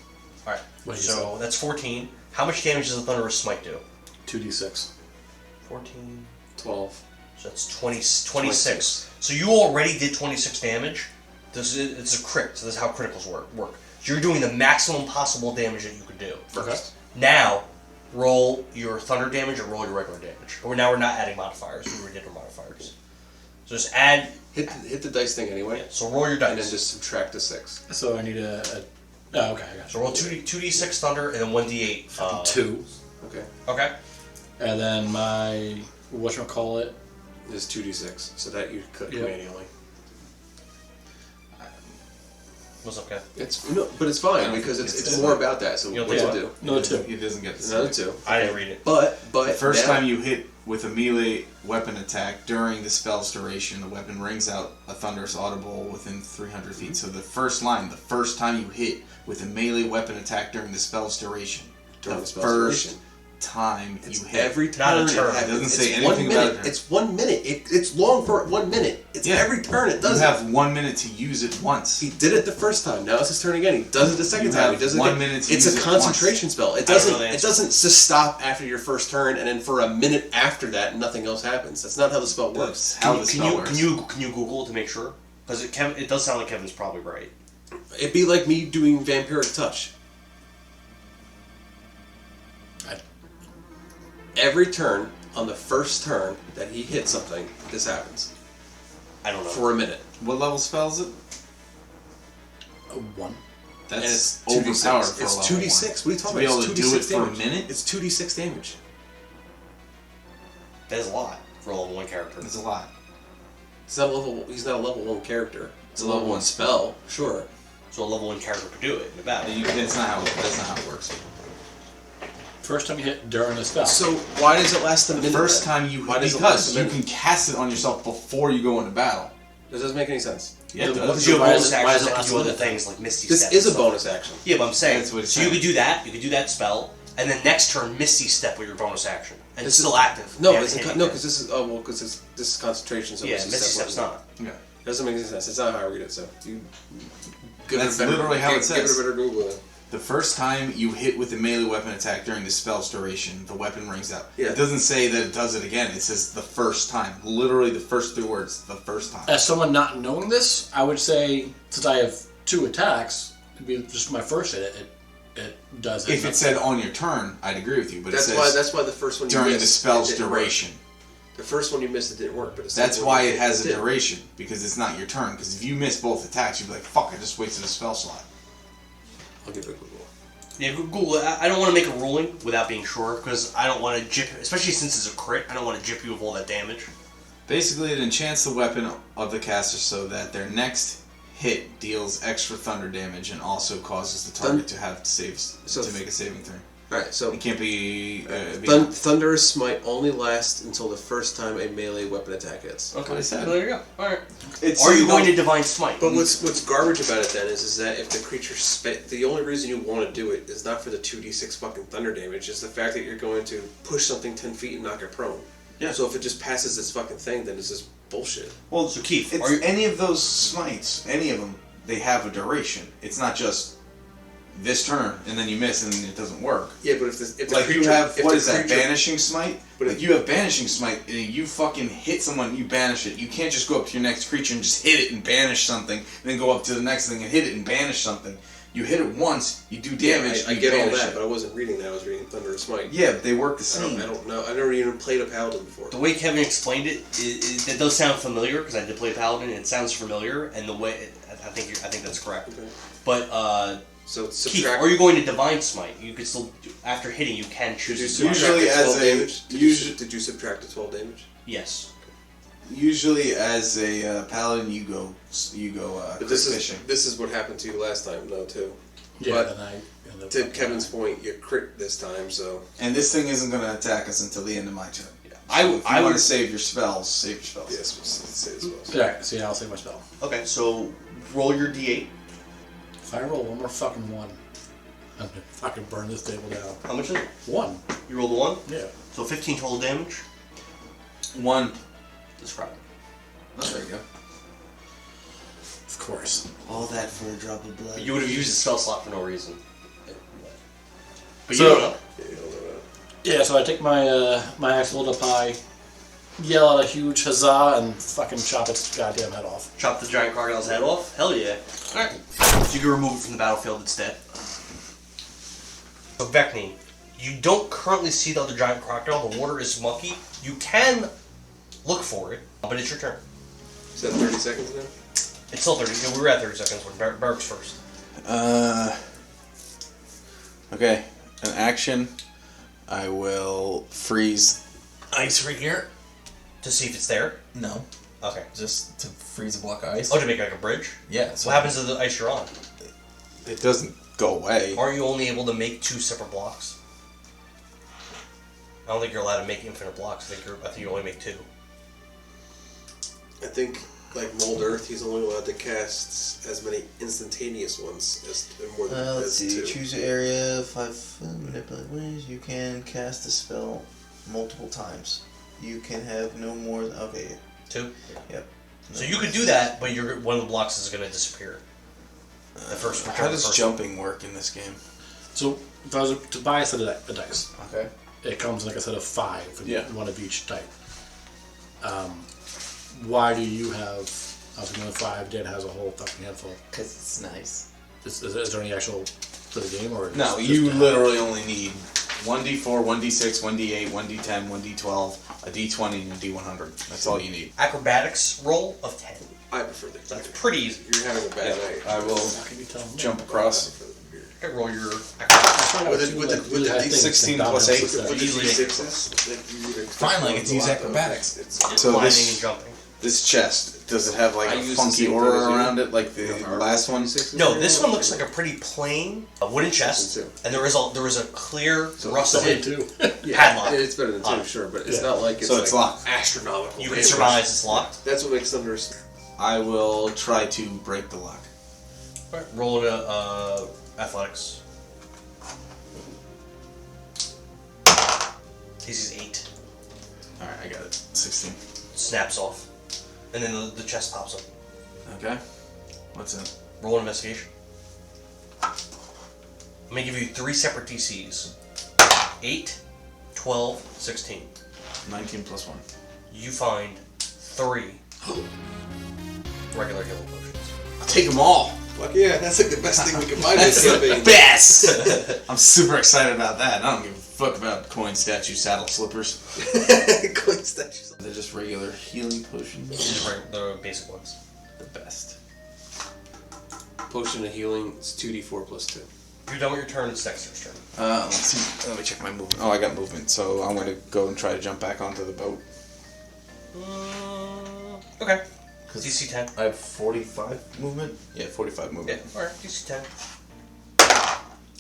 All right. What do you So that's 14. How much damage does the thunderous smite do? 2d6. 14. 12. So that's 26. So you already did 26 damage. It's a crit. So this is how criticals work. So you're doing the maximum possible damage that you could do. First. Now, roll your thunder damage or roll your regular damage. Or now we're not adding modifiers. We already did our modifiers. So just add. Hit the dice thing anyway. So roll your And then dice. just subtract a 6. So I need a oh, okay, I got So roll 2d6 thunder and then 1d8. 2. Okay. Okay. And then my whatchamacallit. It's 2d6, so that you could Yeah. manually. What's up, Kev? But it's fine don't because think it's it's more fine. about that. So You don't what think to so? do? No, 2. He doesn't get to say Another it. 2. I didn't read it. But The first now- time you hit with a melee weapon attack during the spell's duration, the weapon rings out a thunderous audible within 300 feet. So the first line, the first time you hit with a melee weapon attack during the spell's duration, During the the spell's first duration. time It's you hit. every Not a turn. turn. It doesn't say It's 1 anything about minute. a turn. It's 1 minute. It's long for 1 minute. It's Yeah. every turn it You does it. have 1 minute to use it once. He did it the first time. Now it's his turn again. He does it the second You time. He have does it 1 again. minute to It's use a it concentration spell. It I don't doesn't. know the It answer. doesn't just stop after your first turn and then for a minute after that nothing else happens. That's not how the spell works. That's how the spell works. Can you Google it to make sure? Because it does sound like Kevin's probably right. It'd be like me doing vampiric touch. Every turn on the first turn that he hits something, this happens I don't know. for a minute. What level spell is it? A 1. That's And it's overpowered 2d6. for It's a level 2d6. What are you To talking be about? able It's to do it 2d6 for a damage. minute? It's 2d6 damage. That is a lot for a level 1 character. That's a lot. It's not a level. He's not a level 1 character. It's a level 1 spell. Sure. So a level 1 character could do it in a battle. That's not how it works. First time you hit during the spell. So why does it last a The minute? first then? time you Why does it because last a you minute? can cast it on yourself before you go into battle. That doesn't make any sense. Yeah, it Because does. you have Why bonus is it- why actions is it that can last do other minute? things like Misty This Step. is a and stuff. bonus action. Yeah, but I'm saying, That's what it's so you saying. could do that, you could do that spell, and then next turn Misty Step with your bonus action. And it's This is- still active. No, Yeah, it's hitting no, it. because this is concentration. So Yeah, Misty Misty Step Step's wasn't- not. Yeah. Doesn't make any sense. It's not how I read it. So you. Give That's it a better, literally how it give says. it a better Google. Then. The first time you hit with a melee weapon attack during the spell's duration, the weapon rings out. Yeah. It doesn't say that it does it again. It says the first time. Literally the first 3 words. The first time. As someone not knowing this, I would say, since I have 2 attacks, it'd be just my first hit, it does it. If it said on your turn, I'd agree with you. But That's it says why the first one you during the missed, spell's it didn't work. duration. The first one you missed, it didn't work, but That's why it has a did. duration, because it's not your turn. Because if you miss both attacks, you'd be like, fuck, I just wasted a spell slot. I'll give it a Google. Yeah, Google. I don't want to make a ruling without being sure, because I don't want to jip, especially since it's a crit. I don't want to jip you with all that damage. Basically, it enchants the weapon of the caster so that their next hit deals extra thunder damage and also causes the target to have saves to make a saving throw. Alright, so It can't be. Thunderous Smite only lasts until the first time a melee weapon attack hits. Okay, What I said. so there you go. All right. It's, Are you going to Divine Smite? But what's garbage about it then is that if the creature the only reason you want to do it is not for the 2d6 fucking thunder damage, it's the fact that you're going to push something 10 feet and knock it prone. Yeah. So if it just passes this fucking thing, then it's just bullshit. Well, So Keith, it's are you- any of those smites, any of them, they have a duration. It's not just this turn and then you miss and it doesn't work. Yeah, but if the Like creature, you have if what the is that? creature- Banishing Smite. But Like if- you have Banishing Smite, and you fucking hit someone, you banish it. You can't just go up to your next creature and just hit it and banish something, and then go up to the next thing and hit it and banish something. You hit it once, you do damage. I you get all banish that, it. but I wasn't reading that. I was reading Thunderous Smite. Yeah, but they work the I same. don't know. I never even played a paladin before. The way Kevin explained it, it does sound familiar because I did play Paladin. It sounds familiar, and the way I think that's correct. Okay. But So Keith, subtract. are you going to Divine Smite? You could still, after hitting, you can choose. Did you to subtract Usually the 12 as a- damage? Did you subtract the 12 damage? Yes. Usually, as a paladin, you go But fishing. this is what happened to you last time, though, too. Yeah, But then I end up to Kevin's point, you crit this time, so And this thing isn't going to attack us until the end of my turn. Yeah. So if you I want would. to save your spells, save your spells. yes, we'll say as well. Yeah, see, I'll save my spell. Okay, so roll your d8. If I roll one more fucking one, I'm gonna fucking burn this table down. How much is it? One. You rolled a 1? Yeah. So 15 total damage. 1. Describe it. Oh, there you go. Of course. All that for a drop of blood. You would have used a spell slot for no reason. But So- you don't know. Yeah, you don't know that. Yeah, so I take my my axe hold up high, yell out a huge huzzah, and fucking chop its goddamn head off. Chop the giant crocodile's head off? Hell yeah. Alright. So you can remove it from the battlefield instead. So Vekni, you don't currently see the other giant crocodile. The water is mucky. You can look for it, but it's your turn. Is that 30 seconds now? It's still 30. Yeah, we were at 30 seconds when Barrick's first. Okay. An action. I will freeze ice right here. To see if it's there? No. Okay. Just to freeze a block of ice. Oh, to make like a bridge? Yeah. What happens to the ice you're on? It doesn't go away. Are you only able to make 2 separate blocks? I don't think you're allowed to make infinite blocks. I think you only make 2. I think, like Mold Earth, he's only allowed to cast as many instantaneous ones as more than Let's as see. 2. Choose your area. 5 manipulate ways. You can cast a spell multiple times. You can have no more. Okay. 2? Yep. So you could do that, but one of the blocks is going to disappear. The first return. How the does first jumping work in this game? So if I was to buy a set of dice, Okay. it comes like a set of 5, and Yeah. one of each type. Why do you have? I was going 5. Dan has a whole fucking handful. Because it's nice. Is there any actual to the game or? No, just you to have? literally only need 1d4, 1d6, 1d8, 1d10, 1d12, a d20, and a d100. That's all you need. Acrobatics roll of 10. I prefer the That's beer. pretty easy. You're having a bad night. I will How can you tell me? jump I across. prefer the beer. Okay, roll your acrobatics. With the D16 plus 8. With the Easily. D6s, like, you would expect Finally, I one get to use lot of acrobatics. It's So Climbing this- and jumping. This chest, does it have like I a use funky the same aura thing as you. around it like the last one? No, this one looks like a pretty plain wooden chest, and there is a clear rusted too. padlock. It's better than 2, on it. sure, but it's Yeah. not like it's, So it's like locked. astronomical. You can damage. surmise it's locked. That's what makes Thunder. I will try to break the lock. Alright, roll to athletics. This is 8. Alright, I got it. 16. Snaps off, and then the chest pops up. Okay. What's in it? Roll an investigation. I'm gonna give you 3 separate DCs. 8, 12, 16. 19 plus 1. You find 3 regular healing potions. I'll take them all. Fuck yeah, that's like the best thing we can find in this campaign. Best! I'm super excited about that. I don't give a fuck about coin statue saddle slippers. Coin statues. They're just regular healing potions. Just the basic ones. The best. Potion of healing is 2d4 plus 2. You're done with your turn. It's Dexter's turn. Let's see. Let me check my movement. Oh, I got movement, so I'm gonna go and try to jump back onto the boat. Okay. DC 10. I have 45 movement? Yeah, 45 Yeah. movement. Alright, DC 10.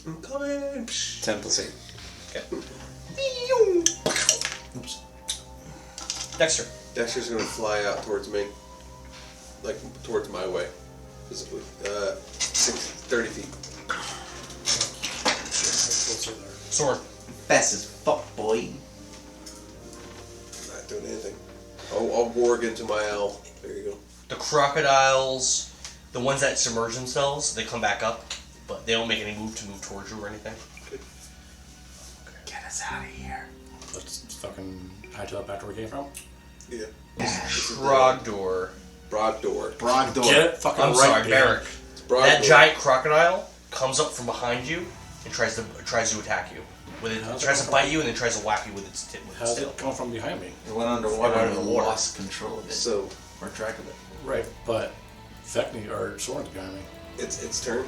I'm coming. 10 plus 8. Okay. Oops. Dexter. Dexter's gonna fly out towards me. Like, towards my way. Physically. 30 feet. Sword. Fast as fuck, boy. Not doing anything. I'll warg into my owl. There you go. The crocodiles, the ones that submerge themselves, they come back up, but they don't make any move to move towards you or anything. Get us out of here. Let's fucking hightail it back to where we came from. Yeah. Brogdor. Brogdor. Brogdor. Get it? Fucking I'm right, sorry, dude. Barrack. Brogdor. That giant crocodile comes up from behind you and tries to attack you. With it, How's it tries to come bite you and then tries to whack you with its How's tail. it coming from behind me? It went underwater It went and we underwater. lost control of it. So, Or track of it. Right, but Vekni or Sorin's behind me. it's turn.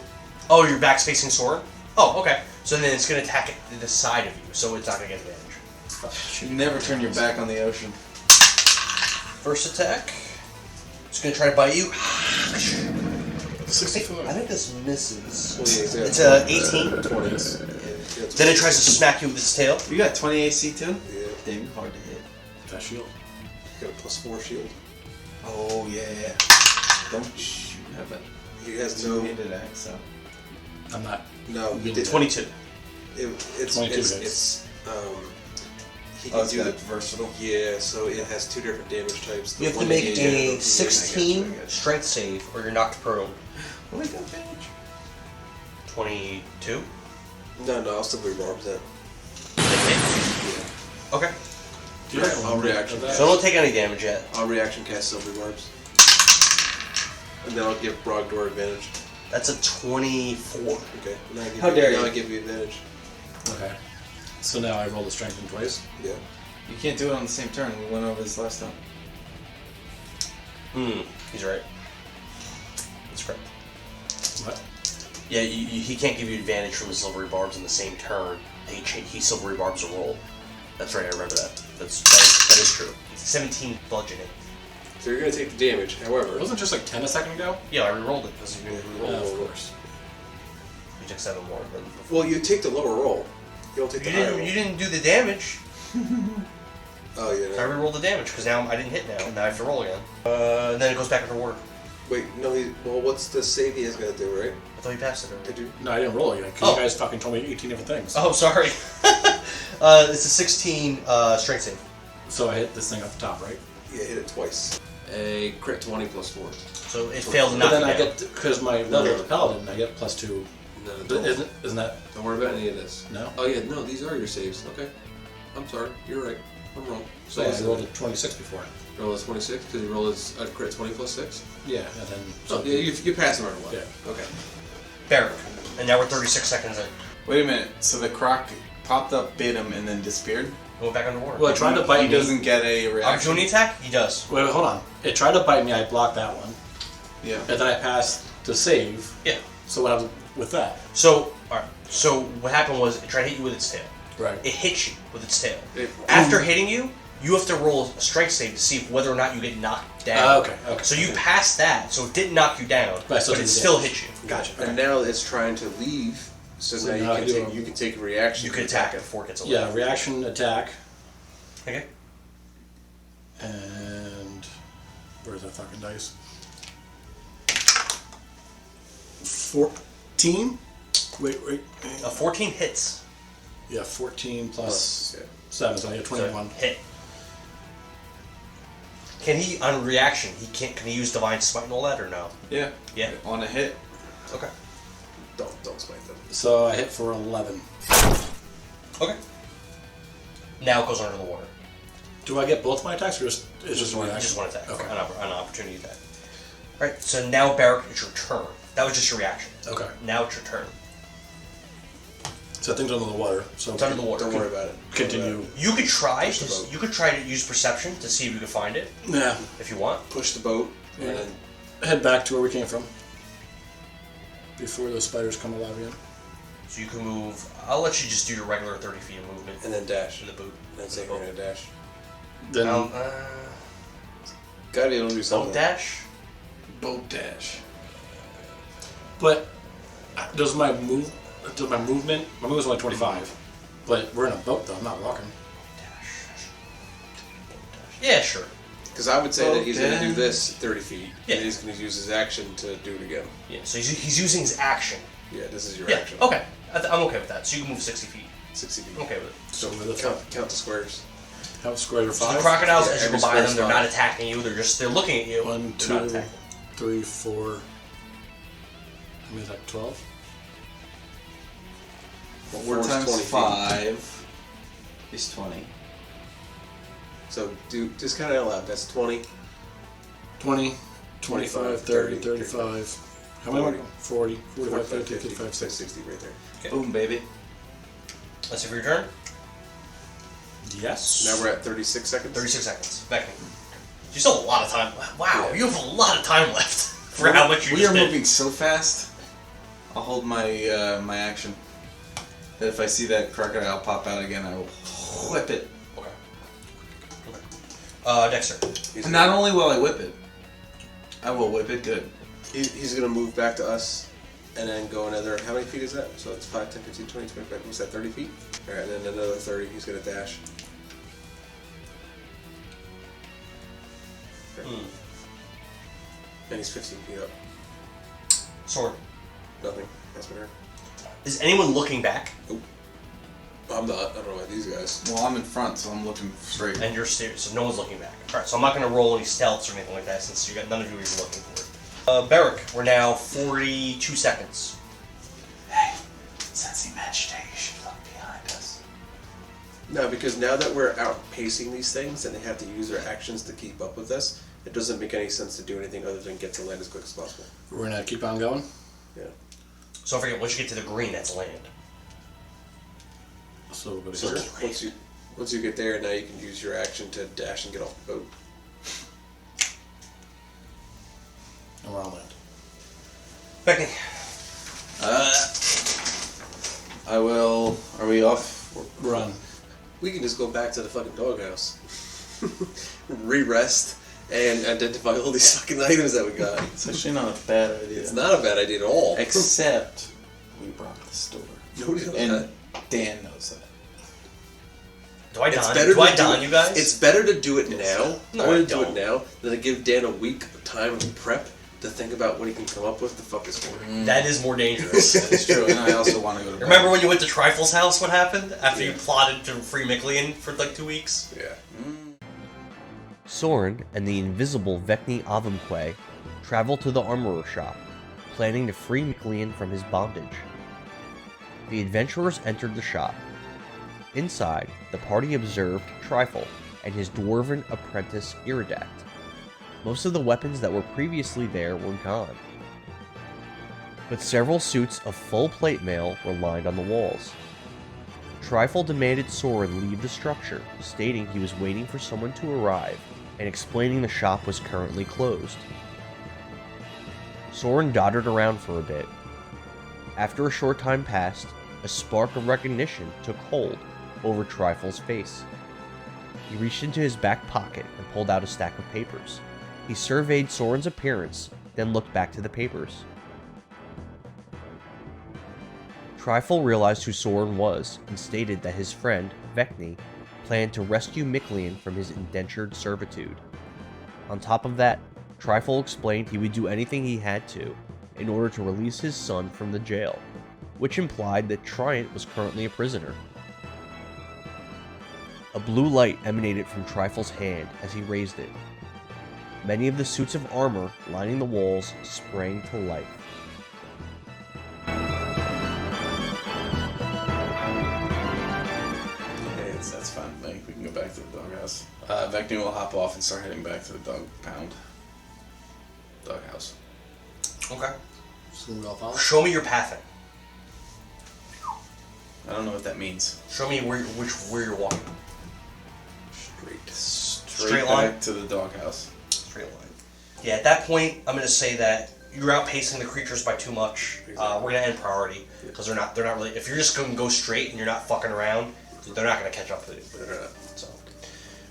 Oh, your back's facing Sorin? Oh, okay. So then it's going to attack it the side of you, so it's not going to get advantage. You never turn your back on the ocean. First attack. It's going to try to bite you. 64. I think this misses. 28. It's a 18. 20s. Then it tries to smack you with its tail. You got 20 AC too? Yeah. Damn, you're hard to hit. That shield. Got a +4 shield. Oh, yeah. Don't you have a He has no. two-handed axe, so. I'm not. No, he did. 22. It's 22 it's, hits. he Oh, can it's do got the. versatile. Yeah, so it has 2 different damage types. The You have to one make that a you- 16 strength save or you're knocked prone. What is that damage? 22? No, I'll still rebarbs that. Okay. Do you have I'll reaction. So don't take any damage yet. I'll reaction cast silver barbs. And then I'll give Brogdor advantage. That's a 24. Okay. Now I give How you, dare now you. I give you advantage. Okay. So now I roll the strength in twice. Yeah. You can't do it on the same turn. We went over this last time. He's right. That's correct. What? Yeah, he can't give you advantage from his silvery barbs in the same turn. He silvery barbs a roll. That's right, I remember that. That is true. It's 17 bludgeoning. So you're gonna take the damage. However, Wasn't it just like 10 a second ago? Yeah, I re-rolled it because you re-rolled Yeah, it. of course. You took 7 more than before. well, you take the lower roll. You don't take the higher roll. You didn't do the damage. Oh yeah. I No. re-rolled the damage because now I didn't hit now. Now I have to roll again. And then it goes back underwater. Wait, no. Well, what's the save he has got to do, right? I thought you passed it already. Did you? No, I didn't roll it yet because Oh. you guys fucking told me 18 different things. Oh, sorry. It's a 16 strength save. So I hit this thing at the top, right? Yeah, hit it twice. A crit 20 plus 4. So it failed to But knock then you I down. get, because my level of the paladin, I get +2. No, But isn't that, Don't worry about any of this. no? Oh yeah, no. These are your saves. Okay. I'm sorry. You're right. I'm wrong. So I rolled a 26 before. Roll a 26 because you roll a crit 20 plus 6. Yeah, and then... So yeah, you pass no matter what. Yeah. Okay. Barrack. And now we're 36 seconds in. Wait a minute. So the croc popped up, bit him, and then disappeared? We went back underwater. Well, it tried to bite He me. doesn't get a reaction. Opportunity attack? He does. Wait, hold on. It tried to bite me, I blocked that one. Yeah. And then I passed the save. Yeah. So what happens with that? So, alright. So what happened was it tried to hit you with its tail. Right. It hit you with its tail. It- After hitting you, you have to roll a strength save to see whether or not you get knocked down. Okay. So you passed that, so it didn't knock you down, But I but still it did the still damage. hit you. Gotcha. And now it's trying to leave. So, So now now I you do can a- take you can take a reaction. You can attack it before it gets away. Yeah, reaction, attack, Okay. and... Where's that fucking dice? 14? Wait. A 14 hits. Yeah, 14 plus Okay. 7, so I get 21. So hit. Can he, on reaction, can he use Divine Smite and all that, or no? Yeah. Yeah. On a hit. Okay. Don't spike them. So I hit for 11. Okay. Now it goes under the water. Do I get both my attacks, or it's just one Just action? one attack. Okay. An opportunity attack. Alright, so now Barrack, it's your turn. That was just your reaction. Okay. Now it's your turn. So that thing's under the water. So It's under the water. Don't worry about it. Continue. You could try. Push the boat. You could try to use perception to see if you could find it, Yeah. if you want. Push the boat, and Yeah. then Head back to where we came from. Before those spiders come alive again. So you can move. I'll let you just do your regular 30 feet of movement. and then dash. to the boot. And say you're gonna dash. Then Gotta be able to do something. Boat dash. boat dash. But does my movement? My movement's only 25. But we're in a boat though. I'm not walking. Dash. Yeah, sure. Because I would say that he's gonna do Okay. this 30 feet. Yeah. And he's gonna use his action to do it again. Yeah. So he's using his action. Yeah, this is your Yeah. action. Okay. I'm okay with that. So you can move 60 feet. 60 feet. I'm okay with it. So with the count the squares. How squares are So 5? the crocodiles, Yeah, as you go every by square's them, they're 5. not attacking you. They're looking at you. 1, They're not 2, attacking. 3, 4. I mean, like 12. 4 Four's times 20 feet. 5 is 20. So do just kind of out loud. That's 20. 20, 25, 30, 35. How many? 40, 45, 50, 55, 60. 60 right there. Boom, baby. That's it for your turn. Yes. Now we're at 36 seconds. 36 seconds. Vekni. You still have a lot of time. Wow, Yeah. you have a lot of time left for how much you We just are did. moving so fast. I'll hold my my action. That if I see that crocodile pop out again, I will whip it. Okay. Dexter. He's And not gonna- only will I whip it, I will whip it good. He's gonna move back to us, and then go another. How many feet is that? So it's 5, 10, 15, 20, 25. What's that? 30 feet. All right, and then another 30. He's gonna dash. Okay. And he's 15 feet up. Sorin. Nothing. That's my turn. Is anyone looking back? I'm not. I don't know about these guys. Well, I'm in front, so I'm looking straight. And you're serious, so no one's looking back. Alright, so I'm not going to roll any stealths or anything like that since you got none of you are even looking for it. Beric, we're now 42 seconds. Hey, sensing match day, you should look behind us. No, because now that we're outpacing these things and they have to use their actions to keep up with us, it doesn't make any sense to do anything other than get to land as quick as possible. We're gonna keep on going. Yeah. So don't forget, once you get to the green, that's land. So we're gonna So here. once you get there, now you can use your action to dash and get off the boat. And we're on land. Vekni. I will. Are we off? Run. We can just go back to the fucking doghouse, re-rest, and identify all these fucking items that we got. It's actually not a bad idea. It's not a bad idea at all. Except we brought the store. Nobody knows And that. Dan knows that. Do I It's don? better Do I to don do it- you guys? It's better to do it now. No, better I to do it don't. now than to give Dan a week of time of prep to think about what he can come up with to fuck his for. That is more dangerous. It's true, and I also want to go to bed. Remember when you went to Trifle's house, what happened? After you plotted to free Miclean for like 2 weeks? Yeah. Sorin and the invisible Vekni Avamque travel to the armorer shop, planning to free Miclean from his bondage. The adventurers entered the shop. Inside, the party observed Trifle and his dwarven apprentice Iridact. Most of the weapons that were previously there were gone, but several suits of full plate mail were lined on the walls. Trifle demanded Sorin leave the structure, stating he was waiting for someone to arrive and explaining the shop was currently closed. Sorin doddered around for a bit. After a short time passed, a spark of recognition took hold over Trifle's face. He reached into his back pocket and pulled out a stack of papers. He surveyed Sorin's appearance, then looked back to the papers. Trifle realized who Sorin was and stated that his friend, Vekni, planned to rescue Miclean from his indentured servitude. On top of that, Trifle explained he would do anything he had to in order to release his son from the jail, which implied that Triant was currently a prisoner. A blue light emanated from Trifle's hand as he raised it. Many of the suits of armor lining the walls sprang to life. Okay, that's fine. I think we can go back to the doghouse. Vekni will hop off and start heading back to the doghouse. Okay. So we all follow. Show me your pathing. I don't know what that means. Show me where you're walking. Straight line? back to the doghouse. Straight line. Yeah, at that point, I'm going to say that you're outpacing the creatures by too much. We're going to end priority because they're not really. If you're just going to go straight and you're not fucking around, they're not going to catch up with you. So,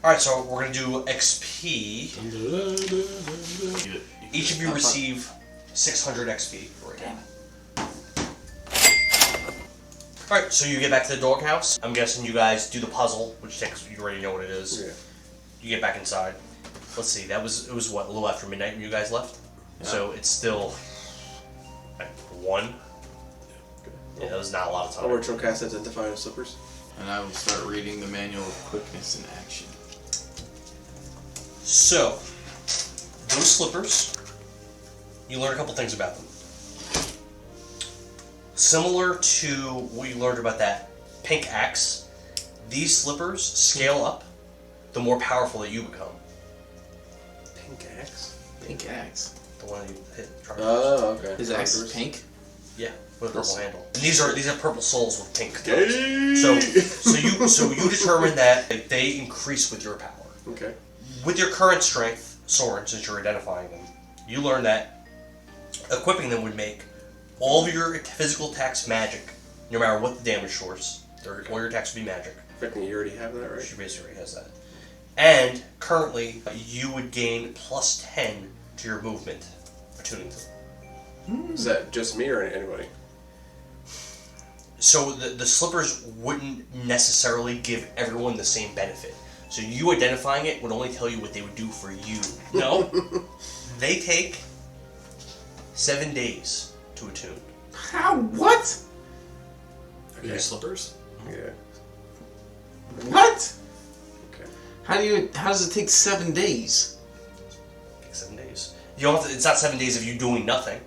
all right. So we're going to do XP. Each of you receive 600 XP right now. All right. So you get back to the doghouse. I'm guessing you guys do the puzzle, which takes. You already know what it is. Yeah. You get back inside. Let's see. It was what, a little after midnight when you guys left. Yeah. So it's still like 1. Yeah, that was not a lot of time. I'll retro cast Identifying Slippers. And I will start reading the manual of quickness in action. So, those slippers, you learn a couple things about them. Similar to what you learned about that pink axe, these slippers scale up the more powerful that you become. Pink axe? Pink axe. The one that you hit. Oh, okay. His axe is pink? Yeah, with a purple handle. And these are purple souls with pink toes. So you determine that they increase with your power. Okay. With your current strength, Sorin, since you're identifying them, you learn that equipping them would make all of your physical attacks magic, no matter what the damage source. All your attacks would be magic. Vekni, you already have that, right? She basically already has that. And currently, you would gain +10 to your movement, attuning to them. Is that just me or anybody? So the slippers wouldn't necessarily give everyone the same benefit. So you identifying it would only tell you what they would do for you. No, they take 7 days to attune. How? What? Okay. Slippers? Yeah. What? Okay. How does it take 7 days? It takes 7 days. You don't have to, it's not 7 days of you doing nothing,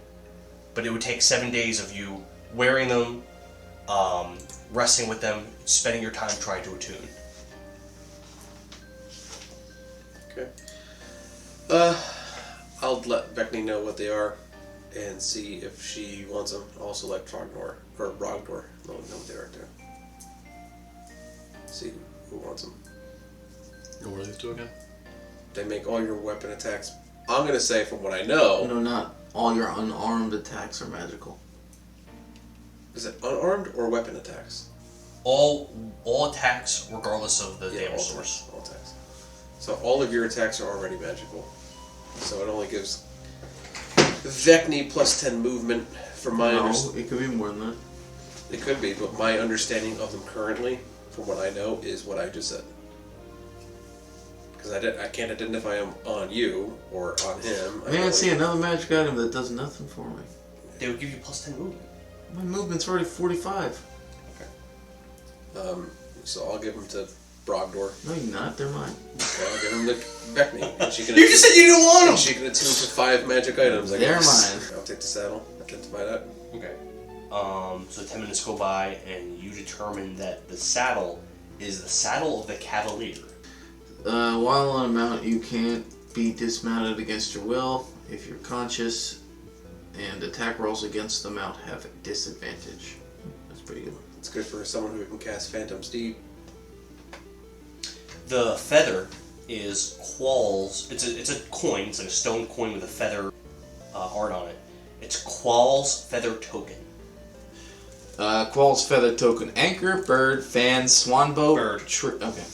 but it would take 7 days of you wearing them, resting with them, spending your time trying to attune. Okay. I'll let Vekni know what they are and see if she wants them. Also let Brogdor know what they are too. See who wants them. And what are these two again? They make all your weapon attacks. I'm gonna say from what I know. No, not all your unarmed attacks are magical. Is it unarmed or weapon attacks? All attacks, regardless of the damage all source. All attacks. So all of your attacks are already magical. So it only gives Vekni +10 movement from my understanding. It could be more than that. It could be, but my understanding of them currently, from what I know, is what I just said. Because I can't identify them on you or on him. I can't see another magic item that does nothing for me. They would give you +10 movement. My movement's already 45. So I'll give them to Brogdor. No, you're not. They're mine. I'll give them to Vekni. And she can You just said you didn't want them! She can attune to 5 magic items. I They're guess. mine. I'll take the saddle. Identify that. Okay. So 10 minutes go by, and you determine that the saddle is the saddle of the Cavalier. While on a mount, you can't be dismounted against your will. If you're conscious, and attack rolls against the mount have a disadvantage. That's pretty good. It's good for someone who can cast Phantom Steed. The feather is Qual's. It's a coin. It's like a stone coin with a feather art on it. It's Qual's feather token. Qual's feather token. Anchor, bird, fan, swan boat. Bird. Okay.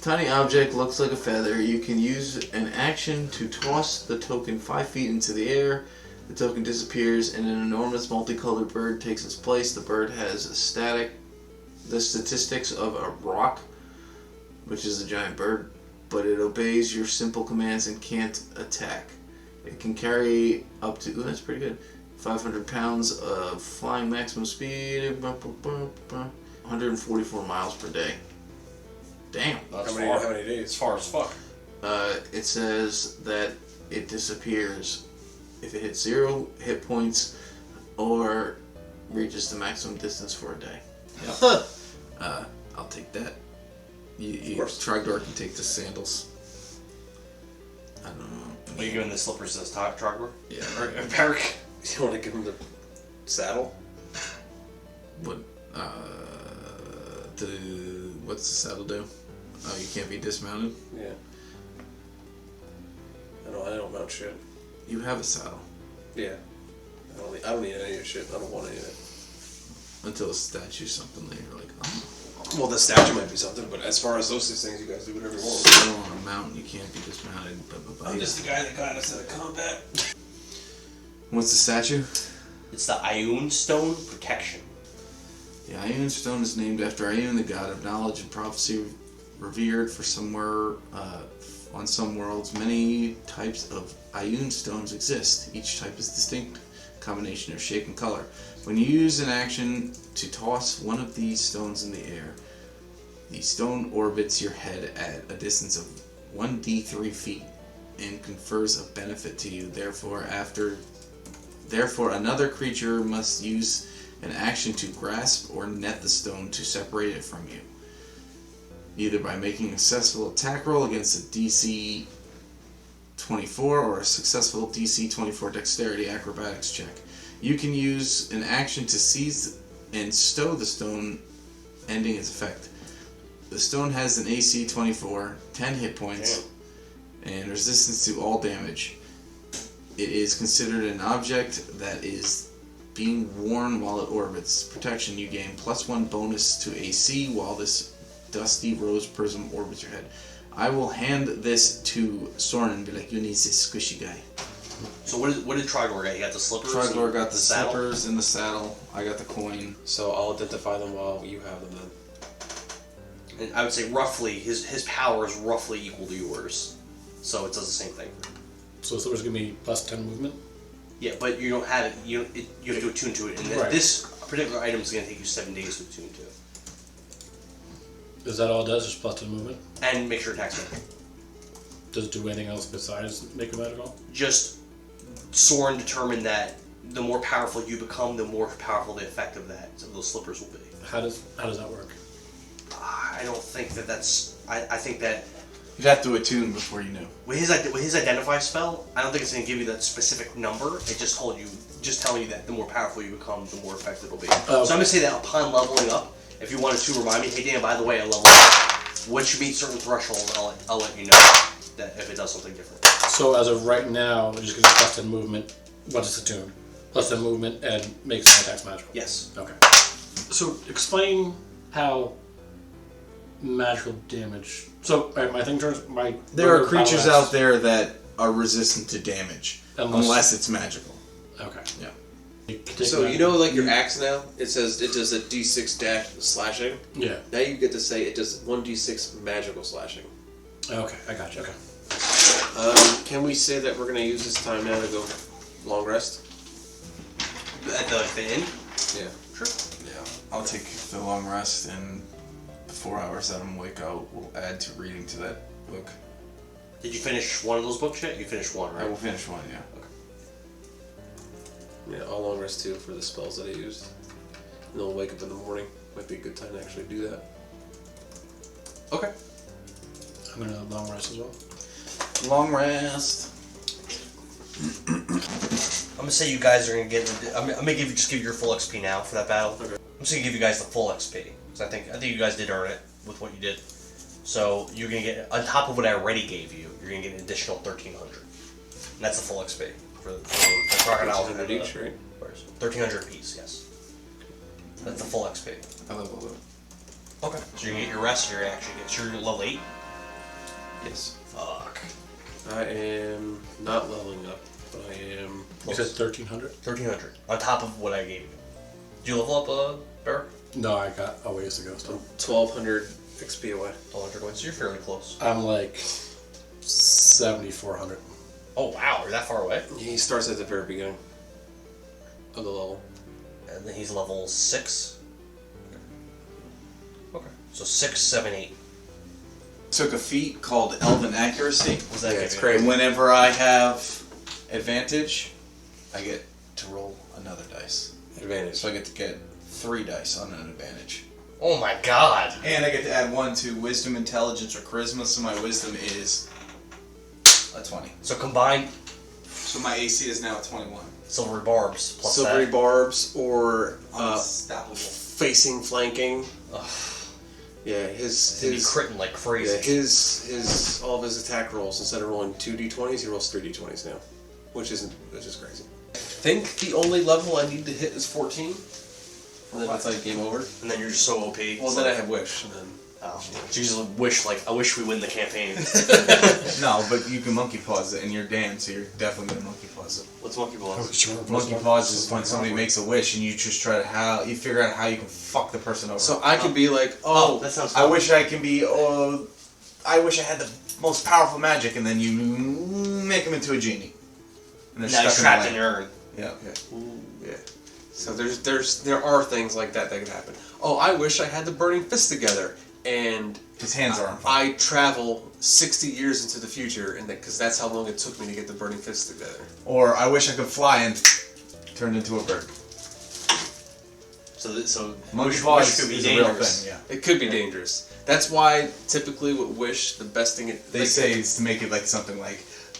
Tiny object looks like a feather. You can use an action to toss the token 5 feet into the air. The token disappears and an enormous multicolored bird takes its place. The bird has the statistics of a roc, which is a giant bird, but it obeys your simple commands and can't attack. It can carry up to, that's pretty good, 500 pounds of flying maximum speed, 144 miles per day. Damn. That's How many It's days? far as fuck. It says that it disappears if it hits 0 hit points or reaches the maximum distance for a day. Yep. I'll take that. Of course. Trogdor can take the sandals. I don't know. Are you giving the slippers to this Trogdor? Yeah. Or Peric? You want to give him the saddle? What? What's the saddle do? Oh, you can't be dismounted. Yeah. I don't mount shit. You have a saddle Yeah. I don't need any of your shit. I don't want any of it. until a statue something later. Like, oh, Well, the statue might be something, but as far as those 6 things, you guys do whatever you want. saddle on a mountain. You can't be dismounted. Blah, blah, blah. I'm just the guy that got us out of combat. What's the statue? It's the Ioun Stone Protection. The Ioun Stone is named after Ioun, the god of knowledge and prophecy, revered for somewhere on some worlds. Many types of Ioun stones exist. Each type is distinct combination of shape and color. When you use an action to toss one of these stones in the air, the stone orbits your head at a distance of 1d3 feet and confers a benefit to you. Therefore, another creature must use an action to grasp or net the stone to separate it from you, either by making a successful attack roll against a DC 24 or a successful DC 24 dexterity acrobatics check. You can use an action to seize and stow the stone, ending its effect. The stone has an AC 24, 10 hit points, and resistance to all damage. It is considered an object that is being worn while it orbits. Protection, you gain +1 bonus to AC while this dusty rose prism orbits your head. I will hand this to Sorin and be like, you need this squishy guy. So what did Trogdor get? He got the slippers? Brogdor got the saddle? slippers and the saddle. I got the coin. So I'll identify them while you have them then. And I would say roughly, his power is roughly equal to yours. So it does the same thing. So the slippers give me +10 movement? Yeah, but you don't have it. You have to attune to it, and Right. this particular item is going to take you 7 days to attune to, Is that all it does? Just +10 movement? and make sure it attacks magic. Does it do anything else besides make a magical? Just Soren determined that the more powerful you become, the more powerful the effect of those slippers will be. How does that work? I don't think that's. I think that You'd have to attune before you knew. with his identify spell, I don't think it's going to give you that specific number. It just telling you that the more powerful you become, the more effective it'll be. Okay. So I'm going to say that upon leveling up, if you wanted to remind me, hey Dan, by the way, I leveled up. Once you meet certain thresholds, I'll let you know that if it does something different. So as of right now, it just gives me +10 movement once it's attuned. +10 movement and makes my attacks magical. Yes. Okay. So explain how magical damage. So my thing turns my. There are creatures power out there that are resistant to damage, unless it's magical. Okay. Yeah. So you know, like your axe now, it says it does a D6 dash slashing. Yeah. Now you get to say it does 1d6 magical slashing. Okay, I got you. Okay. Can we say that we're gonna use this time now to go long rest? At the inn? Yeah. Sure. Yeah. I'll take the long rest, and the 4 hours that I'm awake, will add to reading to that book. Did you finish one of those books yet? You finished one, I right? will finish one, yeah. Yeah, I'll long rest too for the spells that I used. And then I'll wake up in the morning. Might be a good time to actually do that. Okay. I'm gonna long rest as well. Long rest. I'm gonna say you guys are gonna get. I'm gonna just give you your full XP now for that battle. Okay. I'm just gonna give you guys the full XP because I think you guys did earn it with what you did. So you're gonna get on top of what I already gave you. You're gonna get an additional 1,300, and that's the full XP for the crocodiles. 100 each, right? 1,300 apiece. Yes. That's the full XP. I leveled up. Okay. So you get your rest. You're actually you're level 8. Yes. Fuck. I am not leveling up, but I am. You said 1,300? 1,300 on top of what I gave you. Did you level up, Barrick? No, I got a ways to go still. 1,200 XP away. 1,200 points. So you're fairly close. I'm like 7,400. Oh wow, you're that far away. He starts at the very beginning of the level. And then he's level 6. Okay. So 6, 7, 8. Took a feat called Elven Accuracy. Was that Yeah, it's give crazy. And whenever I have advantage, I get to roll another dice. Advantage. So I get to get 3 dice on an advantage. Oh my god. And I get to add 1 to Wisdom, Intelligence, or Charisma, so my Wisdom is a 20. So combined So my AC is now a 21. silvery barbs plus Silvery that. barbs or Unstoppable. facing flanking. Yeah, his He's critting like crazy. Yeah, his all of his attack rolls, instead of rolling 2d20s, he rolls 3d20s now, which is crazy. I think the only level I need to hit is 14, and then that's like game over. And then you're just so OP. Well, then I have wish, and then So you just wish, like, I wish we win the campaign. No, but you can monkey pause it, and you're Dan, so you're definitely gonna monkey pause it. What's monkey balls? Monkey pause is when somebody makes a wish, and you just try to you figure out how you can fuck the person over. so I can be like, That sounds fun. I wish I can be. I wish I had the most powerful magic, and then you make him into a genie. And they're Now he's stuck trapped in in the your urn. Yeah. yeah. So there are things like that could happen. Oh, I wish I had the burning fist together, and His hands are on fire. I travel 60 years into the future, and because that's how long it took me to get the burning fist together. Or I wish I could fly and turn into a bird. So Monkey wish pause could be is a real dangerous. thing. Yeah. It could be dangerous. That's why typically with wish, the best thing They say is to make it like something like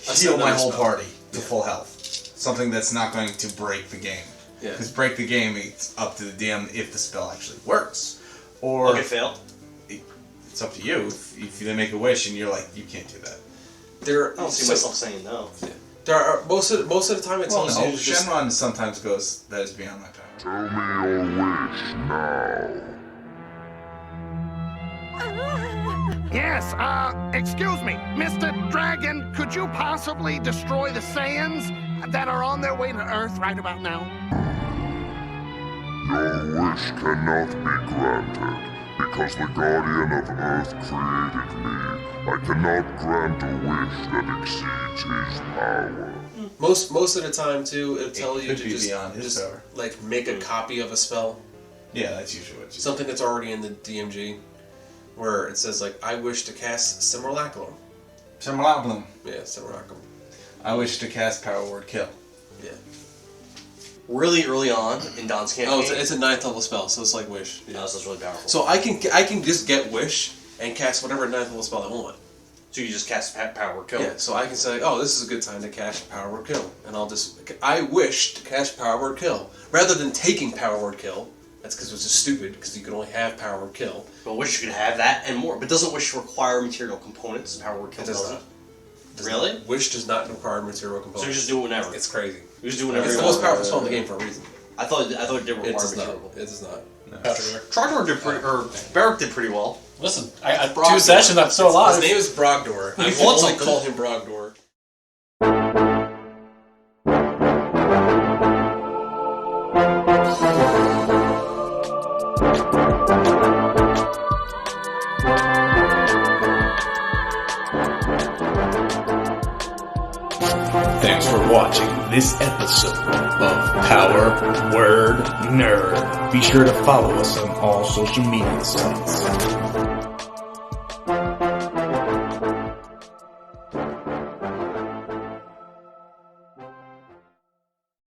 A heal my another whole spell. party to full health. Something that's not going to break the game. Yeah. Because break the game, it's up to the DM if the spell actually works. Or Look, it failed. it's up to you. If they make a wish and you're like, you can't do that. There, I don't see myself saying no. There are most of the time it Well, tells no, you to just Shenron sometimes goes, that is beyond my power. Tell me your wish now. Yes, excuse me, Mr. Dragon, could you possibly destroy the Saiyans that are on their way to Earth right about now? Your wish cannot be granted, because the Guardian of Earth created me. I cannot grant a wish that exceeds his power. most of the time too. It'll tell you could to be just beyond his power. like make a copy of a spell, Yeah, that's usually what you do. something that's already in the DMG, where it says like I wish to cast Simulacrum. Simulacrum. Yeah, Simulacrum. I wish to cast Power Word Kill. Yeah. Really early on in Don's campaign. Oh, it's a 9th level spell, so it's like wish. Yeah, this is really powerful. So I can just get wish and cast whatever 9th level spell I want. So you just cast Power Word Kill. Yeah, so I can say, oh, this is a good time to cast Power Word Kill. And I wish to cast Power Word Kill. Rather than taking Power Word Kill, that's because it's just stupid, because you can only have Power Word Kill. But Wish could have that and more. But doesn't Wish require material components? Power Word Kill It does doesn't. not. Really? Wish does not require material So components. you just do it whenever. It's crazy. You just do whenever It's you the want. most powerful spell in the game for a reason. I thought it did It require does not. material. It does not. Trogdor did pretty, or Barrack did pretty well. Listen, I Brogdor. 2 sessions, I'm still alive. His name is Brogdor. I He will wants only something. call him Brogdor. Thanks for watching this episode of Power Word Nerd. Be sure to follow us on all social media sites.